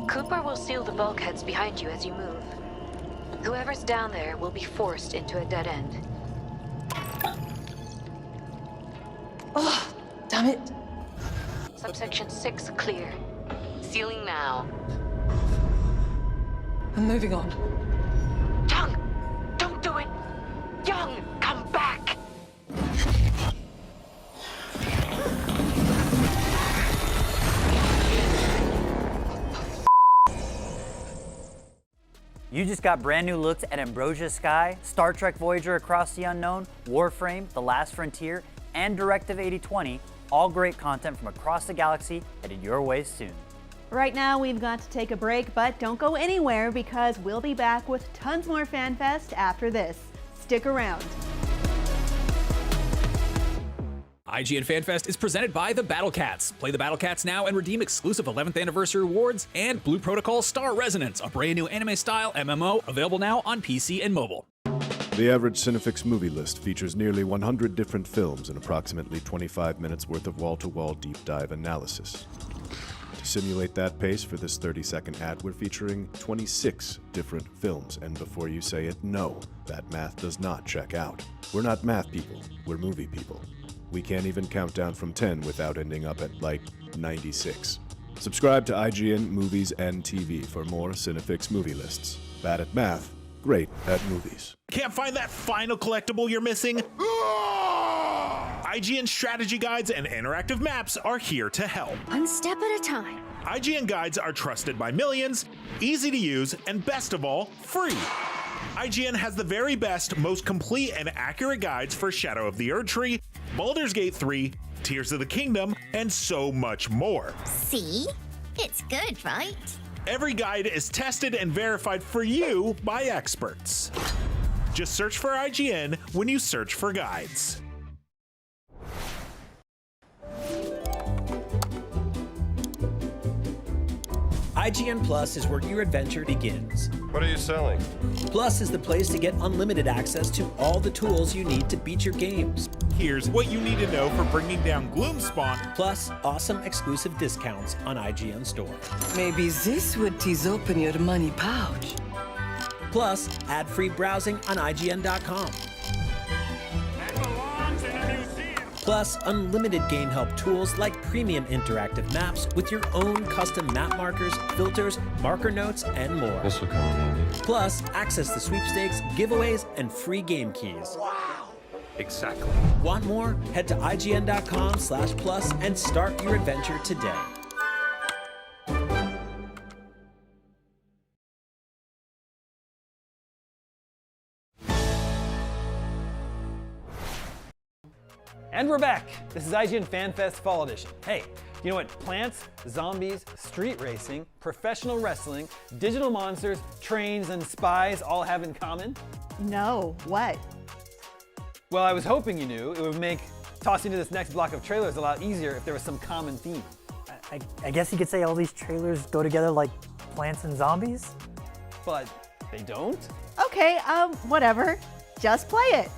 Cooper will seal the bulkheads behind you as you move. Whoever's down there will be forced into a dead end.
Oh, damn it.
Subsection 6 clear. Sealing now.
I'm moving on.
Young! Don't do it! Young! Come back!
You just got brand new looks at Ambrosia Sky, Star Trek Voyager Across the Unknown, Warframe, The Last Frontier, and Directive 8020. All great content from across the galaxy headed your way soon.
Right now, we've got to take a break, but don't go anywhere because we'll be back with tons more Fan Fest after this. Stick around.
IGN Fan Fest is presented by the Battle Cats. Play the Battle Cats now and redeem exclusive 11th anniversary rewards and Blue Protocol Star Resonance, a brand new anime-style MMO available now on PC and mobile.
The average Cinefix movie list features nearly 100 different films and approximately 25 minutes worth of wall-to-wall deep dive analysis. To simulate that pace for this 30-second ad, we're featuring 26 different films, and before you say it, no, that math does not check out. We're not math people, we're movie people. We can't even count down from 10 without ending up at, like, 96. Subscribe to IGN Movies and TV for more Cinefix movie lists. Bad at math, great at movies.
Can't find that final collectible you're missing? IGN strategy guides and interactive maps are here to help.
One step at a time.
IGN guides are trusted by millions, easy to use, and best of all, free. IGN has the very best, most complete and accurate guides for Shadow of the Erdtree, Baldur's Gate 3, Tears of the Kingdom, and so much more.
See? It's good, right?
Every guide is tested and verified for you by experts. Just search for IGN when you search for guides.
IGN Plus is where your adventure begins.
What are you selling?
Plus is the place to get unlimited access to all the tools you need to beat your games.
Here's what you need to know for bringing down Gloomspawn.
Plus, awesome exclusive discounts on IGN Store.
Maybe this would tease open your money pouch.
Plus, ad-free browsing on IGN.com. Plus, unlimited game help tools like premium interactive maps with your own custom map markers, filters, marker notes, and more.
This will come in handy.
Plus, access to sweepstakes, giveaways, and free game keys.
Wow! Exactly.
Want more? Head to IGN.com/plus and start your adventure today.
And we're back. This is IGN Fan Fest Fall Edition. Hey, you know what plants, zombies, street racing, professional wrestling, digital monsters, trains, and spies all have in common?
No, what?
Well, I was hoping you knew. It would make tossing to this next block of trailers a lot easier if there was some common theme.
I guess you could say all these trailers go together like plants and zombies?
But they don't?
Okay, whatever. Just play it.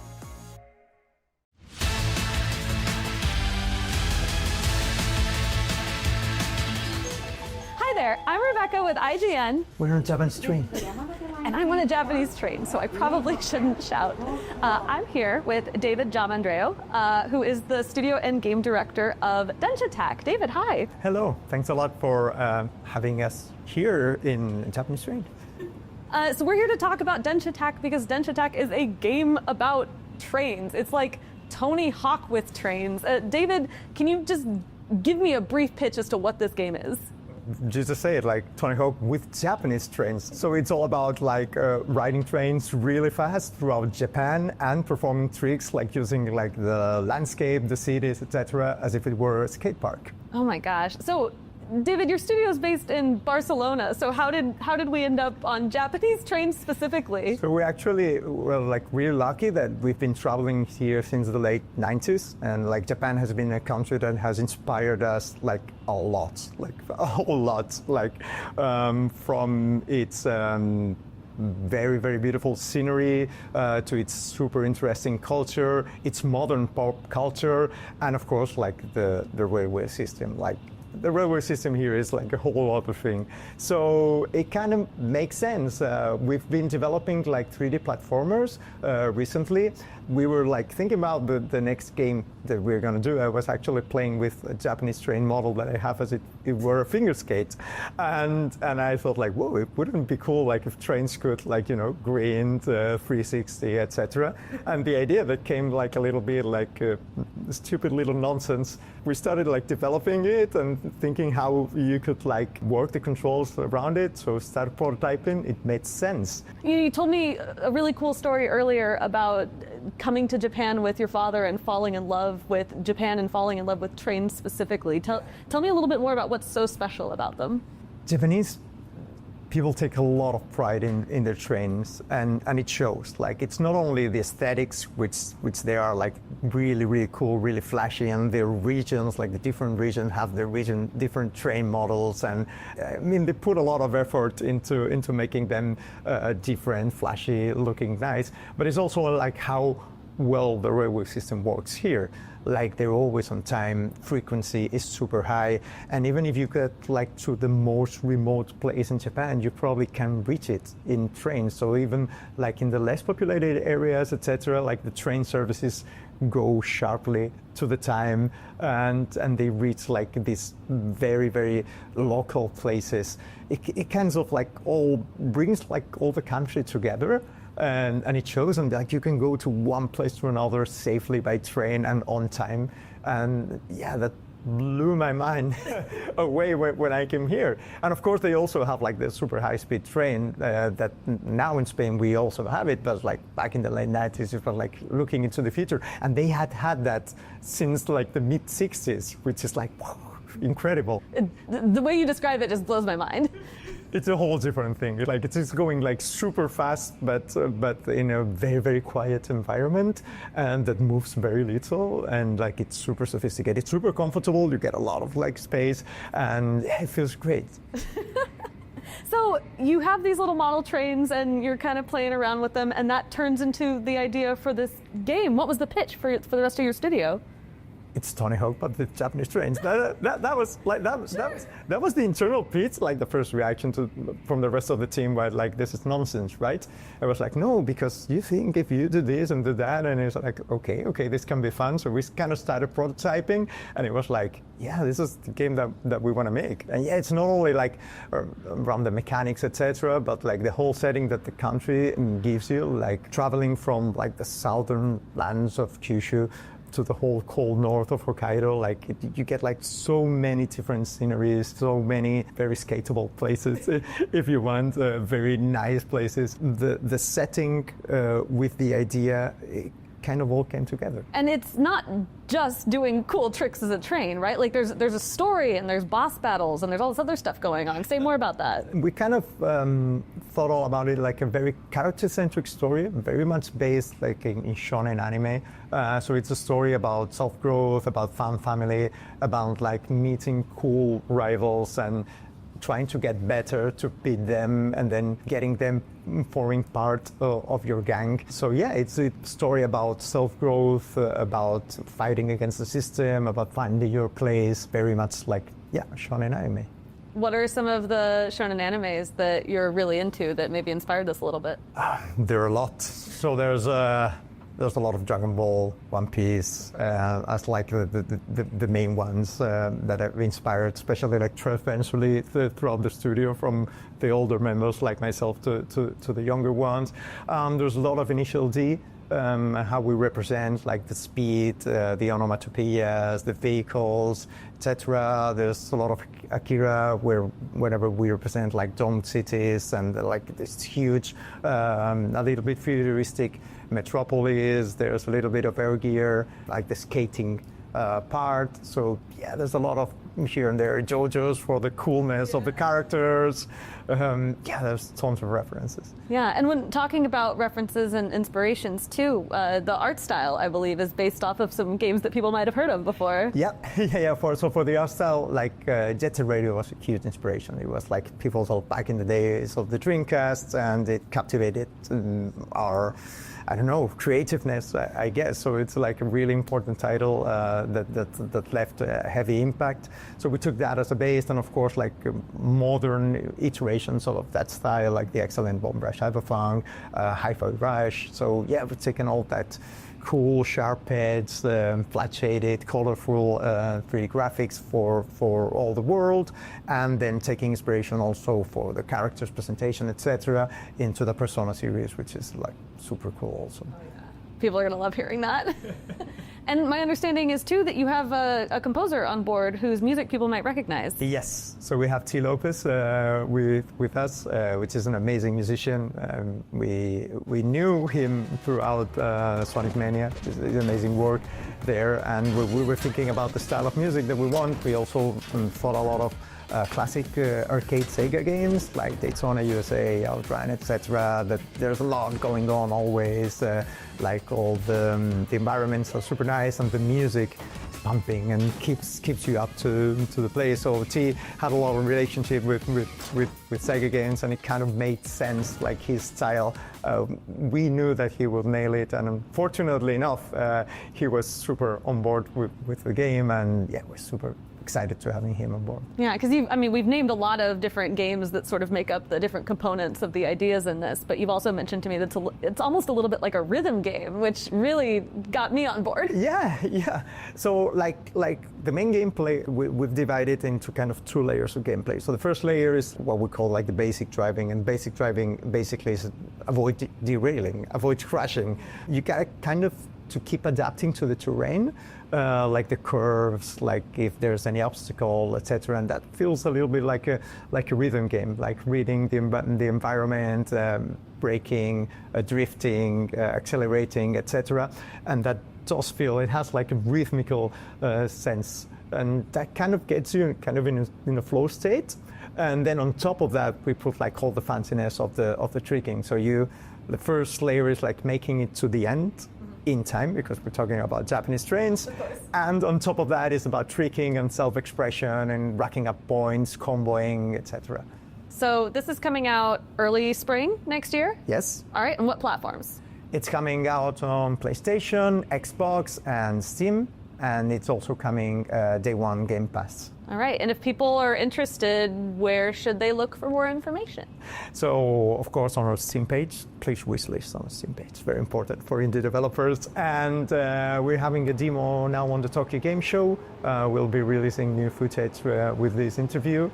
Hi there, I'm Rebecca with IGN.
We're on a Japanese train.
And I'm on a Japanese train, so I probably shouldn't shout. I'm here with David Giamandreo, who is the studio and game director of Densha Attack. David, hi.
Hello, thanks a lot for having us here in Japanese train.
So we're here to talk about Densha Attack because Densha Attack is a game about trains. It's like Tony Hawk with trains. David, can you just give me a brief pitch as to what this game is?
Just to say it, like Tony Hawk with Japanese trains. So it's all about like riding trains really fast throughout Japan and performing tricks like using like the landscape, the cities, etc., as if it were a skate park.
Oh my gosh. So David, your studio is based in Barcelona, so how did we end up on Japanese trains specifically?
So we actually were like really lucky that we've been traveling here since the late 90s, and like Japan has been a country that has inspired us like a lot, like a whole lot, like from its very, very beautiful scenery to its super interesting culture, its modern pop culture, and of course like the railway system. Like the railway system here is like a whole other thing. So it kind of makes sense. We've been developing like 3D platformers recently. We were like thinking about the next game that we're gonna do. I was actually playing with a Japanese train model that I have as it were a finger skate. And I thought like, whoa, it wouldn't be cool like if trains could like, you know, grind, 360, etc. And the idea that came like a little bit like stupid little nonsense. We started like developing it and thinking how you could like work the controls around it. So started prototyping, it made sense.
You told me a really cool story earlier about coming to Japan with your father and falling in love with Japan and falling in love with trains specifically. Tell me a little bit more about what's so special about them.
Japanese people take a lot of pride in their trains, and it shows. Like it's not only the aesthetics, which they are like really, really cool, really flashy, and their regions, like the different regions have their different train models, and I mean they put a lot of effort into making them different, flashy, looking nice. But it's also like how well the railway system works here. Like they're always on time, frequency is super high, and even if you get like to the most remote place in Japan, you probably can reach it in trains. So even like in the less populated areas, etc., like the train services go sharply to the time, and they reach like these very, very local places. It kind of like all brings like all the country together. And it shows them like you can go to one place to another safely by train and on time. And yeah, that blew my mind away when I came here. And of course, they also have like the super high-speed train that now in Spain we also have it, but like back in the late 90s, it was like looking into the future. And they had that since like the mid-60s, which is like, wow, incredible.
The way you describe it just blows my mind.
It's a whole different thing. Like it's just going like super fast, but in a very, very quiet environment, and that moves very little, and like it's super sophisticated, super comfortable. You get a lot of like space, and it feels great.
So you have these little model trains, and you're kind of playing around with them, and that turns into the idea for this game. What was the pitch for the rest of your studio?
It's Tony Hawk, but with Japanese trains. That was the internal pitch, like the first reaction from the rest of the team, was like, this is nonsense, right? I was like, no, because you think if you do this and do that, and it's like, okay, this can be fun. So we kind of started prototyping, and it was like, yeah, this is the game that we want to make. And yeah, it's not only like around the mechanics, etc., but like the whole setting that the country gives you, like traveling from like the southern lands of Kyushu to the whole cold north of Hokkaido. Like you get like so many different sceneries, so many very skatable places if you want, very nice places. The setting with the idea, it kind of all came together.
And it's not just doing cool tricks as a train, right? Like there's a story, and there's boss battles, and there's all this other stuff going on. Say more about that.
We kind of thought all about it like a very character-centric story, very much based like in shonen anime. So it's a story about self-growth, about fan family, about like meeting cool rivals and trying to get better to beat them, and then getting them forming part of your gang. So yeah, it's a story about self-growth, about fighting against the system, about finding your place, very much like, yeah, shonen anime.
What are some of the shonen animes that you're really into that maybe inspired this a little bit?
There are a lot. So there's a lot of Dragon Ball, One Piece, as like the main ones that have inspired, especially like eventually throughout the studio, from the older members like myself to the younger ones. There's a lot of Initial D, how we represent like the speed, the onomatopoeias, the vehicles, etc. There's a lot of Akira, whenever we represent like domed cities and like this huge, a little bit futuristic Metropolis. There's a little bit of Air Gear, like the skating part. So yeah, there's a lot of here and there JoJo's for the coolness of the characters. Yeah, there's tons of references.
Yeah, and when talking about references and inspirations too, the art style, I believe, is based off of some games that people might have heard of before.
Yeah, yeah. For the art style, like Jet Set Radio was a huge inspiration. It was like people thought back in the days of the Dreamcast, and it captivated our, I don't know, creativeness, I guess. So it's like a really important title that left a heavy impact. So we took that as a base, and of course, like modern iterations of that style, like the excellent Bomb Rush Cyberpunk, Hi-Fi Rush. So yeah, we've taken all that cool, sharp edges, flat shaded, colorful 3D graphics for all the world, and then taking inspiration also for the characters, presentation, etc., into the Persona series, which is like super cool also.
Oh, yeah. People are gonna love hearing that. And my understanding is too that you have a composer on board whose music people might recognize.
Yes, so we have T. Lopez with us, which is an amazing musician. We knew him throughout Sonic Mania. It's amazing work there, and we were thinking about the style of music that we want. We also thought a lot of classic arcade Sega games like Daytona USA, Outrun, etc. That there's a lot going on always. Like all the environments are super nice, and the music is pumping and keeps you up to the play. So T had a lot of relationship with Sega games, and it kind of made sense, like his style. We knew that he would nail it, and unfortunately enough, he was super on board with the game, and yeah, we're super excited to having him on board.
Yeah, because we've named a lot of different games that sort of make up the different components of the ideas in this, but you've also mentioned to me that it's almost a little bit like a rhythm game, which really got me on board.
Yeah. So like the main gameplay, we've divided into kind of 2 layers of gameplay. So the first layer is what we call like the basic driving, and basic driving basically is avoid derailing, avoid crashing. You gotta kind of to keep adapting to the terrain, like the curves, like if there's any obstacle, etc. And that feels a little bit like a rhythm game, like reading the environment, braking, drifting, accelerating, etc. And that does feel, it has like a rhythmical sense, and that kind of gets you kind of in a flow state. And then on top of that, we put like all the fanciness of the tricking. So the first layer is like making it to the end in time, because we're talking about Japanese trains. And on top of that is about tricking and self-expression and racking up points, comboing, etc.
So this is coming out early spring next year?
Yes.
All right, and what platforms?
It's coming out on PlayStation, Xbox, and Steam, and it's also coming day one Game Pass.
All right, and if people are interested, where should they look for more information?
So, of course, on our Steam page, please wishlist on our Steam page. It's very important for indie developers. And we're having a demo now on the Tokyo Game Show. We'll be releasing new footage with this interview.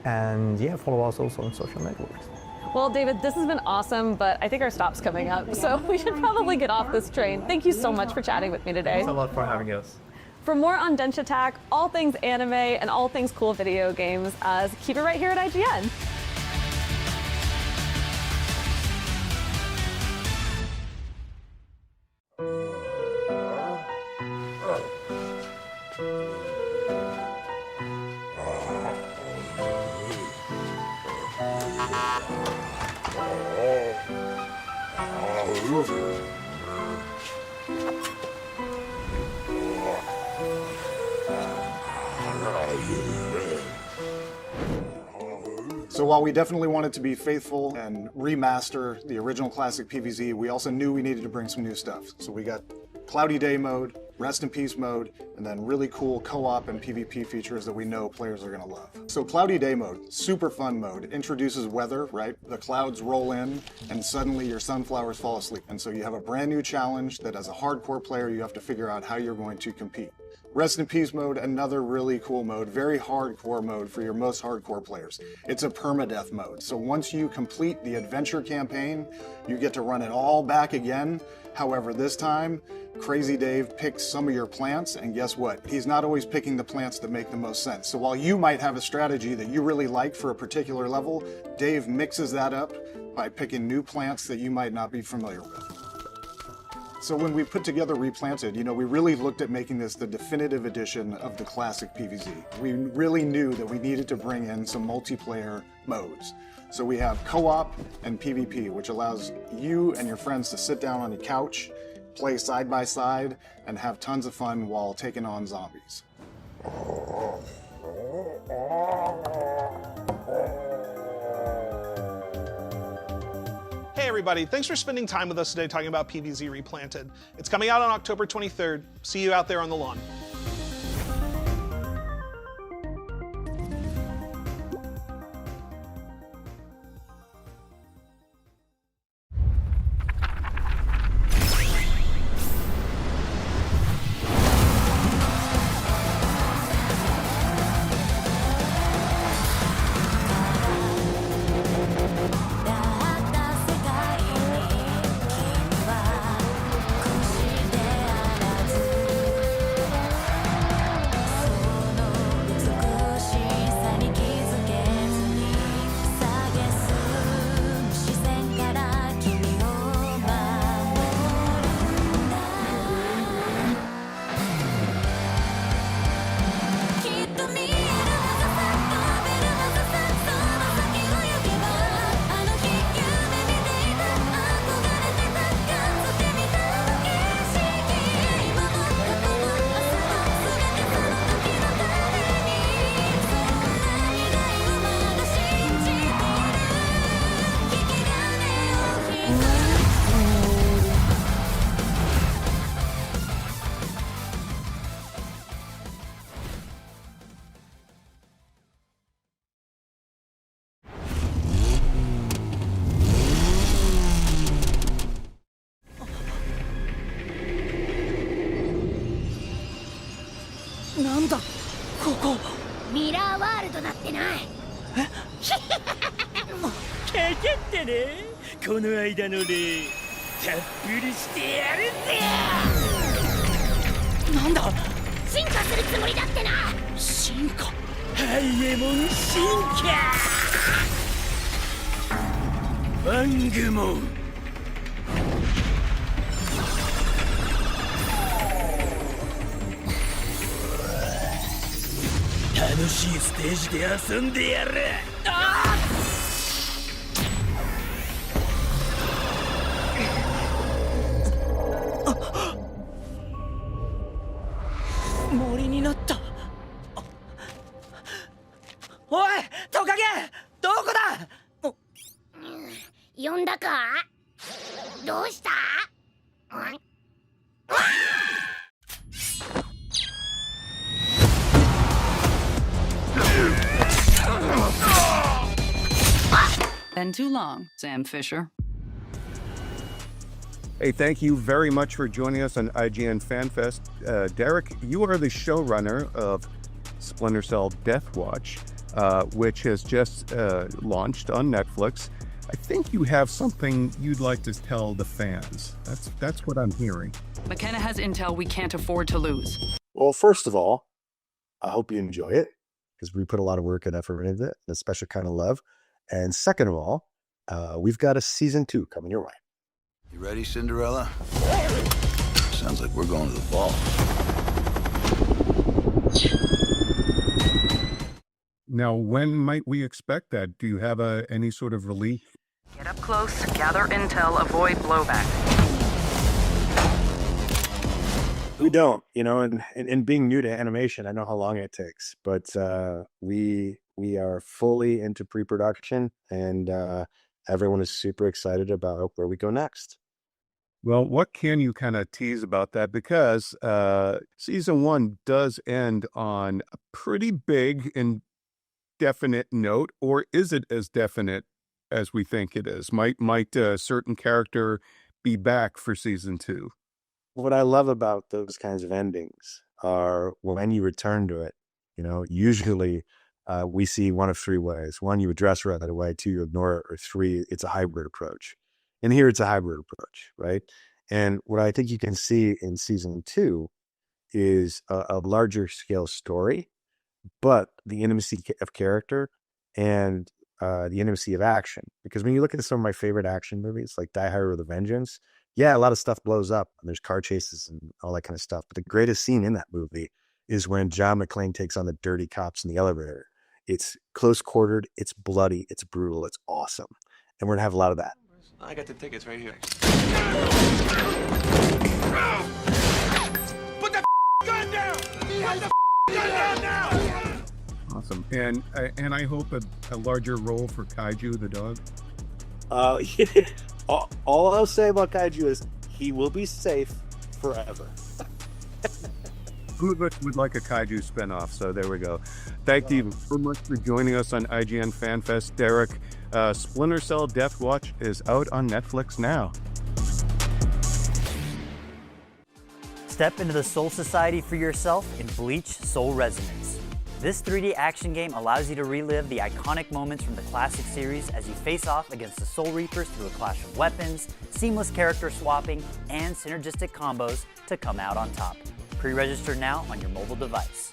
And yeah, follow us also on social networks.
Well, David, this has been awesome, but I think our stop's coming up, so we should probably get off this train. Thank you so much for chatting with me today.
Thanks a lot for having us.
For more on Densha Attack, all things anime, and all things cool video games, keep it right here at IGN.
So while we definitely wanted to be faithful and remaster the original classic PvZ, we also knew we needed to bring some new stuff. So we got Cloudy Day mode, Rest in Peace mode, and then really cool co-op and PvP features that we know players are gonna love. So Cloudy Day mode, super fun mode, introduces weather, right? The clouds roll in and suddenly your sunflowers fall asleep. And so you have a brand new challenge that as a hardcore player, you have to figure out how you're going to compete. Rest in Peace mode, another really cool mode, very hardcore mode for your most hardcore players. It's a permadeath mode. So once you complete the adventure campaign, you get to run it all back again. However, this time, Crazy Dave picks some of your plants, and guess what? He's not always picking the plants that make the most sense. So while you might have a strategy that you really like for a particular level, Dave mixes that up by picking new plants that you might not be familiar with. So when we put together Replanted, we really looked at making this the definitive edition of the classic PvZ. We really knew that we needed to bring in some multiplayer modes. So we have co-op and PvP, which allows you and your friends to sit down on your couch, play side by side, and have tons of fun while taking on zombies.
Hey everybody, thanks for spending time with us today talking about PvZ Replanted. It's coming out on October 23rd. See you out there on the lawn.
Been too long, Sam Fisher.
Hey, thank you very much for joining us on IGN Fan Fest. Derek, you are the showrunner of Splinter Cell Deathwatch, which has just launched on Netflix. I think you have something you'd like to tell the fans. That's what I'm hearing.
McKenna has intel we can't afford to lose.
Well, first of all, I hope you enjoy it, because we put a lot of work and effort into it, and a special kind of love. And second of all, we've got a season 2 coming your way.
You ready, Cinderella? Sounds like we're going to the ball.
Now, when might we expect that? Do you have any sort of release?
Get up close, gather intel, avoid blowback.
We don't, and being new to animation, I know how long it takes, but we are fully into pre-production, and everyone is super excited about where we go next.
Well, what can you kind of tease about that? Because season 1 does end on a pretty big and definite note, or is it as definite as we think it is? Might a certain character be back for season 2?
What I love about those kinds of endings are when you return to it, usually we see one of 3 ways. 1, you address right away. 2, you ignore it. Or 3, it's a hybrid approach. And here it's a hybrid approach, right? And what I think you can see in season 2 is a larger scale story, but the intimacy of character and the intimacy of action. Because when you look at some of my favorite action movies, like Die Hard with a Vengeance, yeah, a lot of stuff blows up and there's car chases and all that kind of stuff. But the greatest scene in that movie is when John McClane takes on the dirty cops in the elevator. It's close quartered, it's bloody, it's brutal, it's awesome. And we're gonna have a lot of that.
I got the tickets right here.
Put the gun down! Put the gun down now!
Awesome. And I hope a larger role for Kaiju the dog.
All I'll say about Kaiju is he will be safe forever.
Who would like a Kaiju spinoff? So there we go. Thank you so much for joining us on IGN Fan Fest, Derek. Splinter Cell Deathwatch is out on Netflix now.
Step into the Soul Society for yourself in Bleach Soul Resonance. This 3D action game allows you to relive the iconic moments from the classic series as you face off against the Soul Reapers through a clash of weapons, seamless character swapping, and synergistic combos to come out on top. Pre-register now on your mobile device.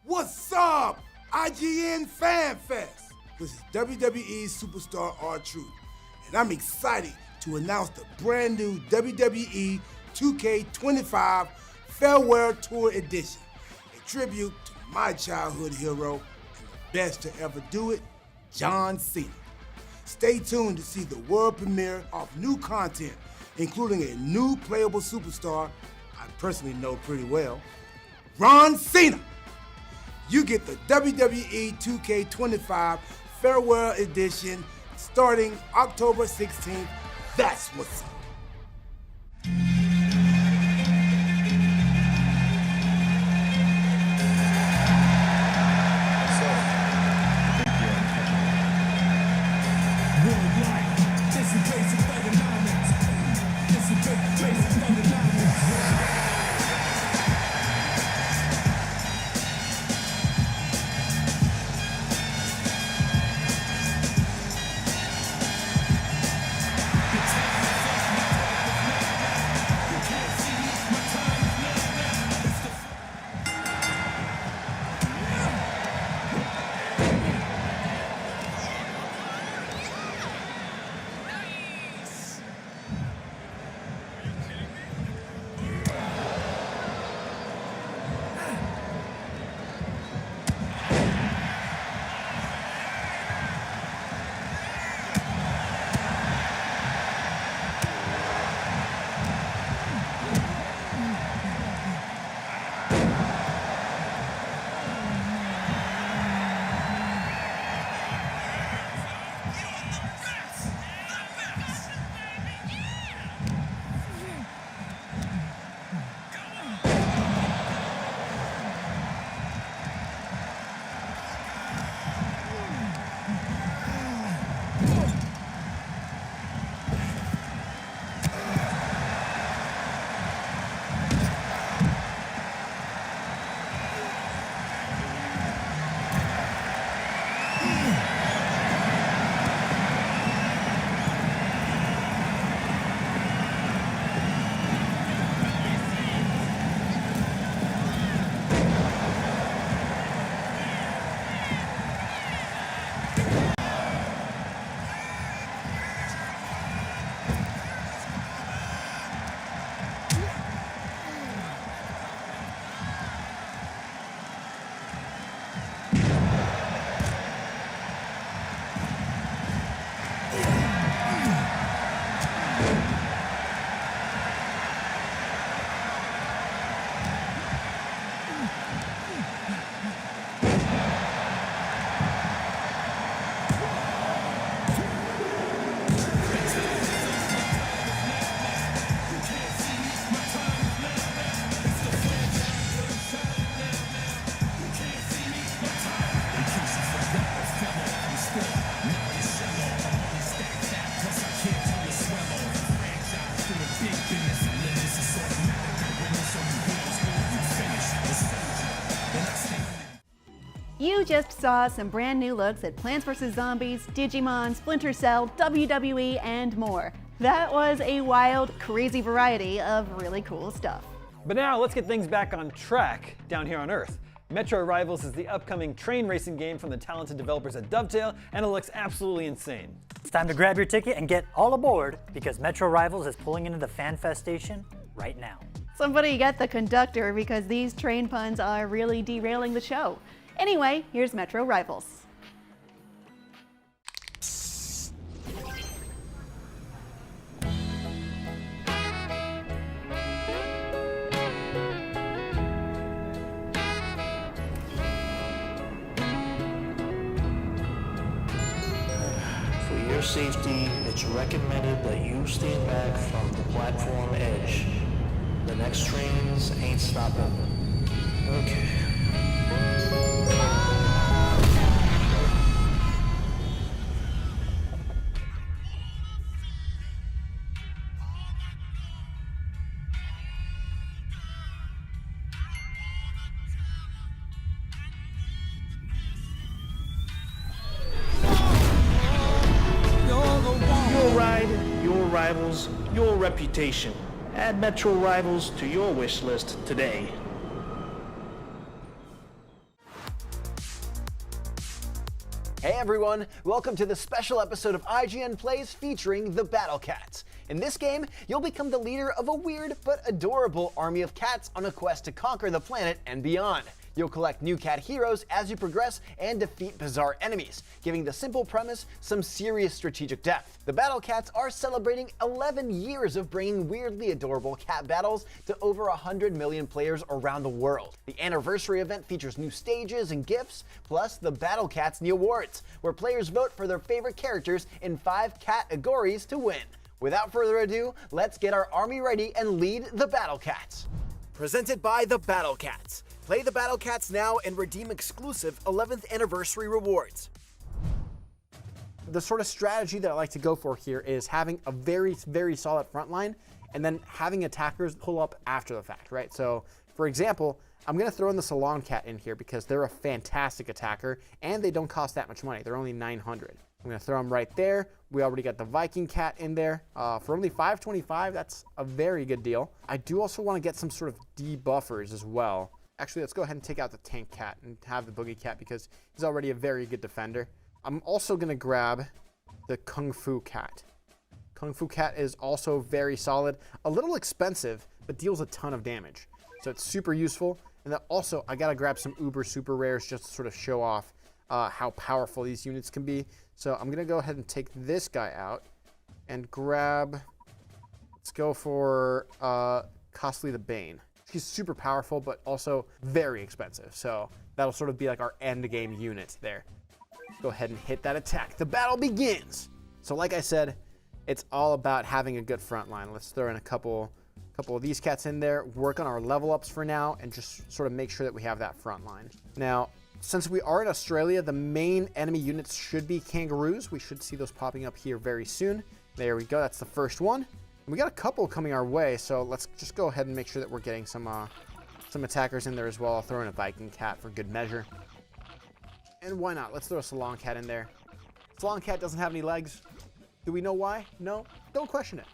What's up, IGN Fan Fest? This is WWE Superstar R-Truth, and I'm excited to announce the brand new WWE 2K25 Farewell Tour Edition, a tribute to my childhood hero and the best to ever do it, John Cena. Stay tuned to see the world premiere of new content, including a new playable superstar I personally know pretty well, Ron Cena. You get the WWE 2K25 Farewell Edition starting October 16th. That's what's up.
You just saw some brand new looks at Plants vs. Zombies, Digimon, Splinter Cell, WWE, and more. That was a wild, crazy variety of really cool stuff.
But now let's get things back on track down here on Earth. Metro Rivals is the upcoming train racing game from the talented developers at Dovetail, and it looks absolutely insane.
It's time to grab your ticket and get all aboard because Metro Rivals is pulling into the Fan Fest station right now.
Somebody get the conductor because these train puns are really derailing the show. Anyway, here's Metro Rivals.
For your safety, it's recommended that you stand back from the platform edge. The next trains ain't stopping. Okay. Your ride, your rivals, your reputation. Add Metro Rivals to your wish list today.
Hey everyone, welcome to the special episode of IGN Plays featuring the Battle Cats. In this game, you'll become the leader of a weird but adorable army of cats on a quest to conquer the planet and beyond. You'll collect new cat heroes as you progress and defeat bizarre enemies, giving the simple premise some serious strategic depth. The Battle Cats are celebrating 11 years of bringing weirdly adorable cat battles to over 100 million players around the world. The anniversary event features new stages and gifts, plus the Battle Cats The Awards, where players vote for their favorite characters in 5 categories to win. Without further ado, let's get our army ready and lead the Battle Cats. Presented by the Battle Cats. Play the Battle Cats now and redeem exclusive 11th anniversary rewards. The sort of strategy that I like to go for here is having a very, very solid front line and then having attackers pull up after the fact, right? So, for example, I'm going to throw in the Salon Cat in here because they're a fantastic attacker and they don't cost that much money. They're only 900. I'm going to throw them right there. We already got the Viking Cat in there. For only $525, that's a very good deal. I do also want to get some sort of debuffers as well. Actually, let's go ahead and take out the Tank Cat and have the Boogie Cat because he's already a very good defender. I'm also going to grab the Kung Fu Cat. Kung Fu Cat is also very solid. A little expensive, but deals a ton of damage. So it's super useful. And then also, I got to grab some uber super rares just to sort of show off how powerful these units can be. So I'm going to go ahead and take this guy out and grab, let's go for Costly the Bane. He's super powerful, but also very expensive. So that'll sort of be like our end game unit there. Go ahead and hit that attack. The battle begins. So like I said, it's all about having a good front line. Let's throw in a couple of these cats in there, work on our level ups for now, and just sort of make sure that we have that front line. Now, since we are in Australia, the main enemy units should be kangaroos. We should see those popping up here very soon. There we go. That's the first one. We got a couple coming our way, so let's just go ahead and make sure that we're getting some attackers in there as well. I'll throw in a Viking Cat for good measure. And why not? Let's throw a Salon Cat in there. Salon Cat doesn't have any legs. Do we know why? No? Don't question it.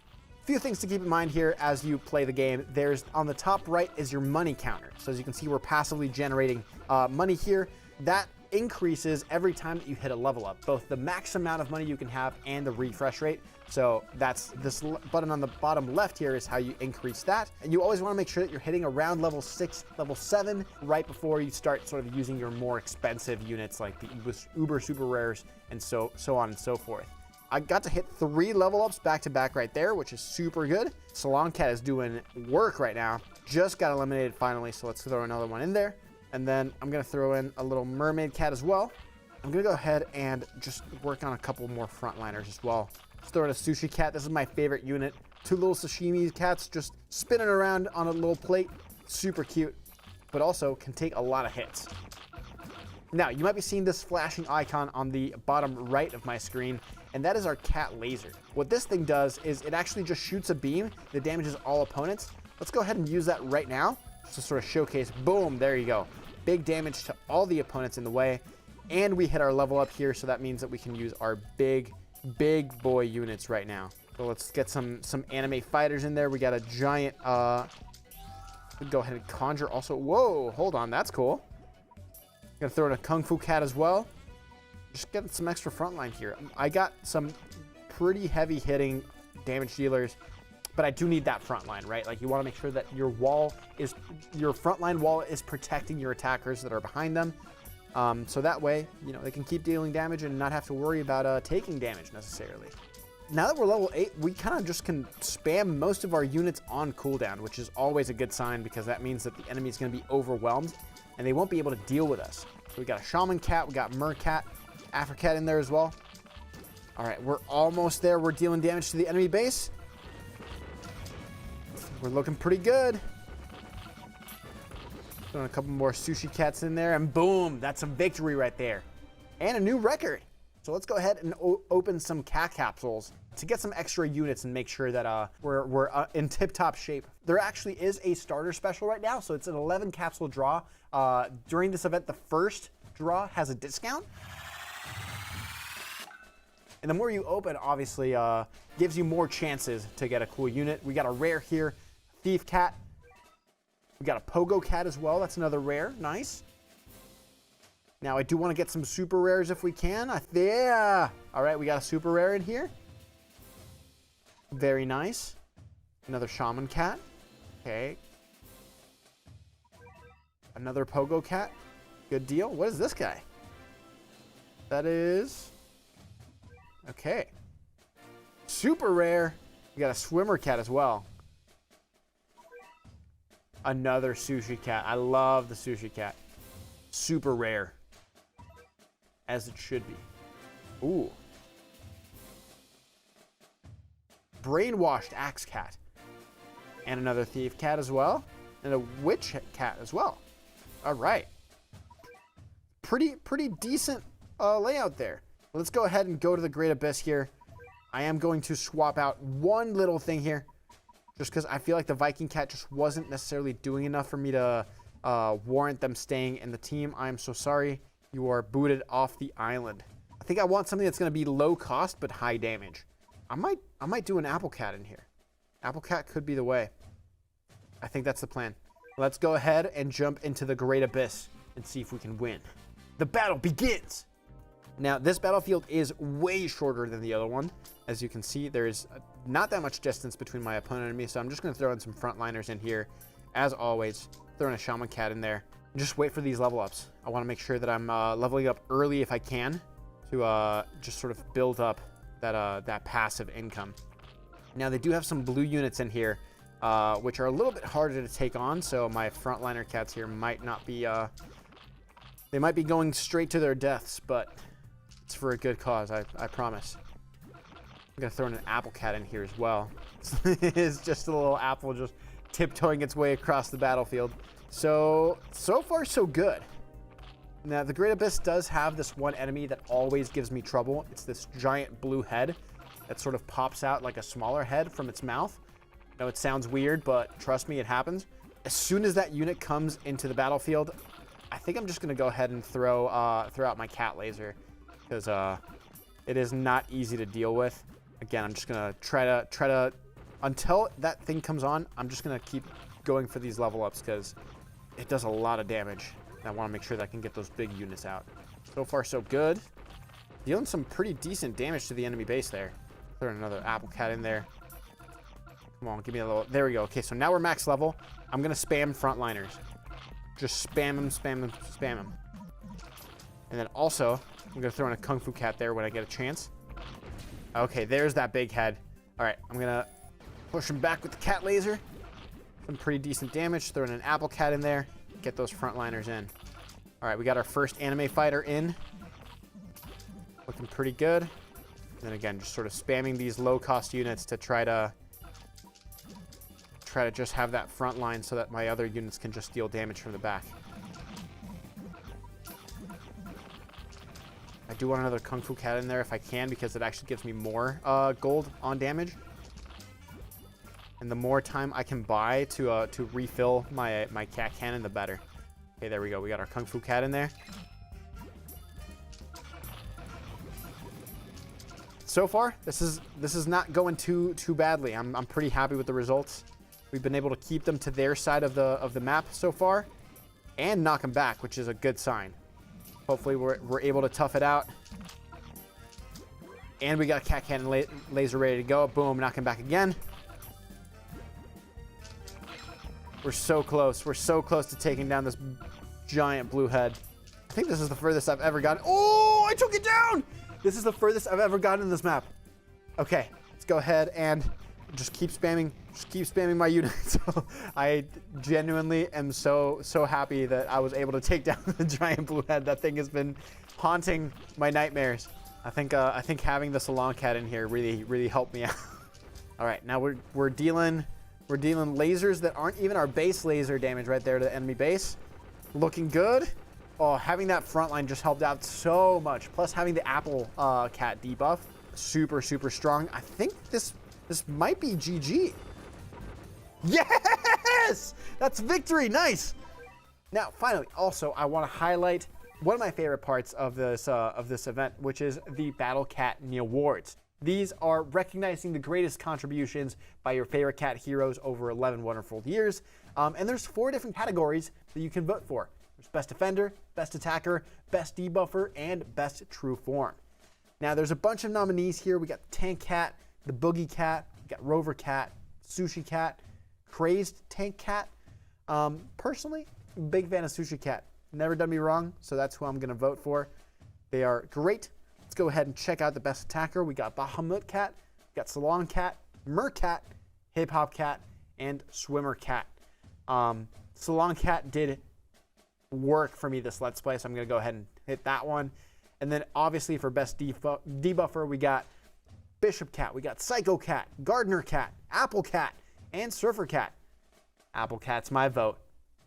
A few things to keep in mind here as you play the game. There's on the top right is your money counter. So as you can see, we're passively generating money here. That increases every time that you hit a level up, both the max amount of money you can have and the refresh rate. So that's this button on the bottom left here is how you increase that. And you always want to make sure that you're hitting around level 6, level 7 right before you start sort of using your more expensive units like the uber super rares and so on and so forth. I got to hit 3 level ups back to back right there, which is super good. Salon Cat is doing work right now. Just got eliminated finally, so let's throw another one in there. And then I'm going to throw in a little Mermaid Cat as well. I'm going to go ahead and just work on a couple more frontliners as well. Let's throw in a Sushi Cat. This is my favorite unit. 2 little sashimi cats just spinning around on a little plate. Super cute, but also can take a lot of hits. Now, you might be seeing this flashing icon on the bottom right of my screen, and that is our cat laser. What this thing does is it actually just shoots a beam that damages all opponents. Let's go ahead and use that right now just to sort of showcase. Boom, there you go. big damage to all the opponents in the way. And we hit our level up here, so that means that we can use our big boy units right now. So let's get some anime fighters in there. We got a giant, we'll go ahead and conjure also. Whoa, hold on, that's cool. Gonna throw in a Kung Fu Cat as well. Just getting some extra frontline here. I got some pretty heavy hitting damage dealers, but I do need that front line, right? Like, you want to make sure that your frontline wall is protecting your attackers that are behind them. So that way, you know, they can keep dealing damage and not have to worry about taking damage necessarily. Now that we're level 8, we kind of just can spam most of our units on cooldown, which is always a good sign because that means that the enemy is going to be overwhelmed and they won't be able to deal with us. So we got a Shaman Cat, we got Mercat, Africat in there as well. All right, we're almost there. We're dealing damage to the enemy base. We're looking pretty good. Throwing a couple more Sushi Cats in there, and boom, that's a victory right there. And a new record. So let's go ahead and open some cat capsules to get some extra units and make sure that we're in tip-top shape. There actually is a starter special right now, so it's an 11 capsule draw. During this event, the first draw has a discount. And the more you open, obviously, gives you more chances to get a cool unit. We got a rare here, Thief Cat. We got a Pogo Cat as well. That's another rare. Nice. Now, I do want to get some super rares if we can. Yeah. All right, we got a super rare in here. Very nice. Another Shaman Cat. Okay. Another Pogo Cat. Good deal. What is this guy? That is... Okay. Super rare. We got a Swimmer Cat as well. Another Sushi Cat. I love the Sushi Cat. Super rare. As it should be. Ooh. Brainwashed Axe Cat. And another Thief Cat as well. And a Witch Cat as well. All right. Pretty decent layout there. Let's go ahead and go to the Great Abyss here. I am going to swap out one little thing here. Just because I feel like the Viking Cat just wasn't necessarily doing enough for me to warrant them staying in the team. I am so sorry. You are booted off the island. I think I want something that's going to be low cost but high damage. I might do an Apple Cat in here. Apple Cat could be the way. I think that's the plan. Let's go ahead and jump into the Great Abyss and see if we can win. The battle begins! Now, this battlefield is way shorter than the other one. As you can see, there is not that much distance between my opponent and me, so I'm just going to throw in some frontliners in here. As always, throwing a Shaman Cat in there. And just wait for these level ups. I want to make sure that I'm leveling up early if I can to just sort of build up that passive income. Now, they do have some blue units in here, which are a little bit harder to take on, so my frontliner cats here might not be... they might be going straight to their deaths, but... it's for a good cause, I promise. I'm gonna throw in an Apple Cat in here as well. It's just a little apple just tiptoeing its way across the battlefield. So far so good. Now the Great Abyss does have this one enemy that always gives me trouble. It's this giant blue head that sort of pops out like a smaller head from its mouth. I know it sounds weird, but trust me, it happens. As soon as that unit comes into the battlefield, I think I'm just gonna go ahead and throw out my cat laser. Because it is not easy to deal with. Again, I'm just gonna try to until that thing comes on. I'm just gonna keep going for these level ups because it does a lot of damage. And I want to make sure that I can get those big units out. So far, so good. Dealing some pretty decent damage to the enemy base there. Throw another Apple Cat in there. Come on, give me a little. There we go. Okay, so now we're max level. I'm gonna spam frontliners. Just spam them, spam them, spam them. And then also, I'm going to throw in a Kung Fu Cat there when I get a chance. Okay, there's that big head. All right, I'm going to push him back with the cat laser. Some pretty decent damage. Throw in an Apple Cat in there. Get those frontliners in. All right, we got our first anime fighter in. Looking pretty good. And then again, just sort of spamming these low-cost units to try to just have that front line so that my other units can just deal damage from the back. I do want another Kung Fu Cat in there if I can because it actually gives me more gold on damage. And the more time I can buy to refill my cat cannon, the better.
Okay, there we go. We got our Kung Fu Cat in there. So far, this is not going too badly. I'm pretty happy with the results. We've been able to keep them to their side of the map so far, and knock them back, which is a good sign. Hopefully, we're able to tough it out. And we got a Cat Cannon laser ready to go. Boom, knock him back again. We're so close. We're so close to taking down this giant blue head. I think this is the furthest I've ever gotten. Oh, I took it down! This is the furthest I've ever gotten in this map. Okay, let's go ahead and just keep spamming my units. I genuinely am so happy that I was able to take down the giant blue head. That thing has been haunting my nightmares. I think having the Salon Cat in here really helped me out. All right, now we're dealing lasers that aren't even our base laser damage right there to the enemy base. Looking good. Oh, having that front line just helped out so much. Plus having the Apple Cat debuff, super strong. I think this might be GG. Yes! That's victory, nice. Now, finally, also, I want to highlight one of my favorite parts of this event, which is the Battle Cat Awards. These are recognizing the greatest contributions by your favorite cat heroes over 11 wonderful years. And there's 4 different categories that you can vote for. There's Best Defender, Best Attacker, Best Debuffer, and Best True Form. Now, there's a bunch of nominees here. We got the Tank Cat, the Boogie Cat, we got Rover Cat, Sushi Cat, Crazed Tank Cat. Personally, big fan of Sushi Cat. Never done me wrong, so that's who I'm going to vote for. They are great. Let's go ahead and check out the Best Attacker. We got Bahamut Cat, we got Salon Cat, Mercat, Hip Hop Cat, and Swimmer Cat. Salon Cat did work for me this Let's Play, so I'm going to go ahead and hit that one. And then obviously for Best Debuffer, we got Bishop Cat, we got Psycho Cat, Gardener Cat, Apple Cat, and Surfer Cat. Apple Cat's my vote.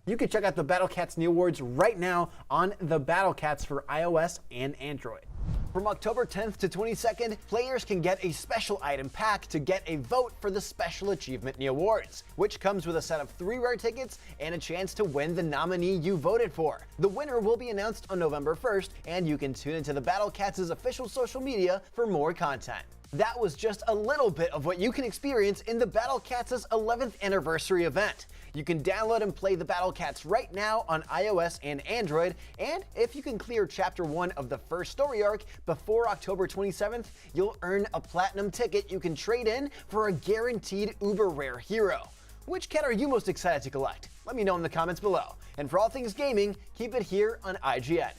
You can check out the Battle Cats Awards right now on the Battle Cats for iOS and Android. From October 10th to 22nd, players can get a special item pack to get a vote for the Special Achievement Awards, which comes with a set of 3 rare tickets and a chance to win the nominee you voted for. The winner will be announced on November 1st, and you can tune into the Battle Cats' official social media for more content. That was just a little bit of what you can experience in the Battle Cats' 11th anniversary event. You can download and play the Battle Cats right now on iOS and Android, and if you can clear Chapter 1 of the first story arc before October 27th, you'll earn a platinum ticket you can trade in for a guaranteed uber rare hero. Which cat are you most excited to collect? Let me know in the comments below. And for all things gaming, keep it here on IGN.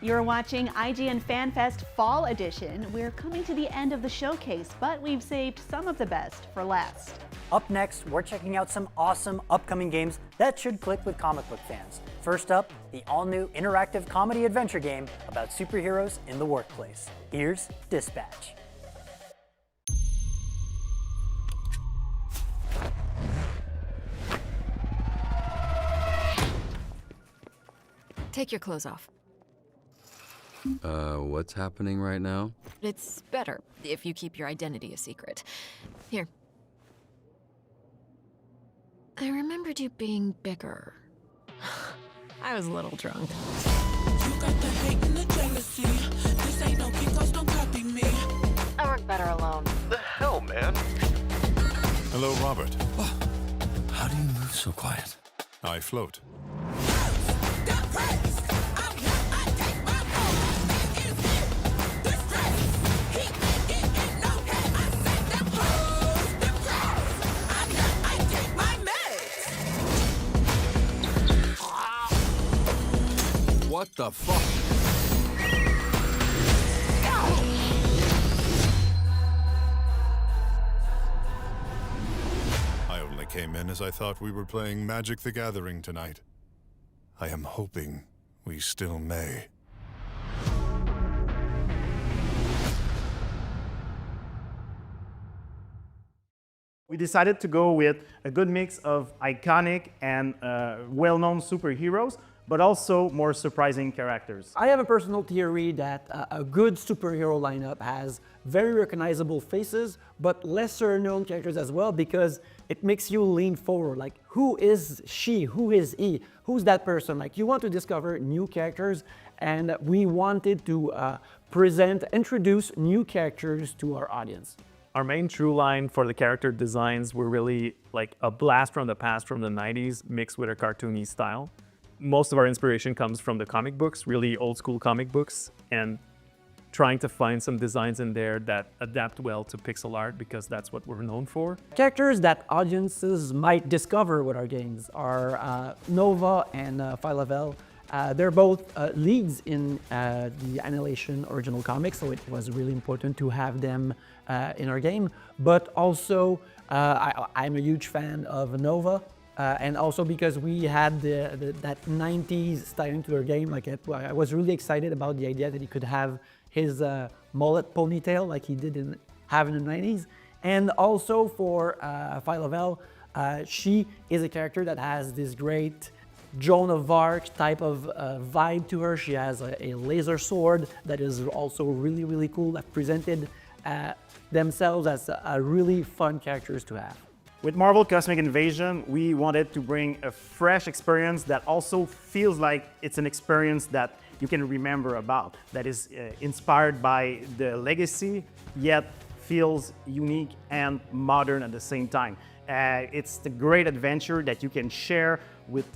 You're watching IGN Fan Fest Fall Edition. We're coming to the end of the showcase, but we've saved some of the best for last.
Up next, we're checking out some awesome upcoming games that should click with comic book fans. First up, the all-new interactive comedy adventure game about superheroes in the workplace. Here's Dispatch.
Take your clothes off.
What's happening right now?
It's better if you keep your identity a secret. Here. I remembered you being bigger. I was a little drunk. You got the hate and the jealousy. This ain't no Kikos, don't copy me. I work better alone.
The hell, man?
Hello, Robert.
How do you move so quiet?
I float.
What the fuck?
I only came in as I thought we were playing Magic the Gathering tonight. I am hoping we still may.
We decided to go with a good mix of iconic and well-known superheroes, but also more surprising characters.
I have a personal theory that a good superhero lineup has very recognizable faces, but lesser known characters as well, because it makes you lean forward. Like, who is she? Who is he? Who's that person? Like, you want to discover new characters, and we wanted to introduce new characters to our audience.
Our main true line for the character designs were really like a blast from the past from the 90s mixed with a cartoony style. Most of our inspiration comes from the comic books, really old school comic books, and trying to find some designs in there that adapt well to pixel art, because that's what we're known for.
Characters that audiences might discover with our games are Nova and Phyla-Vell. They're both leads in the Annihilation original comics, so it was really important to have them in our game. But also, I'm a huge fan of Nova, and also because we had that 90s styling to our game. Like, I was really excited about the idea that he could have his mullet ponytail like he did have in the 90s. And also for Phyla-Vell, she is a character that has this great Joan of Arc type of vibe to her. She has a laser sword that is also really, really cool, that presented themselves as a really fun characters to have.
With Marvel Cosmic Invasion, we wanted to bring a fresh experience that also feels like it's an experience that you can remember about, that is inspired by the legacy, yet feels unique and modern at the same time. It's the great adventure that you can share with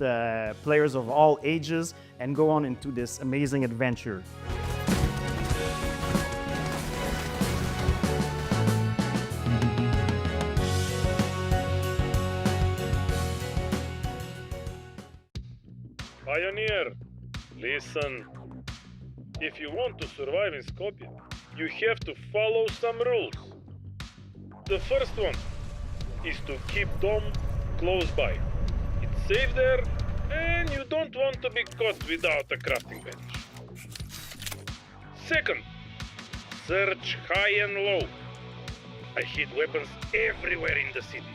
players of all ages and go on into this amazing adventure.
Pioneer, listen. If you want to survive in Skopje, you have to follow some rules. The first one is to keep Dom close by. It's safe there, and you don't want to be caught without a crafting bench. Second, search high and low. I hid weapons everywhere in the city.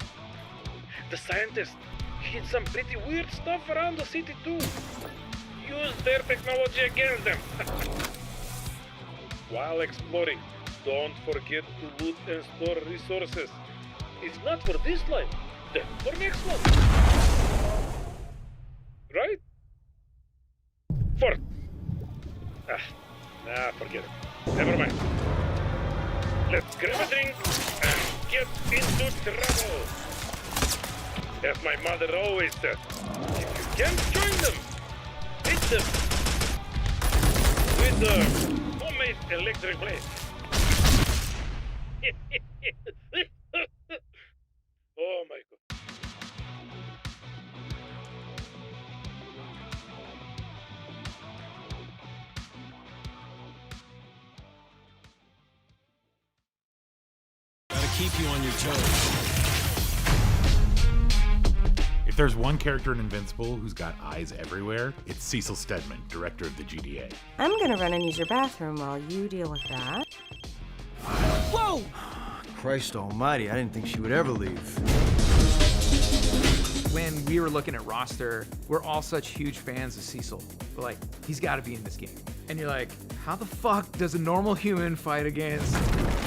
The scientists hid some pretty weird stuff around the city too. Use their technology against them. While exploring, don't forget to loot and store resources. If not for this life, then for next one. Right? Fourth. Forget it. Never mind. Let's grab a drink and get into trouble. As my mother always said, if you can't join them, hit them with the homemade electric blade. Oh my God.
Gotta keep you on your toes.
If there's one character in Invincible who's got eyes everywhere, it's Cecil Stedman, director of the GDA.
I'm gonna run and use your bathroom while you deal with that.
Whoa!
Christ almighty, I didn't think she would ever leave.
When we were looking at roster, we're all such huge fans of Cecil. We're like, he's gotta be in this game. And you're like, how the fuck does a normal human fight against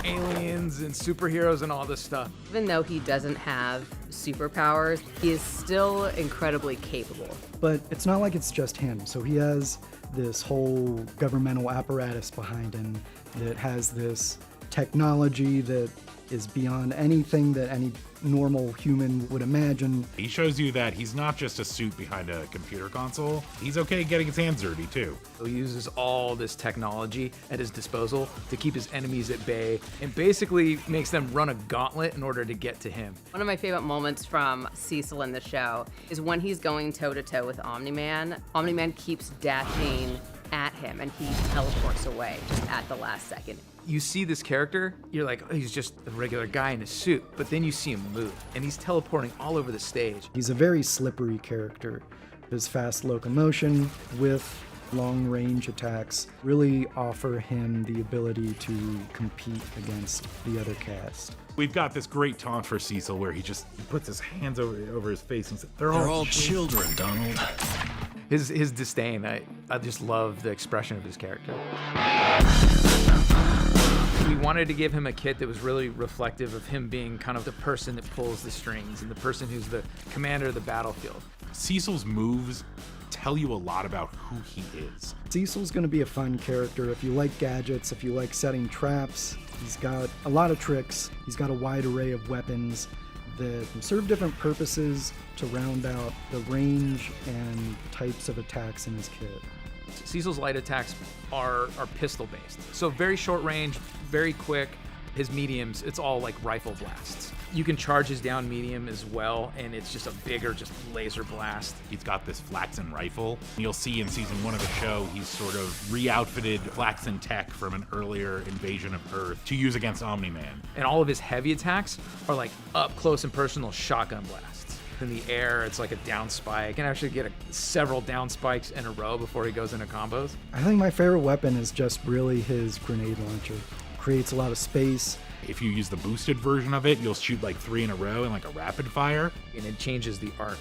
aliens and superheroes and all this stuff?
Even though he doesn't have superpowers, he is still incredibly capable.
But it's not like it's just him. So he has this whole governmental apparatus behind him that has this technology that is beyond anything that any normal human would imagine.
He shows you that he's not just a suit behind a computer console. He's okay getting his hands dirty too.
He uses all this technology at his disposal to keep his enemies at bay and basically makes them run a gauntlet in order to get to him.
One of my favorite moments from Cecil in the show is when he's going toe-to-toe with Omni-Man. Omni-Man keeps dashing at him and he teleports away just at the last second.
You see this character, you're like, oh, he's just a regular guy in a suit, but then you see him move, and he's teleporting all over the stage.
He's a very slippery character. His fast locomotion with long-range attacks really offer him the ability to compete against the other cast.
We've got this great taunt for Cecil where he puts his hands over his face and says, They're all
children, Donald.
His disdain, I just love the expression of his character. We wanted to give him a kit that was really reflective of him being kind of the person that pulls the strings and the person who's the commander of the battlefield.
Cecil's moves tell you a lot about who he is.
Cecil's going to be a fun character if you like gadgets, if you like setting traps. He's got a lot of tricks. He's got a wide array of weapons that serve different purposes to round out the range and types of attacks in his kit.
Cecil's light attacks are pistol based. So very short range, very quick. His mediums, it's all like rifle blasts. You can charge his down medium as well, and it's just a bigger, just laser blast.
He's got this Flaxen rifle. You'll see in season 1 of the show, he's sort of re-outfitted Flaxen tech from an earlier invasion of Earth to use against Omni-Man.
And all of his heavy attacks are like up close and personal shotgun blasts. In the air, it's like a down spike. You can actually get several down spikes in a row before he goes into combos.
I think my favorite weapon is just really his grenade launcher. Creates a lot of space.
If you use the boosted version of it, you'll shoot like 3 in a row in like a rapid fire.
And it changes the arc.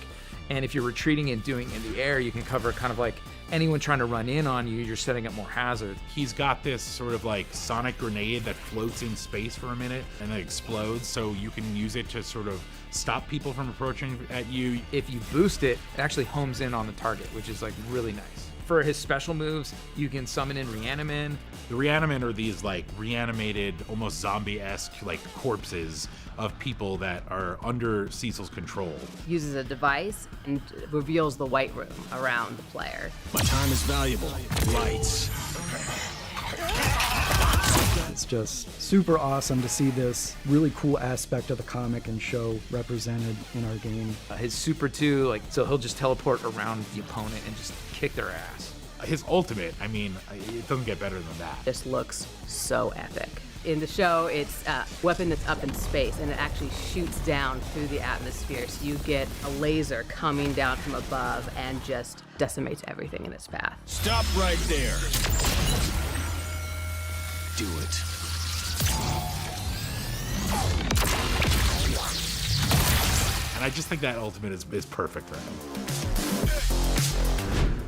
And if you're retreating and doing in the air, you can cover kind of like anyone trying to run in on you, you're setting up more hazard.
He's got this sort of like sonic grenade that floats in space for a minute and then explodes, so you can use it to sort of stop people from approaching at you.
If you boost it, it actually homes in on the target, which is like really nice. For his special moves, you can summon in Reanimin.
The Reanimin are these like reanimated, almost zombie-esque like corpses of people that are under Cecil's control.
Uses a device and reveals the white room around the player.
My time is valuable. Lights.
It's just super awesome to see this really cool aspect of the comic and show represented in our game.
His Super 2, like, so he'll just teleport around the opponent and just kick their ass.
His ultimate, I mean, it doesn't get better than that.
This looks so epic. In the show, it's a weapon that's up in space, and it actually shoots down through the atmosphere, so you get a laser coming down from above and just decimates everything in its path.
Stop right there. Do it.
And I just think that ultimate is perfect for him.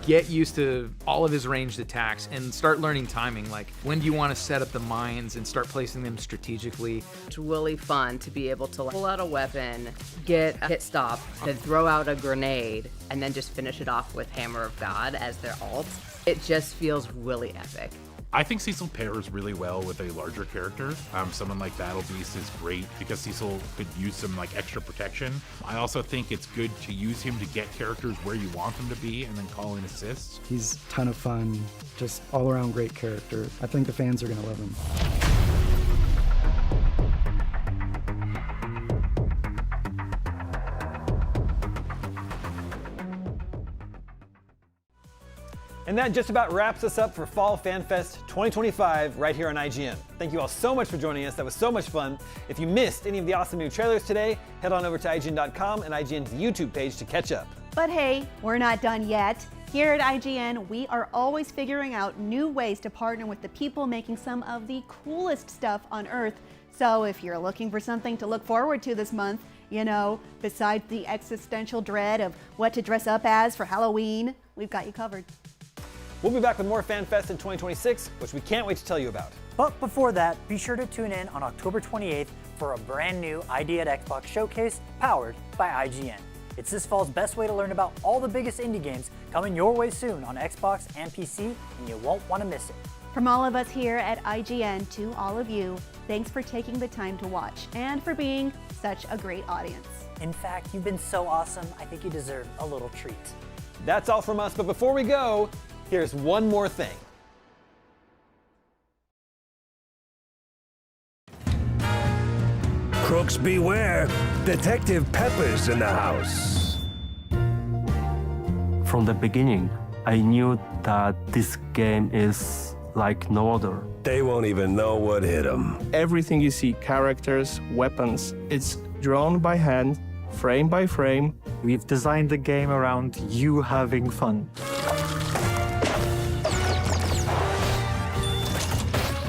Get used to all of his ranged attacks and start learning timing. Like, when do you want to set up the mines and start placing them strategically?
It's really fun to be able to pull out a weapon, get a hit stop, then throw out a grenade, and then just finish it off with Hammer of God as their ult. It just feels really epic.
I think Cecil pairs really well with a larger character. Someone like Battle Beast is great because Cecil could use some like extra protection. I also think it's good to use him to get characters where you want them to be and then call in assists.
He's a ton of fun, just all around great character. I think the fans are gonna love him.
And that just about wraps us up for Fall Fan Fest 2025 right here on IGN. Thank you all so much for joining us. That was so much fun. If you missed any of the awesome new trailers today, head on over to IGN.com and IGN's YouTube page to catch up.
But hey, we're not done yet. Here at IGN, we are always figuring out new ways to partner with the people making some of the coolest stuff on Earth. So if you're looking for something to look forward to this month, you know, besides the existential dread of what to dress up as for Halloween, we've got you covered.
We'll be back with more Fan Fest in 2026, which we can't wait to tell you about.
But before that, be sure to tune in on October 28th for a brand new ID at Xbox showcase powered by IGN. It's this fall's best way to learn about all the biggest indie games coming your way soon on Xbox and PC, and you won't want to miss it.
From all of us here at IGN to all of you, thanks for taking the time to watch and for being such a great audience.
In fact, you've been so awesome, I think you deserve a little treat.
That's all from us, but before we go, here's one more thing.
Crooks beware, Detective Pepper's in the house.
From the beginning, I knew that this game is like no other.
They won't even know what hit them.
Everything you see, characters, weapons, it's drawn by hand, frame by frame.
We've designed the game around you having fun.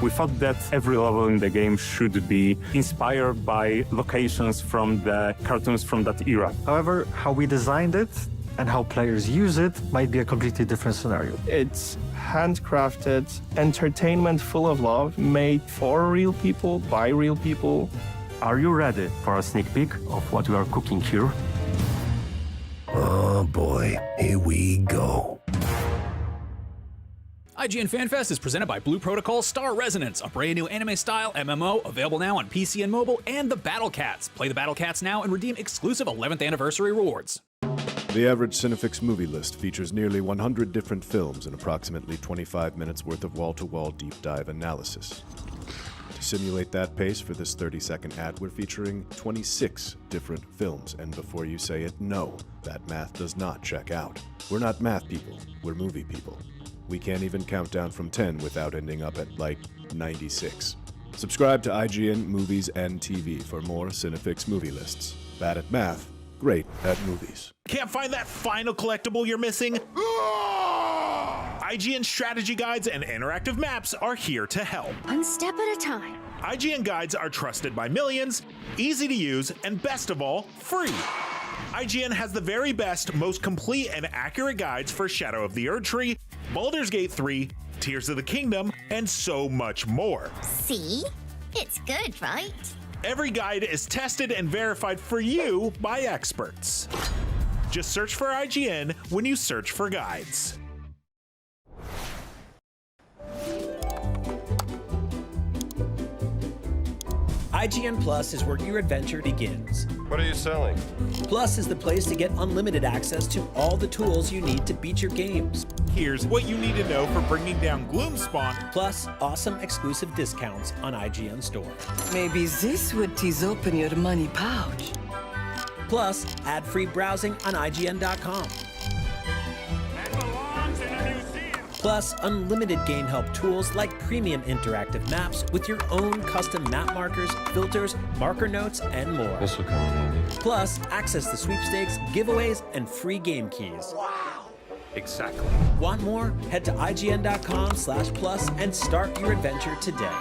We thought that every level in the game should be inspired by locations from the cartoons from that era. However, how we designed it
and how players use it might be a completely different scenario.
It's handcrafted entertainment full of love, made for real people, by real people.
Are you ready for a sneak peek of what we are cooking here?
Oh boy, here we go.
IGN Fan Fest is presented by Blue Protocol Star Resonance, a brand new anime-style MMO available now on PC and mobile, and the Battle Cats. Play the Battle Cats now and redeem exclusive 11th anniversary rewards.
The average Cinefix movie list features nearly 100 different films and approximately 25 minutes worth of wall-to-wall deep dive analysis. To simulate that pace for this 30-second ad, we're featuring 26 different films, and before you say it, no, that math does not check out. We're not math people, we're movie people. We can't even count down from 10 without ending up at, like, 96. Subscribe to IGN Movies and TV for more Cinefix movie lists. Bad at math, great at movies.
Can't find that final collectible you're missing? IGN strategy guides and interactive maps are here to help.
One step at a time.
IGN guides are trusted by millions, easy to use, and best of all, free. IGN has the very best, most complete and accurate guides for Shadow of the Erdtree, Baldur's Gate 3, Tears of the Kingdom, and so much more.
See? It's good, right?
Every guide is tested and verified for you by experts. Just search for IGN when you search for guides.
IGN Plus is where your adventure begins.
What are you selling?
Plus is the place to get unlimited access to all the tools you need to beat your games.
Here's what you need to know for bringing down Gloomspawn.
Plus, awesome exclusive discounts on IGN Store.
Maybe this would tease open your money pouch.
Plus, ad-free browsing on IGN.com. Plus, unlimited game help tools like premium interactive maps with your own custom map markers, filters, marker notes, and more.
This will come in handy.
Plus, access to sweepstakes, giveaways, and free game keys.
Wow! Exactly.
Want more? Head to IGN.com/plus and start your adventure today.